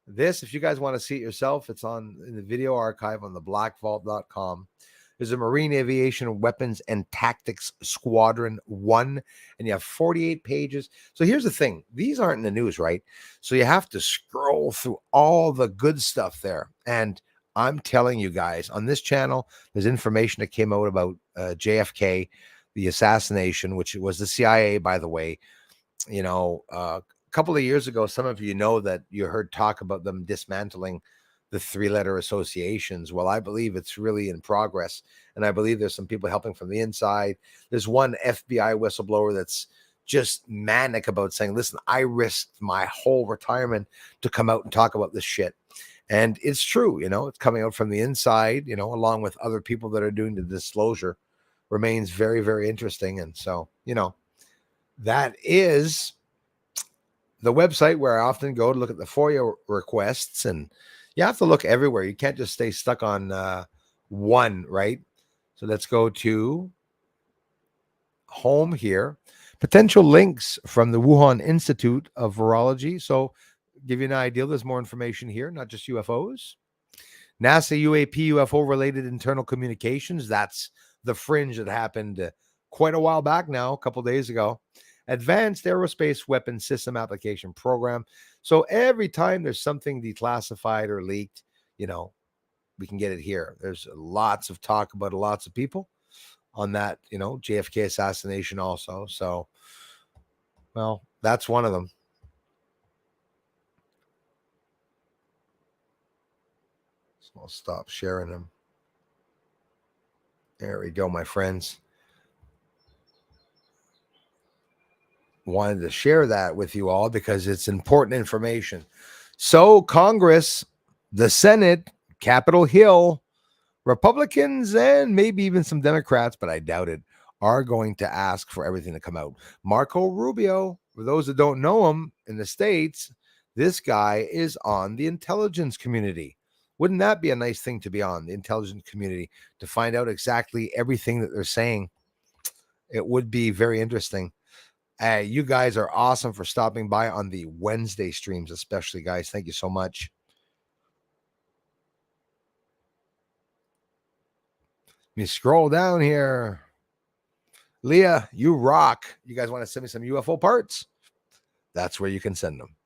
This, if you guys want to see it yourself, it's on in the video archive on the blackvault.com. There's a Marine Aviation Weapons and Tactics Squadron 1, and you have 48 pages. So here's the thing. These aren't in the news, right? So you have to scroll through all the good stuff there. And I'm telling you guys, on this channel, there's information that came out about JFK, the assassination, which was the CIA, by the way. You know, a couple of years ago, some of you know that you heard talk about them dismantling the 3-letter associations. Well, I believe it's really in progress. And I believe there's some people helping from the inside. There's one FBI whistleblower that's just manic about saying, listen, I risked my whole retirement to come out and talk about this shit. And it's true, you know, it's coming out from the inside, you know, along with other people that are doing the disclosure. Remains very, very interesting. And so, you know, that is the website where I often go to look at the FOIA requests, and you have to look everywhere. You can't just stay stuck on one, right? So let's go to home here. Potential links from the Wuhan Institute of Virology. So give you an idea. There's more information here, not just UFOs. NASA UAP UFO related internal communications. That's the fringe that happened quite a while back now, a couple days ago. Advanced Aerospace Weapons System Application Program. So every time there's something declassified or leaked, you know, we can get it here. There's lots of talk about lots of people on that, you know, JFK assassination also. So, well, that's one of them. So I'll stop sharing them. There we go, my friends. Wanted to share that with you all because it's important information. So Congress, the Senate, Capitol Hill, Republicans, and maybe even some Democrats, but I doubt it, are going to ask for everything to come out. Marco Rubio, for those that don't know him in the States, This guy is on the intelligence community. Wouldn't that be a nice thing to be on, the intelligence community, to find out exactly everything that they're saying? It would be very interesting. You guys are awesome for stopping by on the Wednesday streams, especially, guys. Thank you so much. Let me scroll down here. Leah, you rock. You guys want to send me some UFO parts? That's where you can send them.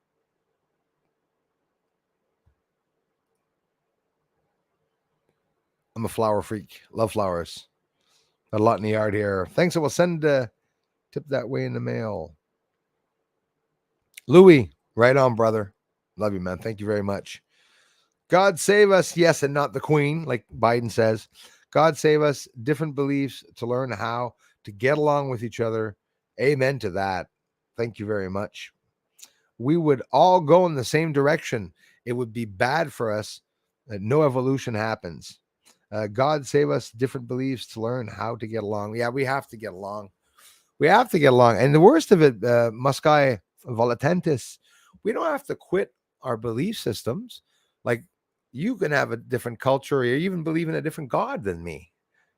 I'm a flower freak. Love flowers. Got a lot in the yard here. Thanks. I will send a tip that way in the mail. Louis, right on, brother. Love you, man. Thank you very much. God save us. Yes, and not the Queen, like Biden says. God save us. Different beliefs to learn how to get along with each other. Amen to that. Thank you very much. We would all go in the same direction. It would be bad for us that no evolution happens. God save us. Different beliefs to learn how to get along. Yeah, we have to get along. We have to get along. And the worst of it, Muscae Volatentis, we don't have to quit our belief systems. Like, you can have a different culture or even believe in a different God than me.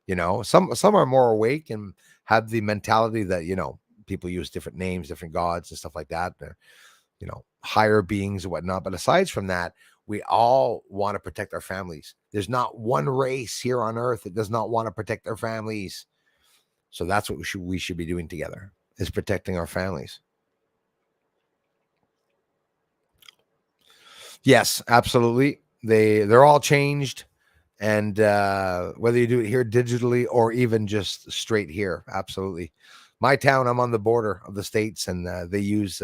You know, some are more awake and have the mentality that, you know, people use different names, different gods and stuff like that. They're, you know, higher beings and whatnot. But aside from that, we all want to protect our families. There's not one race here on earth that does not want to protect their families. So that's what we should be doing together, is protecting our families. Yes, absolutely. They're all changed. And whether you do it here digitally or even just straight here, absolutely. My town, I'm on the border of the States, and they use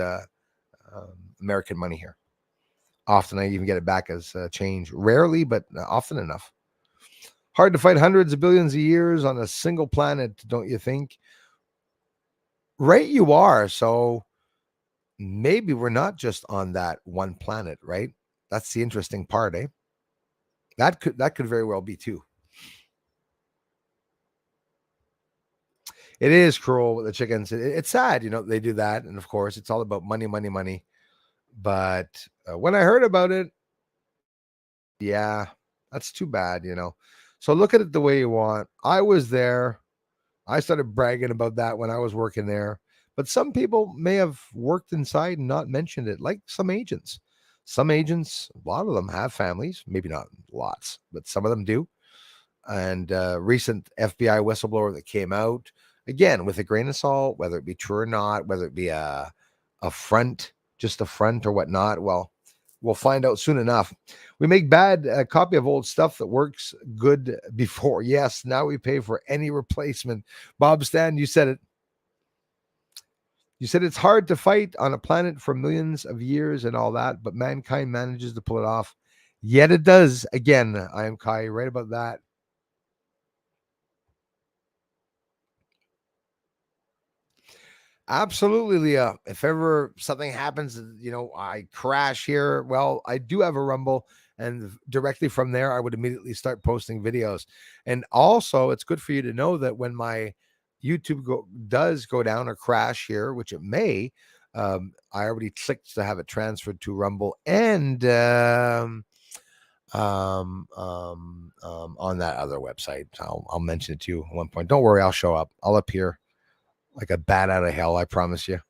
American money here. Often I even get it back as change. Rarely, but often enough. Hard to fight hundreds of billions of years on a single planet, don't you think? Right, you are. So maybe we're not just on that one planet, right? That's the interesting part, eh? That could very well be too. It is cruel with the chickens. It's sad, you know, they do that, and of course, it's all about money, money, money. But when I heard about it, yeah, that's too bad, you know. So look at it the way you want. I was there. I started bragging about that when I was working there. But some people may have worked inside and not mentioned it, like some agents. Some agents, a lot of them have families, maybe not lots, but some of them do. And recent FBI whistleblower that came out, again, with a grain of salt, whether it be true or not, whether it be a front, just a front or whatnot. Well, we'll find out soon enough. We make bad a copy of old stuff that works good before. Yes, now we pay for any replacement. Bob Stan, you said it. You said it's hard to fight on a planet for millions of years and all that, but mankind manages to pull it off. Yet it does. Again, I am Kai, right about that. Absolutely, Leah. If ever something happens, you know, I crash here, well, I do have a Rumble, and directly from there, I would immediately start posting videos. And also, it's good for you to know that when my YouTube does go down or crash here, which it may, I already clicked to have it transferred to Rumble and on that other website. I'll mention it to you at one point. Don't worry, I'll show up. I'll appear like a bat out of hell, I promise you.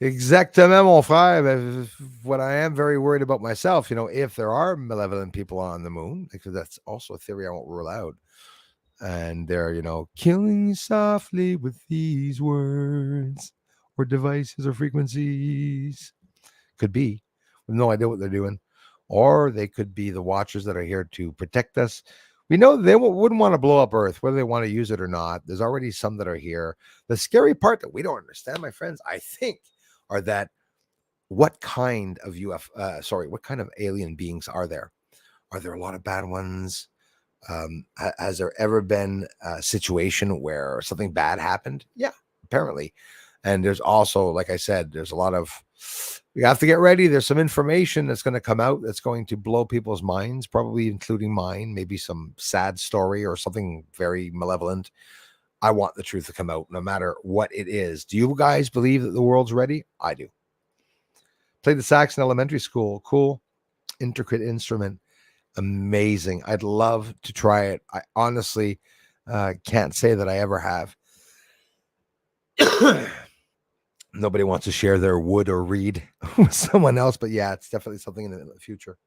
Exactement, mon frère. What I am very worried about myself, you know, if there are malevolent people on the moon, because that's also a theory I won't rule out. And they're, you know, killing softly with these words or devices or frequencies. Could be, with no idea what they're doing. Or they could be the watchers that are here to protect us. We know they wouldn't want to blow up Earth, whether they want to use it or not. There's already some that are here. The scary part that we don't understand, my friends, I think, are that what kind of what kind of alien beings are there? Are there a lot of bad ones? Has there ever been a situation where something bad happened? Yeah, apparently. And there's also, like I said, there's a lot of We have to get ready. There's some information that's going to come out that's going to blow people's minds, probably including mine, maybe some sad story or something very malevolent. I want the truth to come out no matter what it is. Do you guys believe that the world's ready? I do. Played the sax in elementary school. Cool, intricate instrument. Amazing. I'd love to try it. I honestly can't say that I ever have. Nobody wants to share their wood or reed with someone else, but yeah, it's definitely something in the future.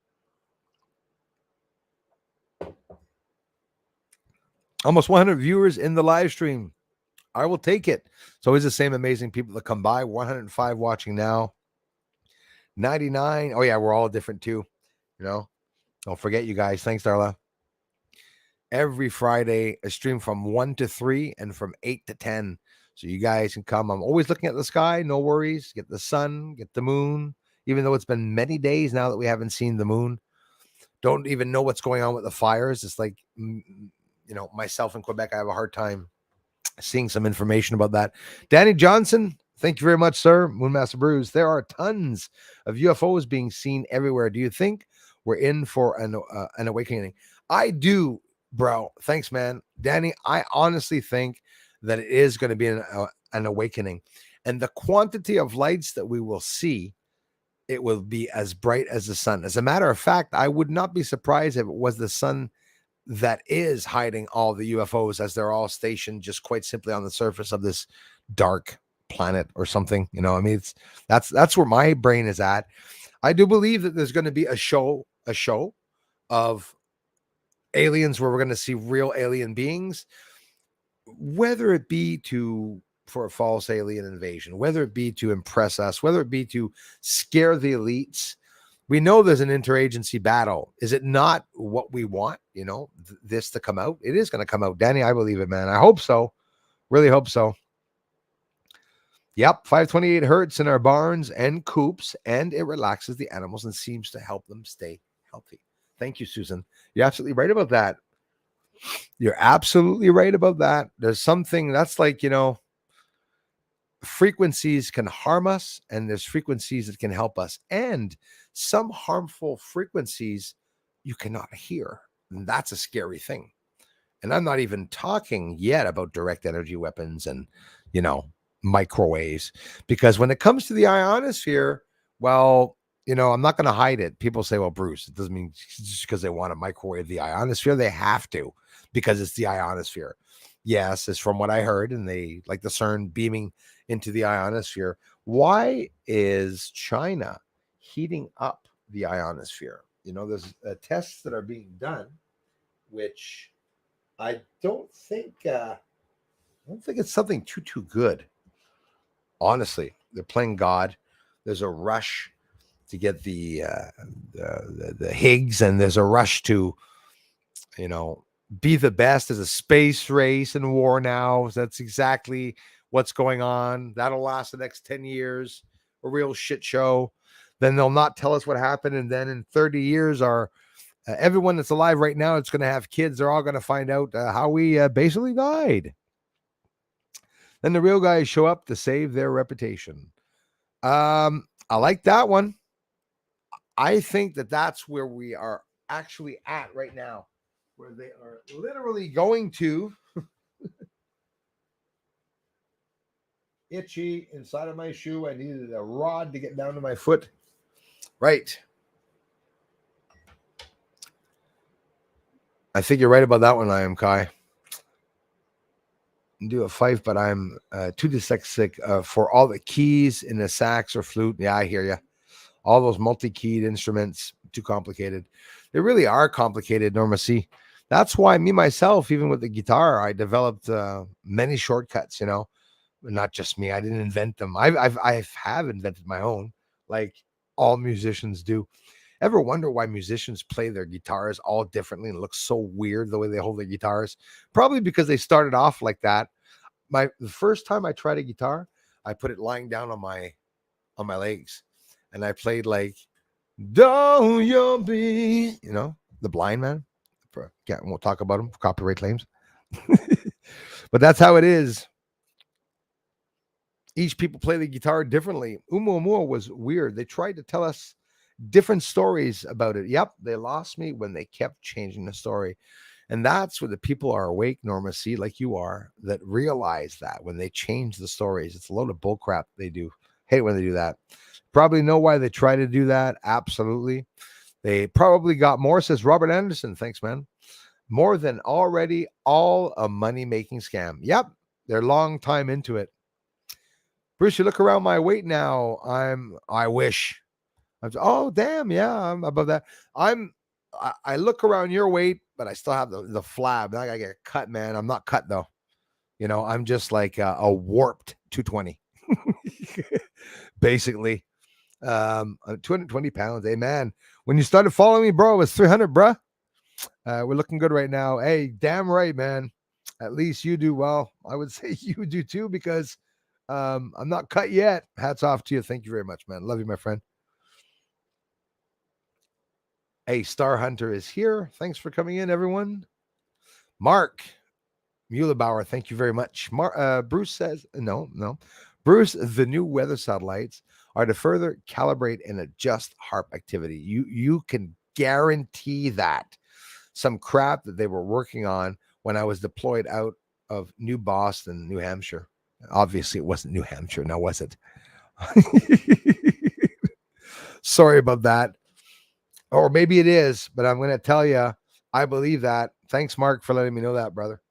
Almost 100 viewers in the live stream. I will take it. It's always the same amazing people that come by. 105 watching now. 99. Oh yeah, we're all different too. You know, don't forget you guys. Thanks, Darla. Every Friday, a stream from 1 to 3 and from 8 to 10. So you guys can come. I'm always looking at the sky. No worries. Get the sun, get the moon. Even though it's been many days now that we haven't seen the moon. Don't even know what's going on with the fires. It's like, myself in Quebec, I have a hard time seeing some information about that. Danny Johnson, thank you very much, sir. Moonmaster Bruce. There are tons of UFOs being seen everywhere. Do you think we're in for an awakening? I do, bro. Thanks, man. Danny, I honestly think that it is going to be an awakening. And the quantity of lights that we will see, it will be as bright as the sun. As a matter of fact, I would not be surprised if it was the sun that is hiding all the UFOs, as they're all stationed just quite simply on the surface of this dark planet or something. I mean, that's where my brain is at. I do believe that there's going to be a show of aliens where we're going to see real alien beings, whether it be for a false alien invasion, whether it be to impress us, whether it be to scare the elites. We know there's an interagency battle. Is it not what we want, this to come out? It is going to come out. Danny, I believe it, man. I hope so. Really hope so. Yep, 528 hertz in our barns and coops, and it relaxes the animals and seems to help them stay healthy. Thank you, Susan. You're absolutely right about that. You're absolutely right about that. There's something that's like, frequencies can harm us, and there's frequencies that can help us. And some harmful frequencies you cannot hear. And that's a scary thing. And I'm not even talking yet about direct energy weapons and, microwaves. Because when it comes to the ionosphere, well, I'm not going to hide it. People say, well, Bruce, it doesn't mean just because they want to microwave the ionosphere, they have to, because it's the ionosphere. Yes, it's from what I heard, and they like the CERN beaming into the ionosphere. Why is China heating up the ionosphere? There's tests that are being done, which I don't think it's something too good. Honestly, they're playing God. There's a rush to get the Higgs, and there's a rush to, be the best. As a space race and war now. That's exactly what's going on. That'll last the next 10 years, a real shit show. Then they'll not tell us what happened. And then in 30 years, everyone that's alive right now, it's going to have kids. They're all going to find out how we basically died. Then the real guys show up to save their reputation. I like that one. I think that that's where we are actually at right now, where they are literally going to itchy inside of my shoe. I needed a rod to get down to my foot. Right. I think you're right about that one, I am, Kai. Do a fife, but I'm too dyslexic for all the keys in the sax or flute. Yeah, I hear you. All those multi-keyed instruments, too complicated. They really are complicated, Norma C. That's why me, myself, even with the guitar, I developed many shortcuts, Not just me. I didn't invent them. I have invented my own, like all musicians do. Ever wonder why musicians play their guitars all differently and it looks so weird the way they hold their guitars? Probably because they started off like that. The first time I tried a guitar, I put it lying down on my legs, and I played like "Don't You Be," the Blind Man. Won't talk about him for copyright claims, but that's how it is. Each people play the guitar differently. Oumuamua was weird. They tried to tell us different stories about it. Yep, they lost me when they kept changing the story. And that's where the people are awake, Norma C, like you are, that realize that when they change the stories, it's a load of bullcrap they do. Hate when they do that. Probably know why they try to do that. Absolutely. They probably got more, says Robert Anderson. Thanks, man. More than already all a money-making scam. Yep, they're long time into it. Bruce, you look around my weight now. I wish. Oh, damn. Yeah, I'm above that. I look around your weight, but I still have the flab. I gotta get cut, man. I'm not cut though. I'm just like a warped 220, basically. 220 pounds. Hey, man, when you started following me, bro, it was 300, bruh. We're looking good right now. Hey, damn right, man. At least you do well. I would say you do too, because I'm not cut yet. Hats off to you. Thank you very much, man. Love you, my friend. Hey, Star Hunter is here. Thanks for coming in, everyone. Mark Muehlebauer, thank you very much. Bruce says, no. Bruce, the new weather satellites are to further calibrate and adjust HARP activity. You can guarantee that. Some crap that they were working on when I was deployed out of New Boston, New Hampshire. Obviously, it wasn't New Hampshire, now was it? Sorry about that. Or maybe it is, but I'm going to tell you, I believe that. Thanks, Mark, for letting me know that, brother.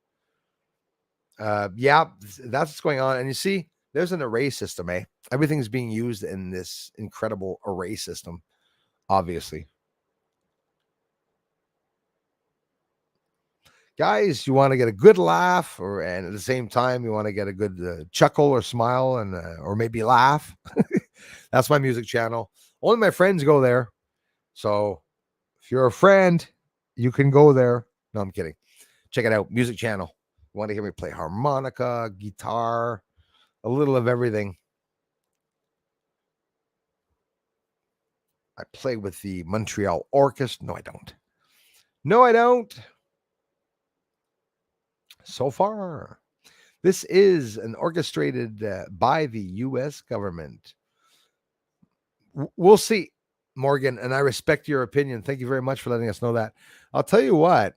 Yeah, that's what's going on. And you see, there's an array system, eh? Everything's being used in this incredible array system, obviously. Guys, you want to get a good laugh, and at the same time, you want to get a good chuckle or smile, and or maybe laugh. That's my music channel. Only my friends go there. So if you're a friend, you can go there. No, I'm kidding. Check it out. Music channel. You want to hear me play harmonica, guitar, a little of everything. I play with the Montreal Orchestra. No, I don't. No, I don't. So far, this is an orchestrated by the U.S. government. We'll see, Morgan, and I respect your opinion. Thank you very much for letting us know that. I'll tell you what,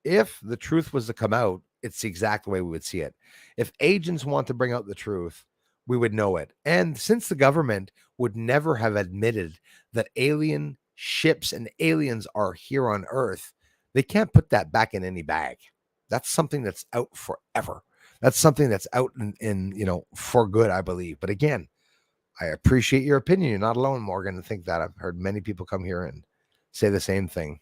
if the truth was to come out, it's the exact way we would see it. If agents want to bring out the truth, we would know it. And since the government would never have admitted that alien ships and aliens are here on Earth, they can't put that back in any bag. That's something that's out forever. That's something that's out in for good, I believe. But again, I appreciate your opinion. You're not alone, Morgan, to think that. I've heard many people come here and say the same thing.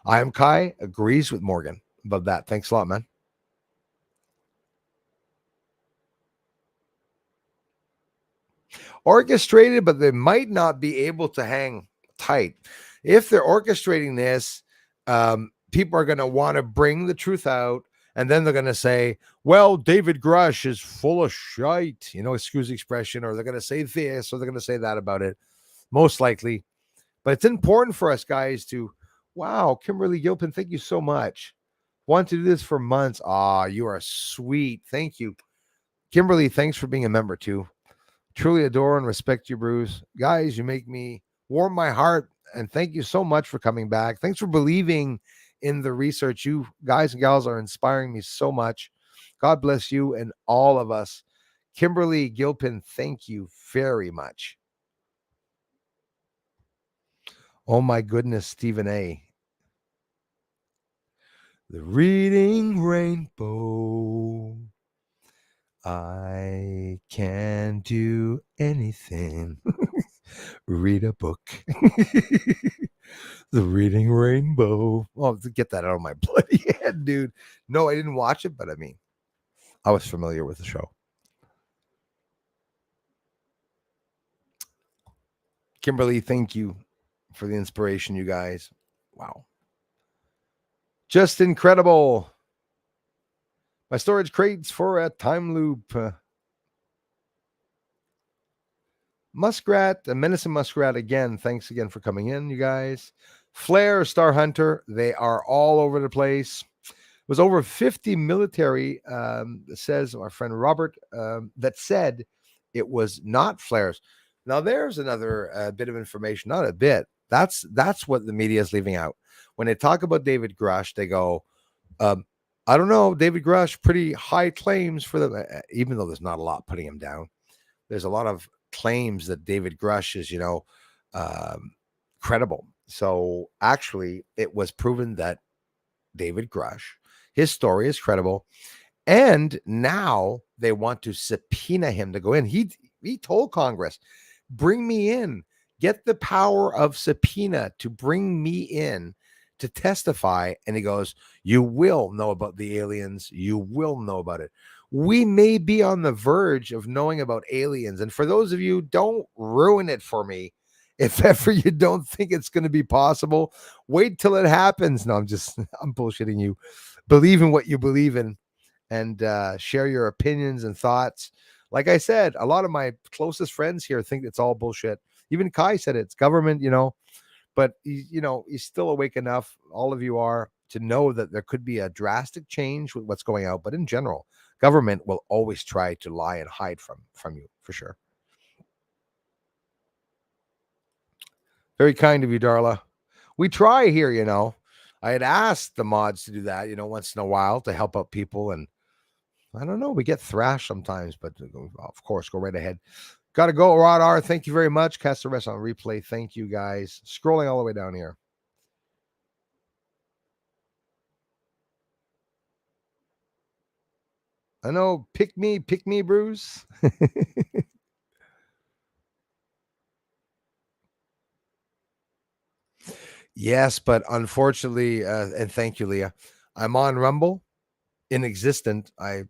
I am Kai, agrees with Morgan about that. Thanks a lot, man. Orchestrated, but they might not be able to hang tight. If they're orchestrating this, people are going to want to bring the truth out, and then they're going to say, well, David Grush is full of shite, excuse the expression, or they're going to say this, or they're going to say that about it, most likely. But it's important for us guys to, wow, Kimberly Gilpin, thank you so much. Want to do this for months. You are sweet. Thank you. Kimberly, thanks for being a member too. Truly adore and respect you, Bruce. Guys, you make me warm my heart, and thank you so much for coming back. Thanks for believing in the research. You guys and gals are inspiring me so much. God bless you and all of us. Kimberly Gilpin, thank you very much. Oh my goodness, Stephen A. The Reading Rainbow. I can do anything. Read a book. The Reading Rainbow. Oh, get that out of my bloody head, dude. No, I didn't watch it, but I mean, I was familiar with the show. Kimberly, thank you for the inspiration, you guys. Wow. Just incredible. My storage crates for a time loop. Muskrat, the Menacing Muskrat again. Thanks again for coming in, you guys. Flare, Star Hunter, they are all over the place. was over 50 military, says our friend Robert, that said it was not flares. Now, there's another bit of information, not a bit. That's what the media is leaving out. When they talk about David Grush, they go, I don't know, David Grush, pretty high claims for them, even though there's not a lot putting him down. There's a lot of claims that David Grush is, credible. So actually, it was proven that David Grush, his story is credible. And now they want to subpoena him to go in. He told Congress, bring me in, get the power of subpoena to bring me in to testify. And he goes, you will know about the aliens. You will know about it. We may be on the verge of knowing about aliens. And for those of you, don't ruin it for me. If ever you don't think it's going to be possible, wait till it happens. No, I'm bullshitting you. Believe in what you believe in, and share your opinions and thoughts. Like I said, a lot of my closest friends here think it's all bullshit. Even Kai said it's government, but he's still awake enough. All of you are, to know that there could be a drastic change with what's going out. But in general, government will always try to lie and hide from you, for sure. Very kind of you, Darla. We try here, I had asked the mods to do that, once in a while to help out people. And I don't know, we get thrashed sometimes, but of course, go right ahead. Got to go, Rod R. Thank you very much. Cast the rest on replay. Thank you, guys. Scrolling all the way down here. I know, pick me, Bruce. Yes, but unfortunately, and thank you, Leah, I'm on Rumble, inexistent. I've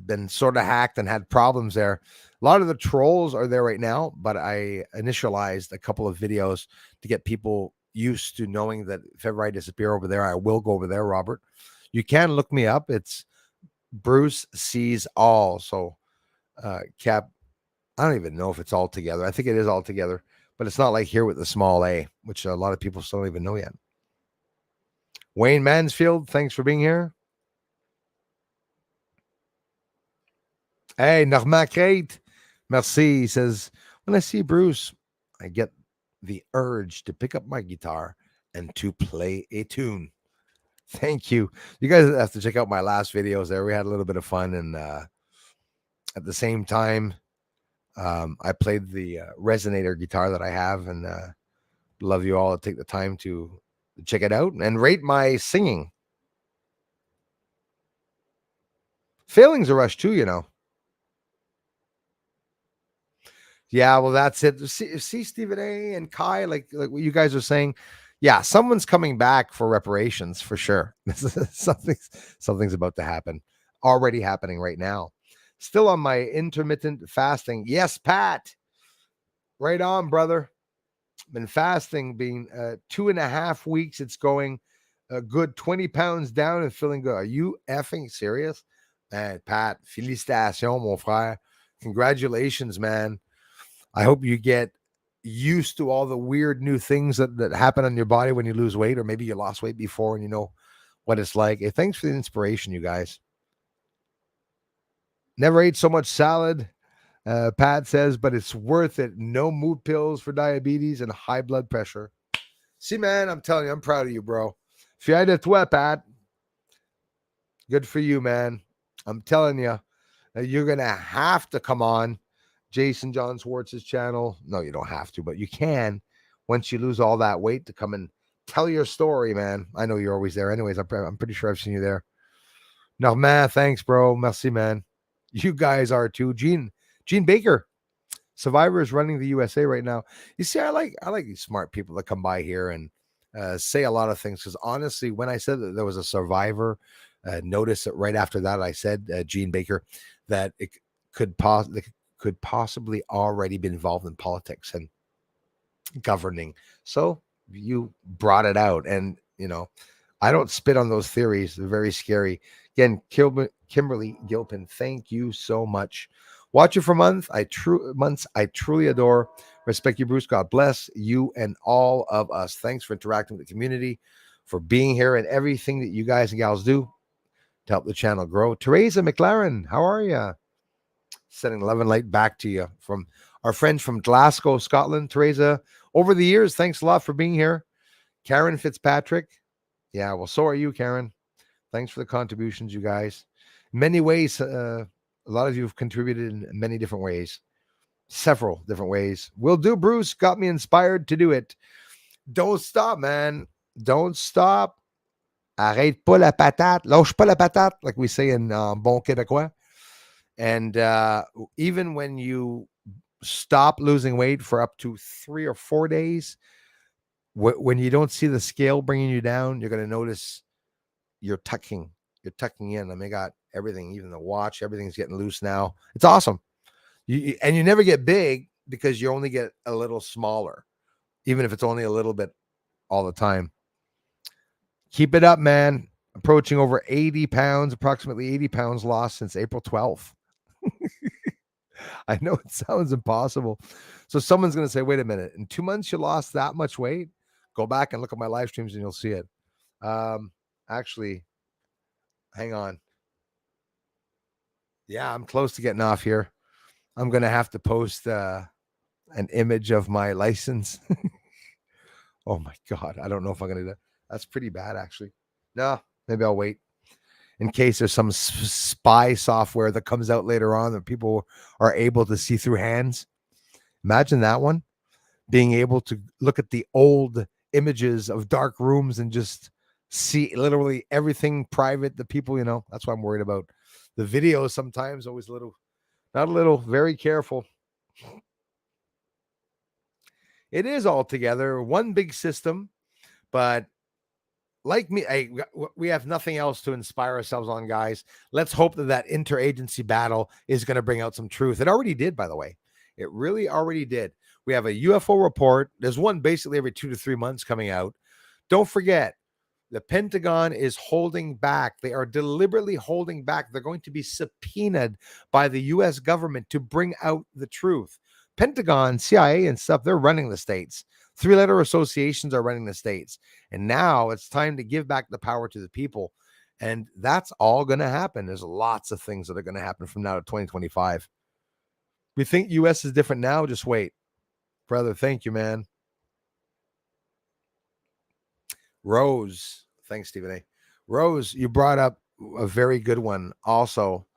been sort of hacked and had problems there. A lot of the trolls are there right now, but I initialized a couple of videos to get people used to knowing that if ever I disappear over there, I will go over there, Robert. You can look me up. It's Bruce Sees All. So, Cap, I don't even know if it's all together. I think it is all together, but it's not like here with the small a, which a lot of people still don't even know yet. Wayne Mansfield, thanks for being here. Hey, Normand Crate, merci. He says, when I see Bruce, I get the urge to pick up my guitar and to play a tune. Thank you. You guys have to check out my last videos there. We had a little bit of fun. And at the same time, I played the resonator guitar that I have, and love you all to take the time to check it out and rate my singing. Failing's a rush too, Yeah, well, that's it. See Stephen A. and Kai, like what you guys are saying. Yeah, someone's coming back for reparations for sure. Something's about to happen. Already happening right now. Still on my intermittent fasting. Yes, Pat. Right on, brother. Been fasting, being 2.5 weeks. It's going a good 20 pounds down and feeling good. Are you effing serious? Man, Pat, félicitations, mon frère. Congratulations, man. I hope you get used to all the weird new things that happen on your body when you lose weight, or maybe you lost weight before and you know what it's like. Hey, thanks for the inspiration, you guys. Never ate so much salad, Pat says, but it's worth it. No mood pills for diabetes and high blood pressure. See, man, I'm telling you, I'm proud of you, bro. Fier de toi, Pat. Good for you, man. I'm telling you, you're going to have to come on Jason John Schwartz's channel. No, you don't have to, but you can once you lose all that weight to come and tell your story, man. I know you're always there. Anyways, I'm pretty sure I've seen you there. No, man, thanks, bro. Merci, man. You guys are too. Gene Baker, Survivor, is running the USA right now. You see, I like these smart people that come by here and say a lot of things, because honestly, when I said that there was a Survivor, notice that right after that, I said, Gene Baker, that it could possibly already be involved in politics and governing. So you brought it out, and I don't spit on those theories. They're very scary. Again, Kimberly Gilpin, thank you so much. Watch it for months. I truly adore. Respect you, Bruce. God bless you and all of us. Thanks for interacting with the community, for being here and everything that you guys and gals do to help the channel grow. Teresa McLaren, how are you? Sending love and light back to you from our friends from Glasgow, Scotland. Teresa, over the years, thanks a lot for being here. Karen Fitzpatrick. Yeah, well, so are you, Karen. Thanks for the contributions, you guys. In many ways, a lot of you have contributed in many different ways. Several different ways. Will do, Bruce. Got me inspired to do it. Don't stop, man. Don't stop. Arrête pas la patate. Lâche pas la patate, like we say in Bon Québécois. And even when you stop losing weight for up to 3 or 4 days, when you don't see the scale bringing you down, you're going to notice you're tucking in. I mean, I got everything, even the watch, everything's getting loose now. It's awesome. And you never get big because you only get a little smaller, even if it's only a little bit all the time. Keep it up, man. Approaching over 80 pounds, approximately 80 pounds lost since April 12th. I know it sounds impossible. So someone's going to say, wait a minute, in 2 months you lost that much weight? Go back and look at my live streams and you'll see it. Actually, hang on. Yeah, I'm close to getting off here. I'm going to have to post an image of my license. Oh my God. I don't know if I'm going to do that. That's pretty bad, actually. No, maybe I'll wait in case there's some spy software that comes out later on that people are able to see through hands. Imagine that one, being able to look at the old images of dark rooms and just see literally everything private that people, that's what I'm worried about. The videos sometimes always very careful. It is all together, one big system, but like me, we have nothing else to inspire ourselves on, guys. Let's hope that interagency battle is going to bring out some truth. It already did, by the way. It really already did. We have a UFO report. There's one basically every 2 to 3 months coming out. Don't forget, the Pentagon is holding back. They are deliberately holding back. They're going to be subpoenaed by the U.S. government to bring out the truth. Pentagon, CIA, and stuff, they're running the states. 3-letter associations are running the states. And now it's time to give back the power to the people. And that's all going to happen. There's lots of things that are going to happen from now to 2025. We think U.S. is different now. Just wait. Brother, thank you, man. Rose. Thanks, Stephen A. Rose, you brought up a very good one also.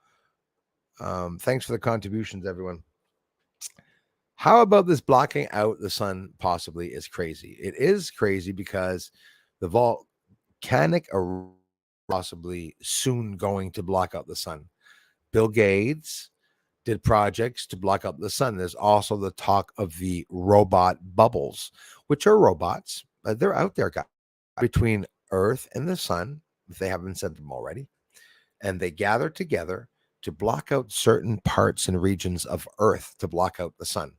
Thanks for the contributions, everyone. How about this blocking out the sun possibly is crazy? It is crazy because the volcanic eruption possibly soon going to block out the sun. Bill Gates did projects to block out the sun. There's also the talk of the robot bubbles, which are robots. They're out there, guys, between Earth and the sun, if they haven't sent them already. And they gather together to block out certain parts and regions of Earth to block out the sun.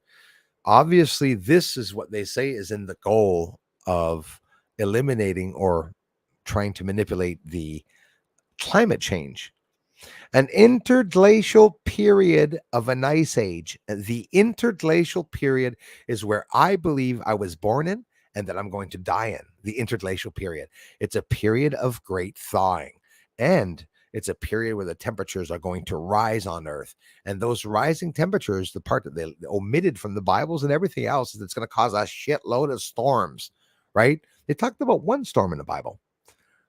Obviously, this is what they say is in the goal of eliminating or trying to manipulate the climate change. An interglacial period of an ice age. The interglacial period is where I believe I was born in and that I'm going to die in. The interglacial period. It's a period of great thawing. And it's a period where the temperatures are going to rise on Earth. And those rising temperatures, the part that they omitted from the Bibles and everything else, is it's going to cause a shitload of storms, right? They talked about one storm in the Bible,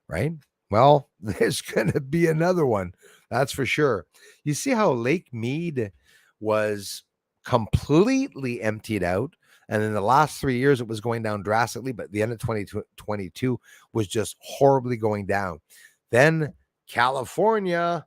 right? Well, there's going to be another one. That's for sure. You see how Lake Mead was completely emptied out. And in the last 3 years, it was going down drastically. But the end of 2022 was just horribly going down. Then California,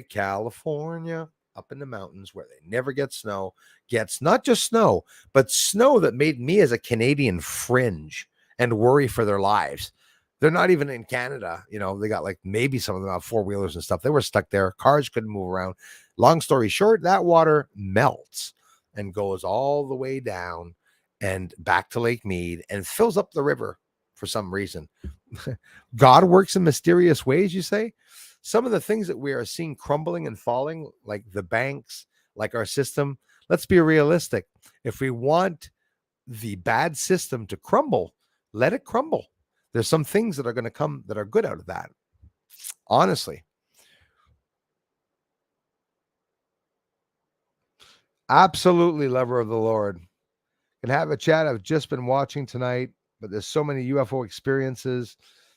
California up in the mountains where they never get snow, gets not just snow, but snow that made me as a Canadian fringe and worry for their lives. They're not even in Canada. They got like maybe some of them have 4-wheelers and stuff. They were stuck there. Cars couldn't move around. Long story short, that water melts and goes all the way down and back to Lake Mead and fills up the river for some reason. God works in mysterious ways, you say? Some of the things that we are seeing crumbling and falling, like the banks, like our system, let's be realistic. If we want the bad system to crumble, let it crumble. There's some things that are going to come that are good out of that. Honestly. Absolutely, lover of the Lord. Can have a chat. I've just been watching tonight, but there's so many UFO experiences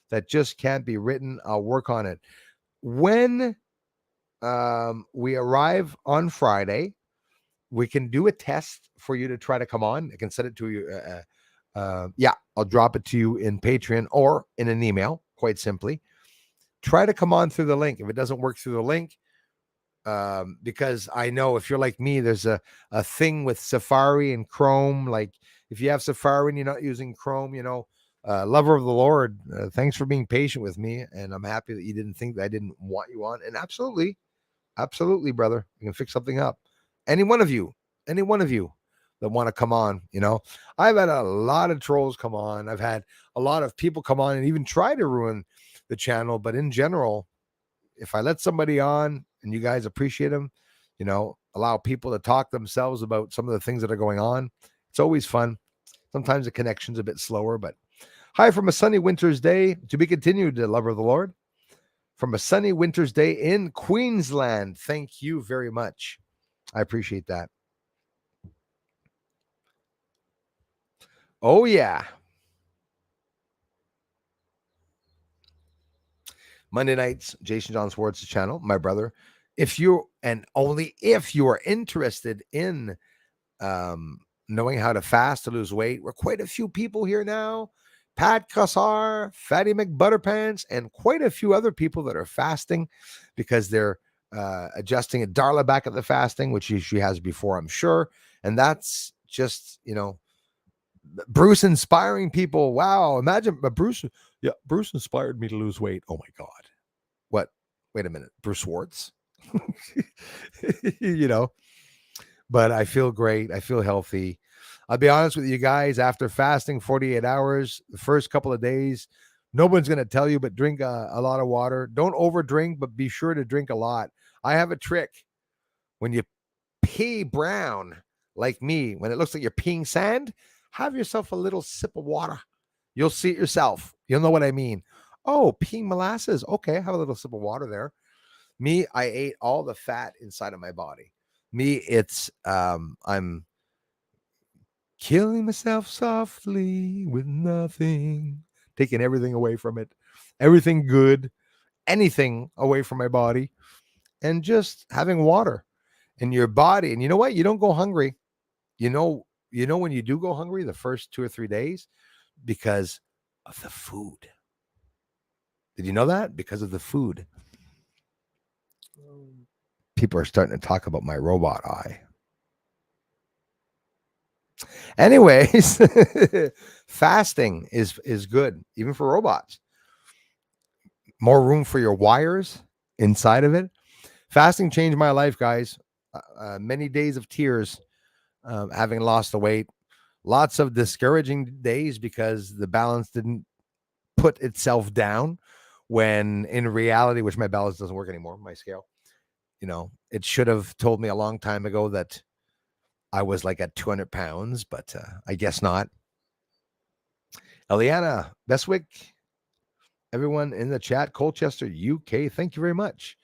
that just can't be written. I'll work on it. When we arrive on Friday, we can do a test for you to try to come on. I can send it to you. Yeah, I'll drop it to you in Patreon or in an email, quite simply. Try to come on through the link. If it doesn't work through the link, because I know if you're like me, there's a thing with Safari and Chrome. Like if you have Safari and you're not using Chrome, lover of the Lord, thanks for being patient with me. And I'm happy that you didn't think that I didn't want you on. And absolutely, brother, you can fix something up. Any one of you that want to come on, I've had a lot of trolls come on. I've had a lot of people come on and even try to ruin the channel. But in general, if I let somebody on and you guys appreciate them, allow people to talk themselves about some of the things that are going on, it's always fun. Sometimes the connection's a bit slower, but hi from a sunny winter's day, to be continued, lover of the Lord. From a sunny winter's day in Queensland. Thank you very much. I appreciate that. Oh, yeah. Monday nights, Jason John Swartz's channel, my brother. If you, and only if you are interested in knowing how to fast to lose weight, we're quite a few people here now. Pat Kassar, Fatty McButterpants, and quite a few other people that are fasting because they're adjusting it. Darla back at the fasting, which she has before, I'm sure. And that's just, Bruce inspiring people. Wow. Imagine Bruce. Yeah. Bruce inspired me to lose weight. Oh my God. What? Wait a minute. Bruce Swartz. But I feel great. I feel healthy. I'll be honest with you guys, after fasting 48 hours, the first couple of days, no one's going to tell you, but drink a lot of water. Don't overdrink, but be sure to drink a lot. I have a trick. When you pee brown, like me, when it looks like you're peeing sand, have yourself a little sip of water. You'll see it yourself. You'll know what I mean. Oh, peeing molasses. Okay, have a little sip of water there. Me, I ate all the fat inside of my body. Me, it's I'm killing myself softly with nothing, taking everything away from it, everything good, anything away from my body, and just having water in your body. And you know what? You don't go hungry. You know when you do go hungry the first 2 or 3 days because of the food. Did you know that? Because of the food. People are starting to talk about my robot eye. Anyways, fasting is good, even for robots. More room for your wires inside of it. Fasting changed my life, guys. Many days of tears, having lost the weight. Lots of discouraging days because the balance didn't put itself down when in reality, which my balance doesn't work anymore, my scale. It should have told me a long time ago that I was like at 200 pounds, but I guess not. Eliana Beswick, everyone in the chat, Colchester, UK, thank you very much.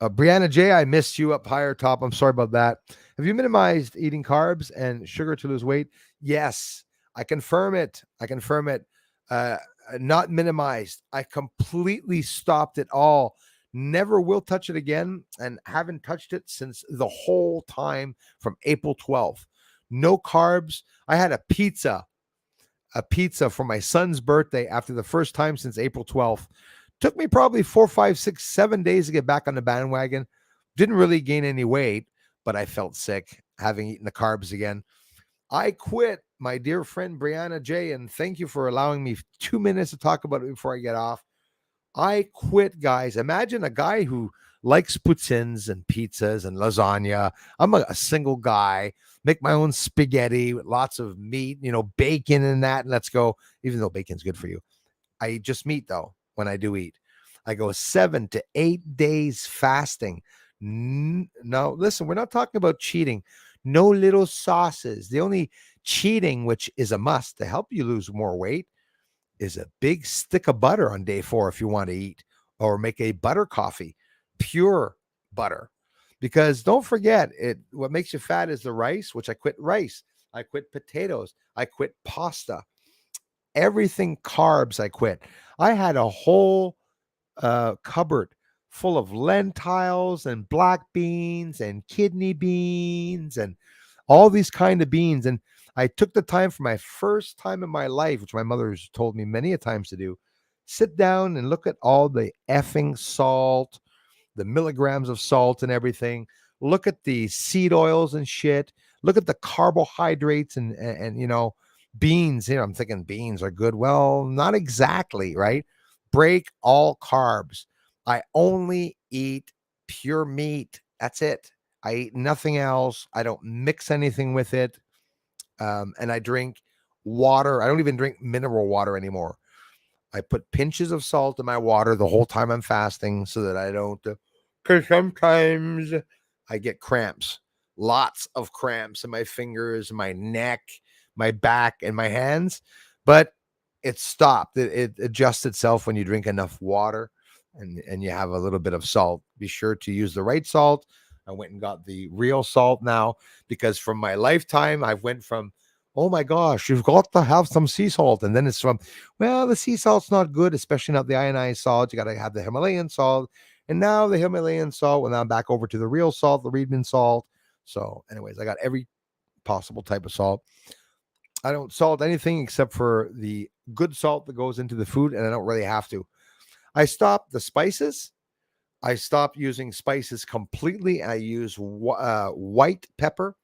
Brianna J, I missed you up higher top. I'm sorry about that. Have you minimized eating carbs and sugar to lose weight? Yes, I confirm it. Not minimized. I completely stopped it all. Never will touch it again, and haven't touched it since the whole time from April 12th. No carbs. I had a pizza for my son's birthday after the first time since April 12th. Took me probably 4, 5, 6, 7 days to get back on the bandwagon. Didn't really gain any weight, but I felt sick having eaten the carbs again. I quit, my dear friend Brianna J, and thank you for allowing me 2 minutes to talk about it before I get off. I quit, guys. Imagine a guy who likes poutines and pizzas and lasagna. I'm a single guy, make my own spaghetti with lots of meat, bacon and that, and let's go, even though bacon's good for you. I eat just meat, though, when I do eat. I go 7 to 8 days fasting. No, listen, we're not talking about cheating. No little sauces. The only cheating, which is a must to help you lose more weight, is a big stick of butter on day 4 if you want to eat, or make a butter coffee, pure butter. Because don't forget, what makes you fat is the rice, which I quit rice. I quit potatoes. I quit pasta. Everything carbs I quit. I had a whole cupboard full of lentils and black beans and kidney beans and all these kind of beans. And I took the time for my first time in my life, which my mother has told me many a times to do, sit down and look at all the effing salt, the milligrams of salt and everything. Look at the seed oils and shit. Look at the carbohydrates and beans. I'm thinking beans are good. Well, not exactly, right? Break all carbs. I only eat pure meat. That's it. I eat nothing else. I don't mix anything with it. And I drink water. I don't even drink mineral water anymore. I put pinches of salt in my water the whole time I'm fasting so that I don't, because sometimes I get cramps, lots of cramps in my fingers, my neck, my back, and my hands. But it stopped. It adjusts itself when you drink enough water and you have a little bit of salt. Be sure to use the right salt. I went and got the real salt now, because from my lifetime, I went from, oh my gosh, you've got to have some sea salt. And then it's from, well, the sea salt's not good, especially not the ionized salt. You got to have the Himalayan salt. And now the Himalayan salt, well, now I'm back over to the real salt, the Reedman salt. So anyways, I got every possible type of salt. I don't salt anything except for the good salt that goes into the food, and I don't really have to. I stopped the spices. I stopped using spices completely. I use white pepper,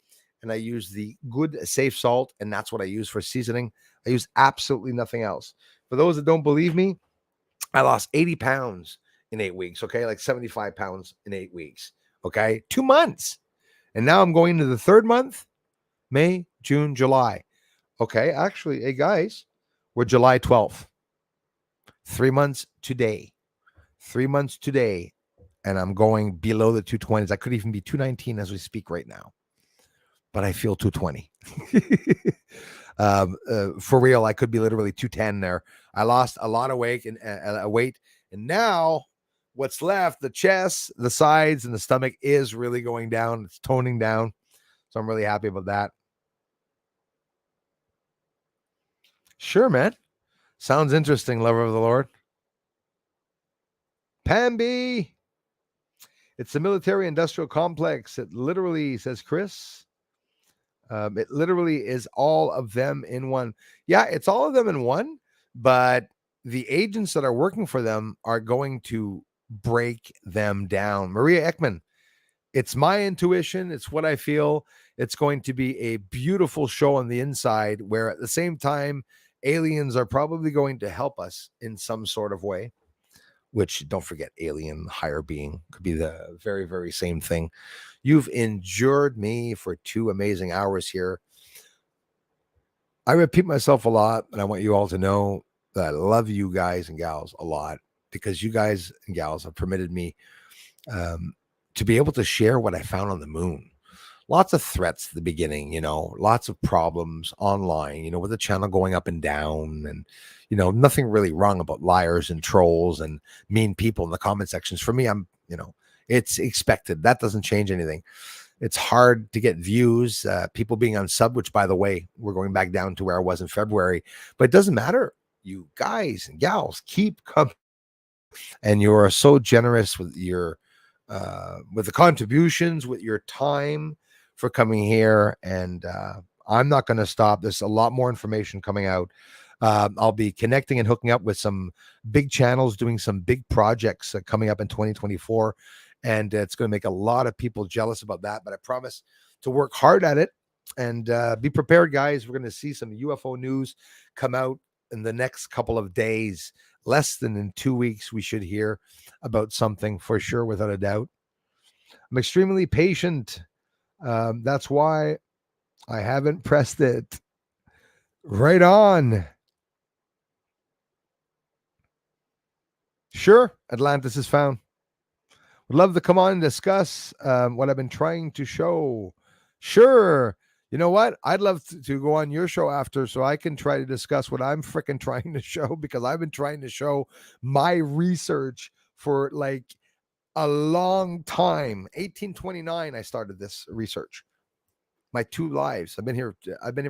and I use the good safe salt, and that's what I use for seasoning. I use absolutely nothing else. For those that don't believe me, I lost 80 pounds in 8 weeks, okay? Like 75 pounds in 8 weeks, okay? 2 months. And now I'm going into the 3rd month, May, June, July. Okay, actually, hey guys, we're July 12th. 3 months today. 3 months today, and I'm going below the 220s. I could even be 219 as we speak right now, but I feel 220. For real, I could be literally 210 there. I lost a lot of weight, and now what's left, the chest, the sides, and the stomach is really going down. It's toning down, so I'm really happy about that. Sure, man. Sounds interesting, lover of the Lord. Pamby. It's a military industrial complex. It literally, says Chris, it literally is all of them in one. Yeah, it's all of them in one, but the agents that are working for them are going to break them down. Maria Ekman, it's my intuition. It's what I feel. It's going to be a beautiful show on the inside, where at the same time, aliens are probably going to help us in some sort of way, which, don't forget, alien, higher being, could be the very, very same thing. You've endured me for 2 amazing hours here. I repeat myself a lot, and I want you all to know that I love you guys and gals a lot, because you guys and gals have permitted me to be able to share what I found on the moon. Lots of threats at the beginning, lots of problems online, with the channel going up and down, and, nothing really wrong about liars and trolls and mean people in the comment sections. For me, it's expected. That doesn't change anything. It's hard to get views, people being unsub, which, by the way, we're going back down to where I was in February, but it doesn't matter. You guys and gals keep coming, and you are so generous with your, with the contributions, with your time for coming here. And I'm not going to stop. There's a lot more information coming out. I'll be connecting and hooking up with some big channels, doing some big projects coming up in 2024. And it's going to make a lot of people jealous about that. But I promise to work hard at it, and be prepared, guys. We're going to see some UFO news come out in the next couple of days. Less than in 2 weeks, we should hear about something for sure, without a doubt. I'm extremely patient. That's why I haven't pressed it. Right on. Sure, Atlantis is found. Would love to come on and discuss what I've been trying to show. Sure. You know what? I'd love to go on your show after so I can try to discuss what I'm freaking trying to show, because I've been trying to show my research for like a long time. 1829, I started this research. My 2 lives. I've been here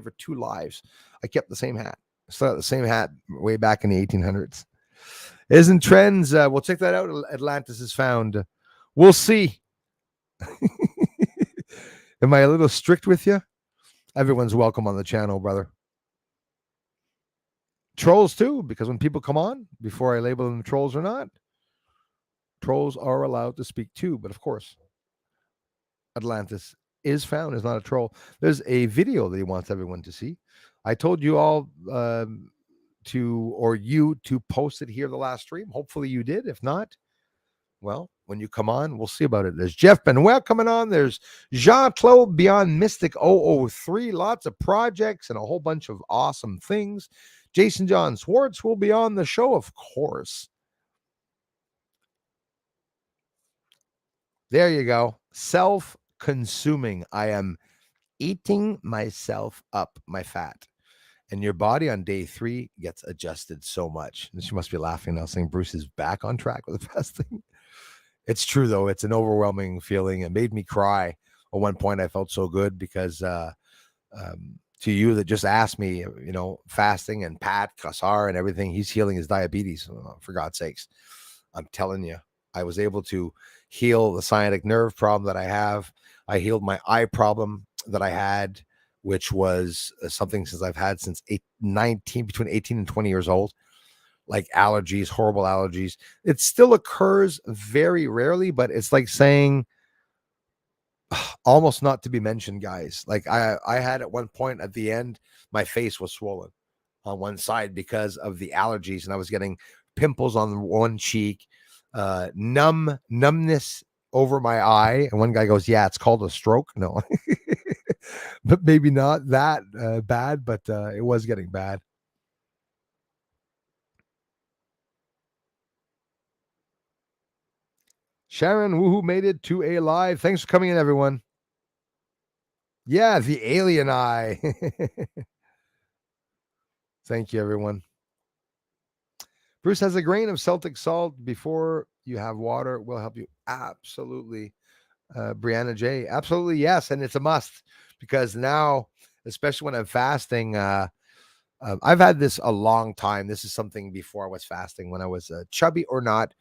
for 2 lives. I kept the same hat. I still got the same hat way back in the 1800s. Isn't trends? We'll check that out. Atlantis is found. We'll see. Am I a little strict with you? Everyone's welcome on the channel, brother. Trolls too, because when people come on, before I label them trolls or not, trolls are allowed to speak too. But of course, Atlantis is found is not a troll. There's a video that he wants everyone to see. I told you all to post it here the last stream. Hopefully you did. If not, well, when you come on, we'll see about it. There's Jeff Benoit coming on. There's Jean-Claude Beyond Mystic 003. Lots of projects and a whole bunch of awesome things. Jason John Swartz will be on the show, of course. There you go. Self-consuming. I am eating myself up, my fat. And your body on day 3 gets adjusted so much. And she must be laughing now, saying Bruce is back on track with the fasting. It's true, though. It's an overwhelming feeling. It made me cry. At one point, I felt so good because to you that just asked me, fasting, and Pat Kassar and everything, he's healing his diabetes, for God's sakes. I'm telling you, I was able to heal the sciatic nerve problem that I have. I healed my eye problem that I had, which was something since I've had since between 18 and 20 years old. Like allergies, horrible allergies. It still occurs very rarely, but it's like saying almost not to be mentioned, guys. Like I had at one point at the end, my face was swollen on one side because of the allergies, and I was getting pimples on one cheek, numbness over my eye. And one guy goes, yeah, it's called a stroke. No, but maybe not that bad, but it was getting bad. Sharon, woohoo, made it to a live. Thanks for coming in, everyone. Yeah, the alien eye. Thank you, everyone. Bruce has a grain of Celtic salt before you have water. Will help you. Absolutely. Brianna J. Absolutely, yes. And it's a must, because now, especially when I'm fasting, I've had this a long time. This is something before I was fasting, when I was chubby or not,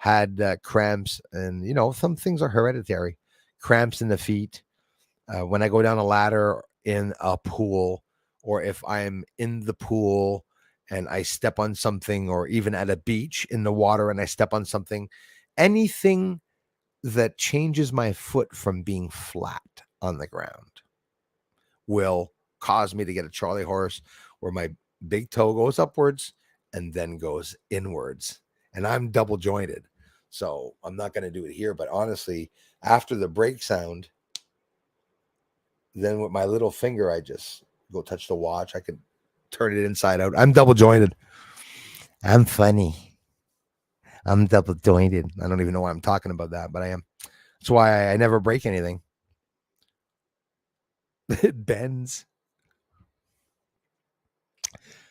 had cramps, and some things are hereditary. Cramps in the feet. When I go down a ladder in a pool, or if I'm in the pool and I step on something, or even at a beach in the water and I step on something, anything that changes my foot from being flat on the ground will cause me to get a Charlie horse, where my big toe goes upwards and then goes inwards. And I'm double jointed. So I'm not going to do it here. But honestly, after the break sound, then with my little finger, I just go touch the watch. I can turn it inside out. I'm double jointed. I'm funny. I'm double jointed. I don't even know why I'm talking about that, but I am. That's why I never break anything. It bends.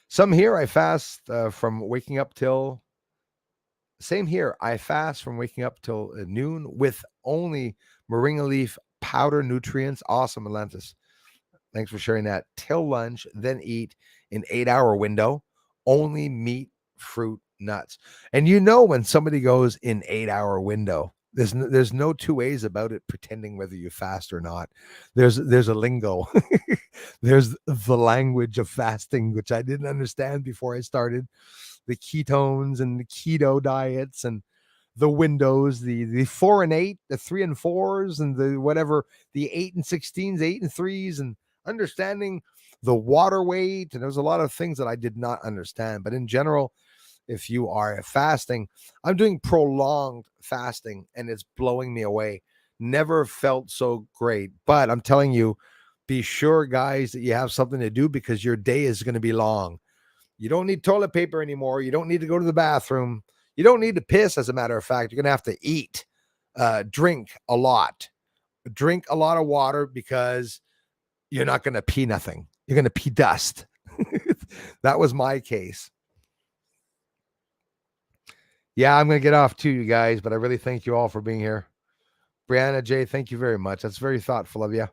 Some here I fast from waking up till. Same here. I fast from waking up till noon with only moringa leaf powder nutrients. Awesome, Atlantis. Thanks for sharing that. Till lunch, then eat an 8-hour window. Only meat, fruit, nuts. And when somebody goes in 8-hour window, there's no two ways about it, pretending whether you fast or not. There's a lingo. There's the language of fasting, which I didn't understand before I started. The ketones and the keto diets and the windows, the 4 and 8, the 3 and 4s, and the whatever, the 8 and 16s, 8 and 3s, and understanding the water weight. And there's a lot of things that I did not understand. But in general, if you are fasting, I'm doing prolonged fasting, and it's blowing me away. Never felt so great. But I'm telling you, be sure, guys, that you have something to do, because your day is going to be long. You don't need toilet paper anymore. You don't need to go to the bathroom. You don't need to piss, as a matter of fact. You're going to have to eat, drink a lot. Drink a lot of water, because you're not going to pee nothing. You're going to pee dust. That was my case. Yeah, I'm going to get off too, you guys, but I really thank you all for being here. Brianna J, thank you very much. That's very thoughtful of you.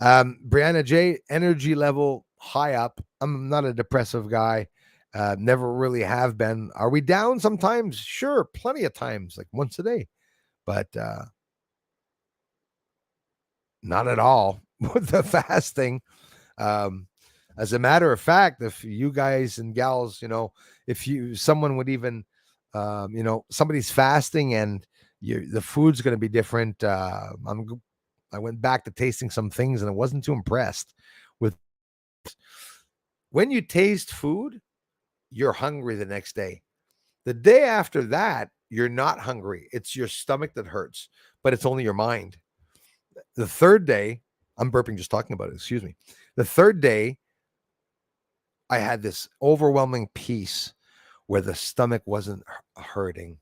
Brianna J, energy level high up. I'm not a depressive guy. Never really have been. Are we down sometimes? Sure, plenty of times, like once a day, but not at all with the fasting. As a matter of fact, if you guys and gals, if someone would even, somebody's fasting and the food's going to be different. I went back to tasting some things and I wasn't too impressed with. When you taste food, you're hungry the next day. The day after that, you're not hungry. It's your stomach that hurts, but it's only your mind. The third day, I'm burping just talking about it. Excuse me. The third day, I had this overwhelming peace where the stomach wasn't hurting.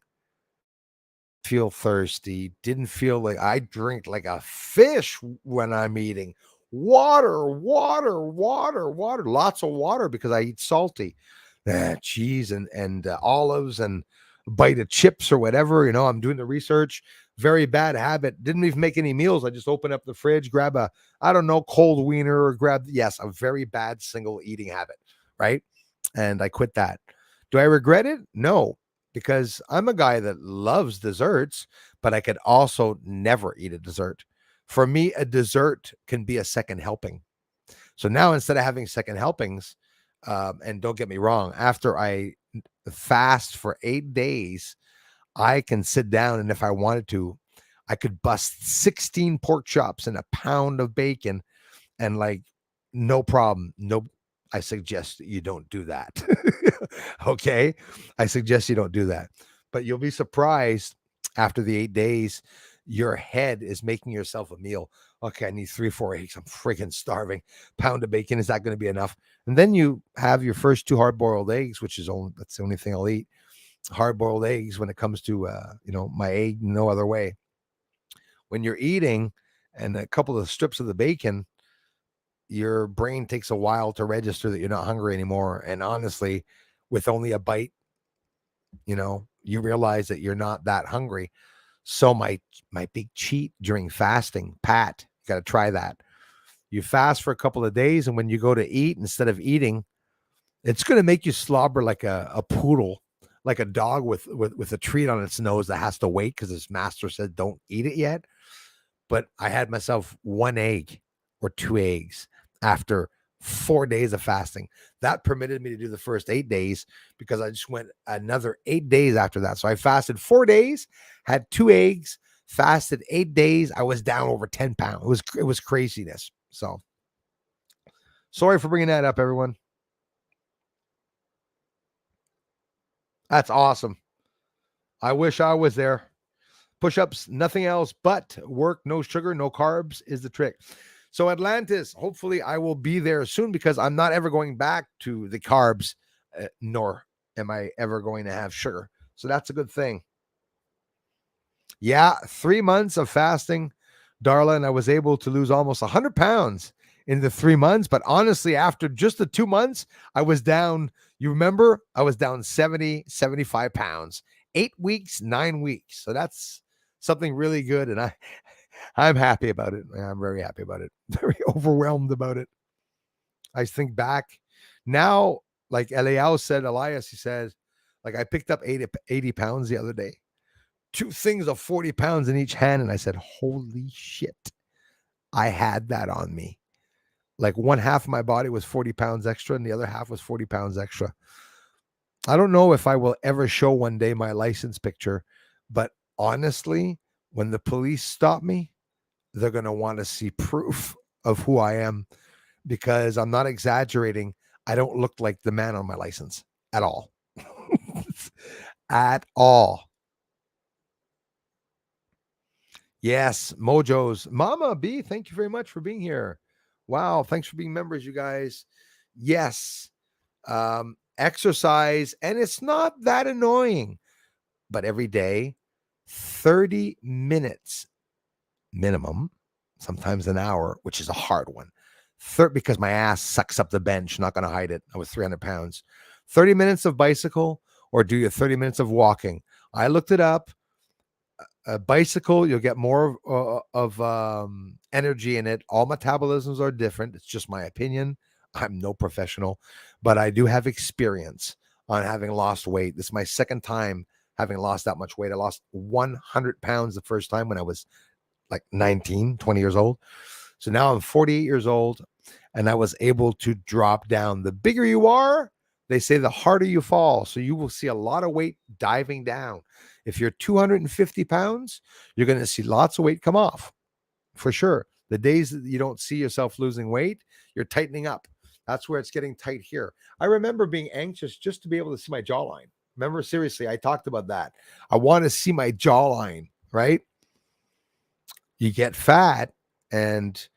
Feel thirsty. Didn't feel like I drink like a fish when I'm eating. Water, water, water, water. Lots of water because I eat salty. Cheese and olives and a bite of chips or whatever. I'm doing the research. Very bad habit. Didn't even make any meals. I just open up the fridge, grab cold wiener or a very bad single eating habit, right? And I quit that. Do I regret it? No, because I'm a guy that loves desserts, but I could also never eat a dessert. For me, a dessert can be a second helping. So now instead of having second helpings, and don't get me wrong, after I fast for 8 days, I can sit down and if I wanted to, I could bust 16 pork chops and a pound of bacon and no problem. No, I suggest you don't do that. Okay. I suggest you don't do that, but you'll be surprised after the 8 days, your head is making yourself a meal. Okay. I need 3-4 eggs. I'm freaking starving. Pound of bacon. Is that going to be enough? And then you have your first 2 hard-boiled eggs, that's the only thing I'll eat. Hard-boiled eggs when it comes to, my egg, no other way. When you're eating and a couple of strips of the bacon, your brain takes a while to register that you're not hungry anymore. And honestly, with only a bite, you realize that you're not that hungry. So my big cheat during fasting, Pat, you got to try that. You fast for a couple of days, and when you go to eat, instead of eating, it's going to make you slobber like a poodle, like a dog with a treat on its nose that has to wait because its master said don't eat it yet. But I had myself 1 egg or 2 eggs after 4 days of fasting. That permitted me to do the first 8 days because I just went another 8 days after that. So I fasted 4 days, had 2 eggs, fasted 8 days. I was down over 10 pounds. It was craziness. So sorry for bringing that up, everyone. That's awesome. I wish I was there. Push-ups, nothing else but work, no sugar, no carbs is the trick. So Atlantis, hopefully I will be there soon because I'm not ever going back to the carbs, nor am I ever going to have sugar. So that's a good thing. Yeah, 3 months of fasting, Darla, and I was able to lose almost 100 pounds in the 3 months. But honestly, after just the 2 months, I was down. You remember, I was down 70, 75 pounds, 8 weeks, 9 weeks. So that's something really good. And I'm happy about it. I'm very happy about it. Very overwhelmed about it. I think back now, like Elias, he says, I picked up 80 pounds the other day. 2 things of 40 pounds in each hand. And I said, holy shit, I had that on me. Like one half of my body was 40 pounds extra and the other half was 40 pounds extra. I don't know if I will ever show one day my license picture, but honestly, when the police stop me, they're going to want to see proof of who I am because I'm not exaggerating. I don't look like the man on my license at all. At all. Yes, Mojo's Mama B, thank you very much for being here. Wow, thanks for being members, you guys. Yes, exercise, and it's not that annoying, but every day, 30 minutes minimum sometimes an hour, which is a hard one. Because my ass sucks up the bench, not going to hide it. I was 300 pounds. 30 minutes of bicycle, or do you 30 minutes of walking? I looked it up. A bicycle, you'll get more of energy in it. All metabolisms are different. It's just my opinion. I'm no professional, but I do have experience on having lost weight. This is my second time having lost that much weight. I lost 100 pounds the first time when I was like 19, 20 years old. So now I'm 48 years old, and I was able to drop down. The bigger you are, they say the harder you fall. So you will see a lot of weight diving down. If you're 250 pounds, you're going to see lots of weight come off for sure. The days that you don't see yourself losing weight, you're tightening up. That's where it's getting tight here. I remember being anxious just to be able to see my jawline. Remember, seriously, I talked about that. I want to see my jawline, right? You get fat and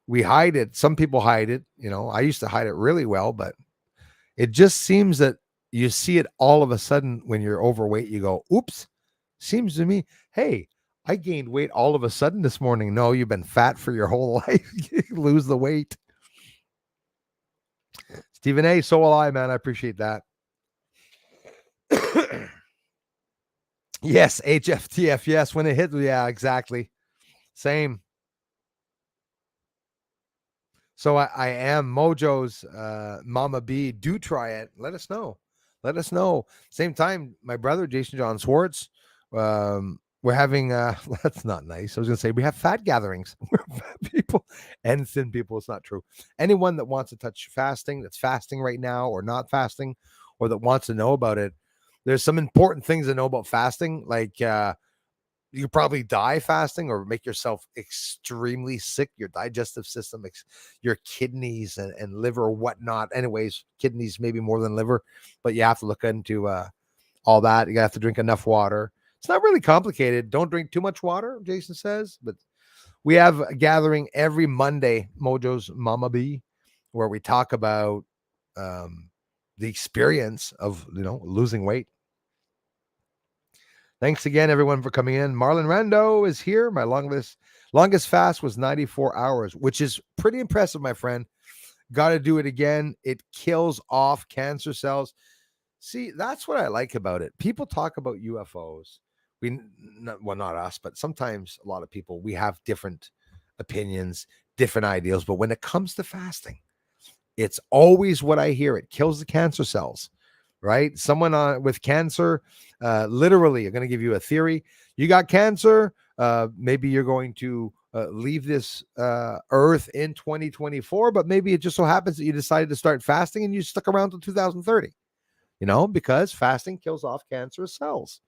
we hide it. Some people hide it. I used to hide it really well, but it just seems that you see it all of a sudden when you're overweight. You go, oops, seems to me, hey, I gained weight all of a sudden this morning. No, you've been fat for your whole life. You lose the weight. Stephen A., so will I, man. I appreciate that. Yes, HFTF. Yes, when it hit. Yeah, exactly. Same. So I am Mojo's Mama B. Do try it. Let us know. Same time, my brother, Jason John Swartz, we're having, that's not nice. I was going to say, we have fat gatherings. We're fat people and thin people. It's not true. Anyone that wants to touch fasting, that's fasting right now or not fasting, or that wants to know about it, there's some important things to know about fasting. Like, you probably die fasting or make yourself extremely sick, your digestive system, your kidneys and liver, whatnot. Anyways, kidneys maybe more than liver, but you have to look into all that. You have to drink enough water. It's not really complicated. Don't drink too much water, Jason says. But we have a gathering every Monday, Mojo's Mama B, where we talk about the experience of losing weight. Thanks again, everyone, for coming in. Marlon Rando is here. My longest fast was 94 hours, which is pretty impressive, my friend. Got to do it again. It kills off cancer cells. See, that's what I like about it. People talk about UFOs. Not us, but sometimes a lot of people, we have different opinions, different ideals. But when it comes to fasting, it's always what I hear. It kills the cancer cells. Right? Someone with cancer, literally, I'm going to give you a theory. You got cancer. Maybe you're going to leave this earth in 2024, but maybe it just so happens that you decided to start fasting and you stuck around till 2030, because fasting kills off cancerous cells.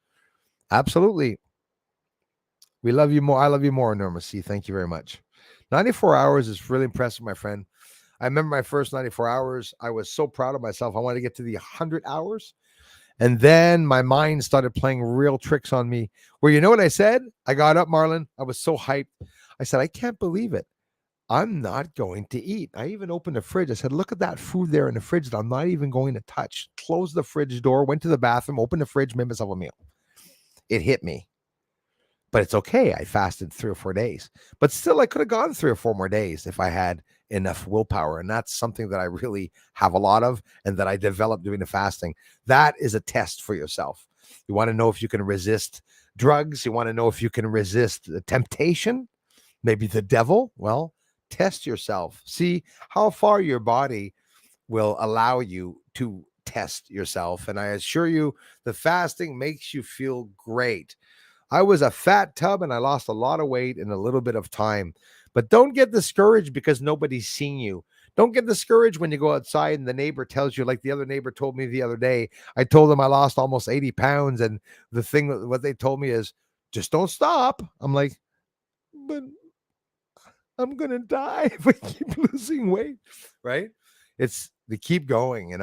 Absolutely. We love you more. I love you more, Norma C. Thank you very much. 94 hours is really impressive, my friend. I remember my first 94 hours. I was so proud of myself. I wanted to get to the 100 hours. And then my mind started playing real tricks on me where, you know what I said? I got up, Marlon. I was so hyped. I said, I can't believe it. I'm not going to eat. I even opened the fridge. I said, look at that food there in the fridge that I'm not even going to touch. Closed the fridge door, went to the bathroom, opened the fridge, made myself a meal. It hit me. But it's okay. I fasted 3 or 4 days. But still, I could have gone 3 or 4 more days if I had enough willpower. And that's something that I really have a lot of and that I developed doing the fasting. That is a test for yourself. You want to know if you can resist drugs. You want to know if you can resist the temptation, maybe the devil. Well, test yourself. See how far your body will allow you to test yourself. And I assure you, the fasting makes you feel great. I was a fat tub and I lost a lot of weight in a little bit of time. But don't get discouraged because nobody's seeing you. Don't get discouraged when you go outside and the neighbor tells you, like the other neighbor told me the other day. I told them I lost almost 80 pounds. And the thing, what they told me is, just don't stop. I'm like, but I'm going to die if I keep losing weight, right? It's the keep going,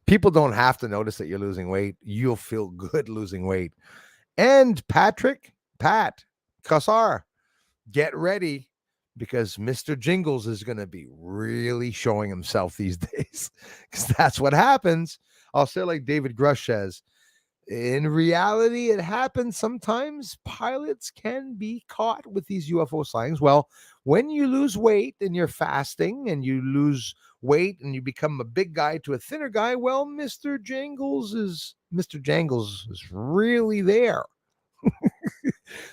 People don't have to notice that you're losing weight. You'll feel good losing weight. And Pat Kassar, get ready because Mr. Jingles is going to be really showing himself these days because that's what happens. I'll say like David Grush says, in reality, it happens sometimes. Pilots can be caught with these UFO sightings. Well, when you lose weight and you're fasting and you lose weight and you become a big guy to a thinner guy, well, Mr. Jangles is really there.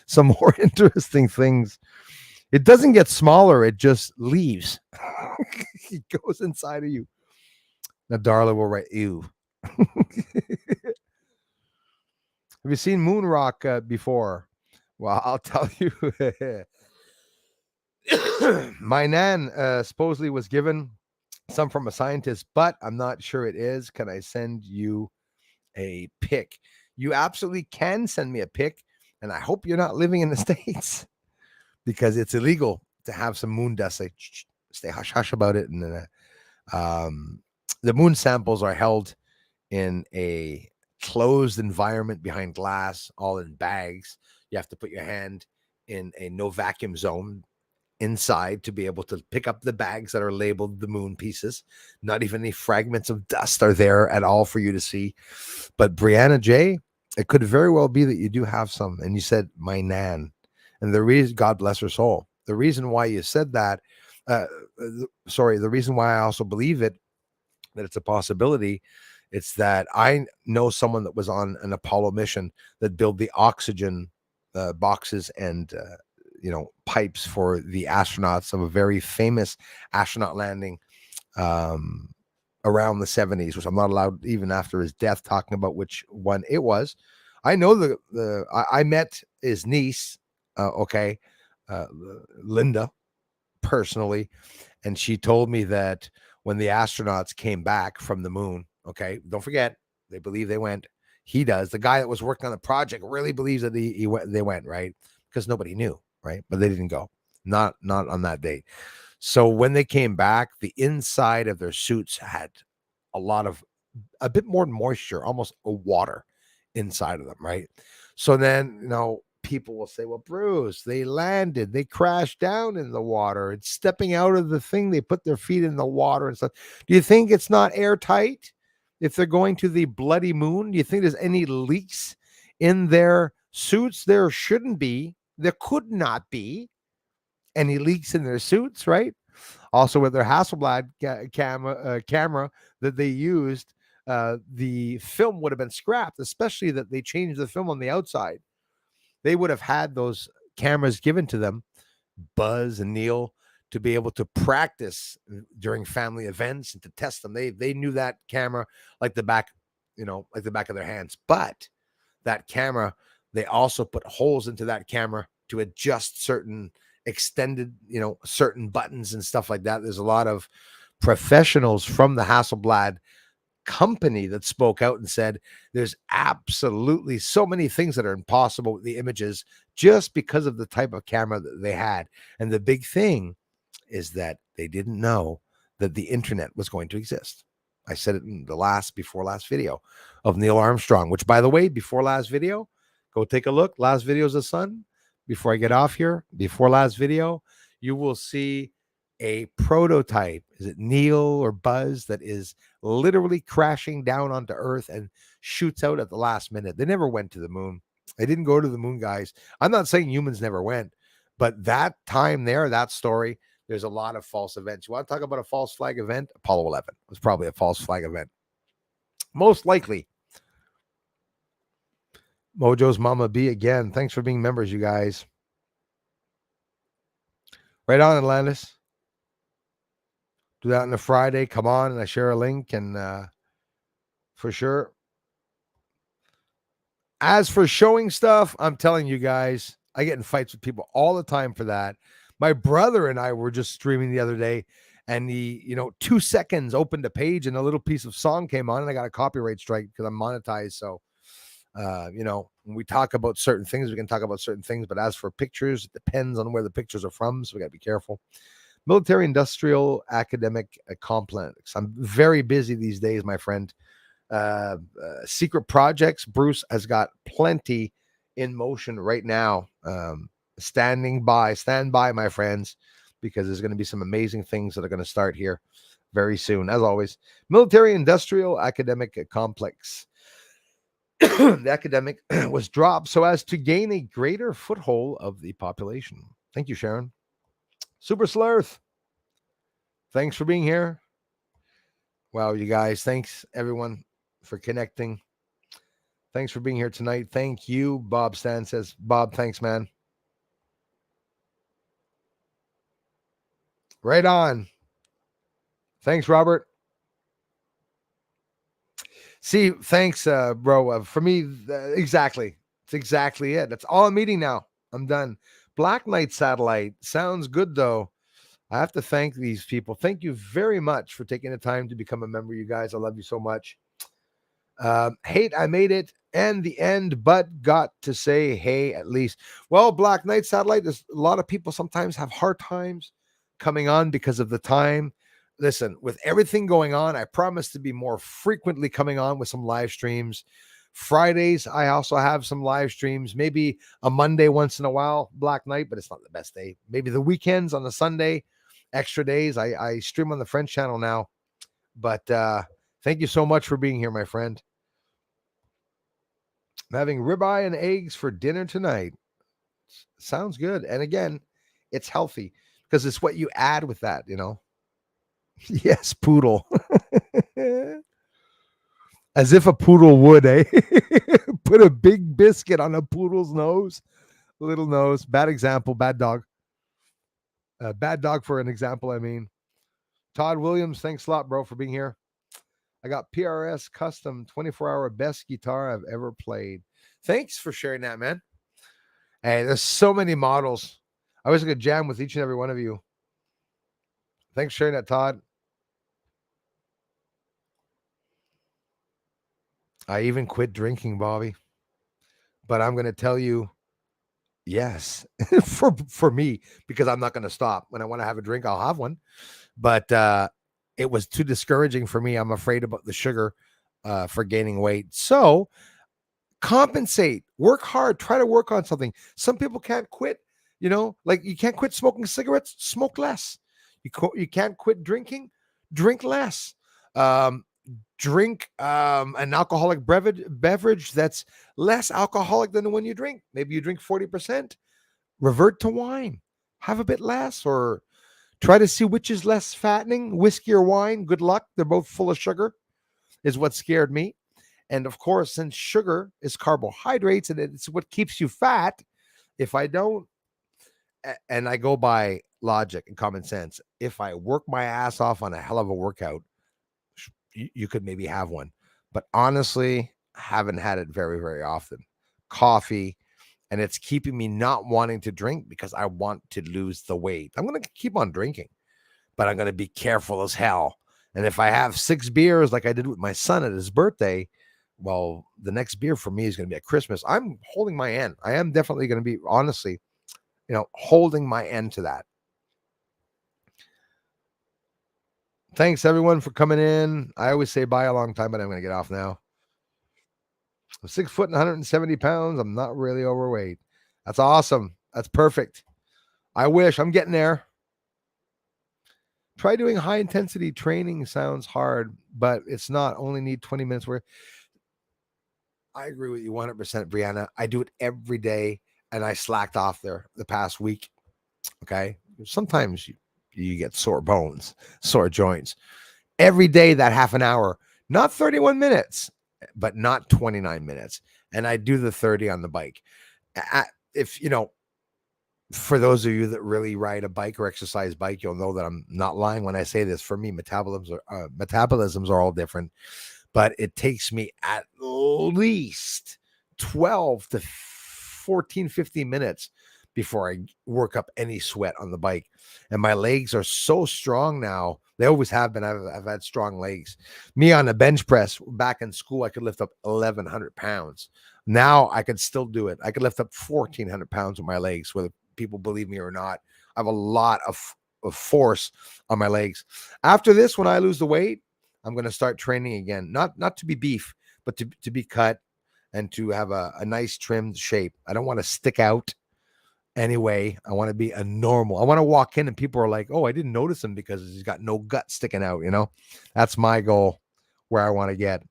Some more interesting things. It doesn't get smaller, it just leaves. It goes inside of you. Now, Darla will write, ew. Have you seen moon rock before? Well, I'll tell you. My nan supposedly was given some from a scientist, but I'm not sure it is. Can I send you a pic? You absolutely can send me a pic, and I hope you're not living in the States because it's illegal to have some moon dust. Stay hush hush about it. And then, the moon samples are held in a closed environment behind glass, all in bags. You have to put your hand in a no vacuum zone inside to be able to pick up the bags that are labeled the moon pieces. Not even any fragments of dust are there at all for you to see. But Brianna J., it could very well be that you do have some. And you said, my nan. And the reason, God bless her soul, the reason why you said that, the reason why I also believe it, that it's a possibility, it's that I know someone that was on an Apollo mission that built the oxygen boxes and pipes for the astronauts of a very famous astronaut landing around the 70s, which I'm not allowed even after his death talking about which one it was. I know I met his niece, Linda, personally, and she told me that when the astronauts came back from the moon, okay, don't forget, they believe they went. He does. The guy that was working on the project really believes that they went, right? Because nobody knew, right? But they didn't go. Not on that date. So when they came back, the inside of their suits had a bit more moisture, almost a water inside of them, right? So then, people will say, well, Bruce, they landed, they crashed down in the water. It's stepping out of the thing. They put their feet in the water and stuff. Do you think it's not airtight if they're going to the bloody moon? Do you think there's any leaks in their suits? There shouldn't be. There could not be any leaks in their suits, right? Also, with their Hasselblad camera that they used, the film would have been scrapped, especially that they changed the film on the outside. They would have had those cameras given to them, Buzz and Neil, to be able to practice during family events and to test them. They knew that camera like the back of their hands. But that camera, they also put holes into that camera to adjust certain extended, certain buttons and stuff like that. There's a lot of professionals from the Hasselblad company that spoke out and said there's absolutely so many things that are impossible with the images just because of the type of camera that they had. And the big thing is that they didn't know that the internet was going to exist. I said it in the before last video of Neil Armstrong, which, by the way, before last video, go take a look. Last video is the sun. Before I get off here, before last video, you will see a prototype. Is it Neil or Buzz that is literally crashing down onto Earth and shoots out at the last minute? They never went to the moon. They didn't go to the moon, guys. I'm not saying humans never went, but that time there, that story, there's a lot of false events. You want to talk about a false flag event? Apollo 11 was probably a false flag event. Most likely. Mojo's Mama B again. Thanks for being members, you guys. Right on, Atlantis. Do that on a Friday. Come on, and I share a link, and for sure. As for showing stuff, I'm telling you guys, I get in fights with people all the time for that. My brother and I were just streaming the other day, and he, 2 seconds opened a page and a little piece of song came on, and I got a copyright strike because I'm monetized. So, when we talk about certain things, we can talk about certain things. But as for pictures, it depends on where the pictures are from. So we got to be careful. Military industrial academic complex. I'm very busy these days, my friend. Secret projects. Bruce has got plenty in motion right now. Stand by, my friends, because there's going to be some amazing things that are going to start here very soon. As always, military industrial academic complex. the academic was dropped so as to gain a greater foothold of the population. Thank you, Sharon. Super Slurth, thanks for being here. Wow, you guys, thanks everyone for connecting. Thanks for being here tonight. Thank you. Bob Stan says, Bob, thanks, man. Right on. Thanks, Robert. See, thanks, bro. For me, exactly. It's exactly it. That's all I'm eating now. I'm done. Black Knight Satellite sounds good, though. I have to thank these people. Thank you very much for taking the time to become a member, you guys. I love you so much. Hate, I made it and the end, but got to say hey at least. Well, Black Knight Satellite, there's a lot of people sometimes have hard times coming on because of the time. Listen, with everything going on, I promise to be more frequently coming on with some live streams. Fridays, I also have some live streams, maybe a Monday once in a while, Black Knight, but it's not the best day. Maybe the weekends on a Sunday, extra days. I stream on the French channel now. But thank you so much for being here, my friend. I'm having ribeye and eggs for dinner tonight. Sounds good. And again, it's healthy because it's what you add with that, you know. Yes, poodle. As if a poodle would, eh? Put a big biscuit on a poodle's nose. Little nose. Bad example. Bad dog. Bad dog for an example, I mean. Todd Williams, thanks a lot, bro, for being here. I got PRS custom 24-hour best guitar I've ever played. Thanks for sharing that, man. Hey, there's so many models. I wish I could jam with each and every one of you. Thanks for sharing that, Todd. I even quit drinking, Bobby. But I'm going to tell you, yes, for me, because I'm not going to stop. When I want to have a drink, I'll have one. But it was too discouraging for me. I'm afraid about the sugar for gaining weight. So compensate, work hard, try to work on something. Some people can't quit, you know, like you can't quit smoking cigarettes, smoke less. You can't quit drinking, drink less. Drink an alcoholic beverage that's less alcoholic than the one you drink. Maybe you drink 40%, revert to wine, have a bit less, or try to see which is less fattening, whiskey or wine. Good luck. They're both full of sugar, is what scared me. And of course, since sugar is carbohydrates and it's what keeps you fat, if I don't, and I go by logic and common sense, if I work my ass off on a hell of a workout, you could maybe have one. But honestly, I haven't had it very, very often. Coffee, and it's keeping me not wanting to drink because I want to lose the weight. I'm going to keep on drinking, but I'm going to be careful as hell. And if I have 6 beers like I did with my son at his birthday, well, the next beer for me is going to be at Christmas. I'm holding my end. I am definitely going to be, honestly, you know, holding my end to that. Thanks, everyone, for coming in. I always say bye a long time, but I'm going to get off now. I'm 6 foot and 170 pounds. I'm not really overweight. That's awesome. That's perfect. I wish. I'm getting there. Try doing high intensity training. Sounds hard, but it's not. Only need 20 minutes worth. I agree with you 100%, Brianna. I do it every day, and I slacked off there the past week. Okay. Sometimes you get sore bones, sore joints. Every day, that half an hour, not 31 minutes, but not 29 minutes. And I do the 30 on the bike. If, you know, for those of you that really ride a bike or exercise bike, you'll know that I'm not lying when I say this. For me, metabolisms are all different, but it takes me at least 12 to 14, 15 minutes before I work up any sweat on the bike. And my legs are so strong now. They always have been. I've had strong legs. Me on a bench press back in school, I could lift up 1,100 pounds. Now I could still do it. I could lift up 1,400 pounds with my legs, whether people believe me or not. I have a lot of force on my legs. After this, when I lose the weight, I'm going to start training again. Not to be beef, but to be cut and to have a nice trimmed shape. I don't want to stick out anyway. I want to be a normal. I want to walk in and people are like, oh, I didn't notice him because he's got no gut sticking out. You know, that's my goal where I want to get.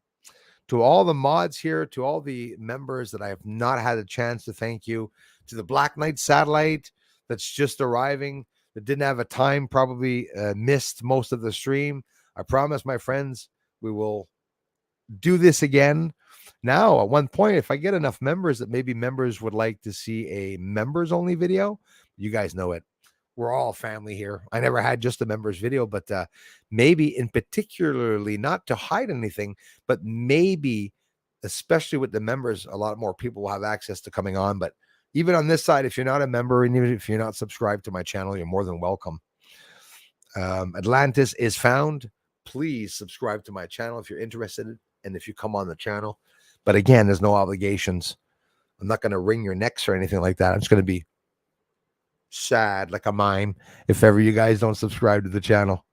To all the mods here, to all the members that I have not had a chance to thank you, to the Black Knight satellite that's just arriving, that didn't have a time, probably missed most of the stream. I promise, my friends, we will do this again. Now, at one point, if I get enough members that maybe members would like to see a members only video, you guys know it. We're all family here. I never had just a members video, but maybe in particularly, not to hide anything, but maybe especially with the members, a lot more people will have access to coming on. But even on this side, if you're not a member and even if you're not subscribed to my channel, you're more than welcome. Atlantis is found. Please subscribe to my channel if you're interested and if you come on the channel. But again, there's no obligations. I'm not going to wring your necks or anything like that. I'm just going to be sad like a mime if ever you guys don't subscribe to the channel.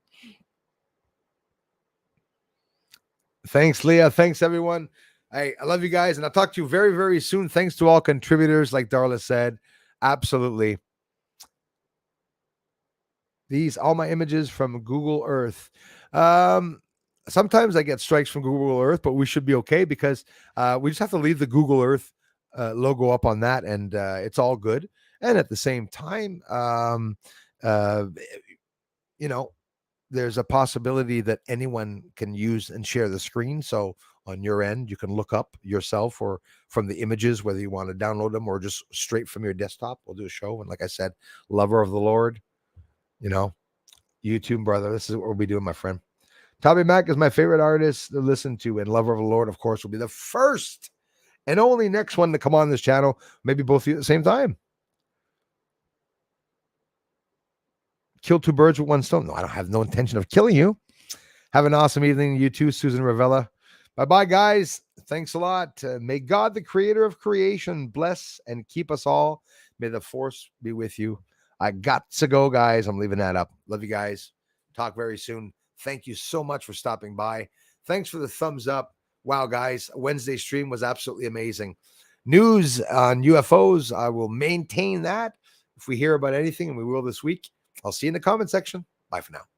Thanks, Leah. Thanks, everyone. I love you guys, and I'll talk to you very, very soon. Thanks to all contributors, like Darla said. Absolutely. These all my images from Google Earth. Sometimes I get strikes from Google Earth, but we should be okay because we just have to leave the Google Earth logo up on that, and it's all good. And at the same time, you know, there's a possibility that anyone can use and share the screen. So on your end, you can look up yourself or from the images, whether you want to download them or just straight from your desktop. We'll do a show. And like I said, lover of the Lord, you know, YouTube brother, this is what we'll be doing, my friend. Tommy Mac is my favorite artist to listen to, and lover of the Lord, of course, will be the first and only next one to come on this channel. Maybe both of you at the same time. Kill two birds with one stone. No, I don't have no intention of killing you. Have an awesome evening. You too, Susan Ravella. Bye-bye, guys. Thanks a lot. May God, the creator of creation, bless and keep us all. May the force be with you. I got to go, guys. I'm leaving that up. Love you guys. Talk very soon. Thank you so much for stopping by. Thanks for the thumbs up. Wow, guys. Wednesday stream was absolutely amazing. News on UFOs, I will maintain that. If we hear about anything, and we will this week, I'll see you in the comment section. Bye for now.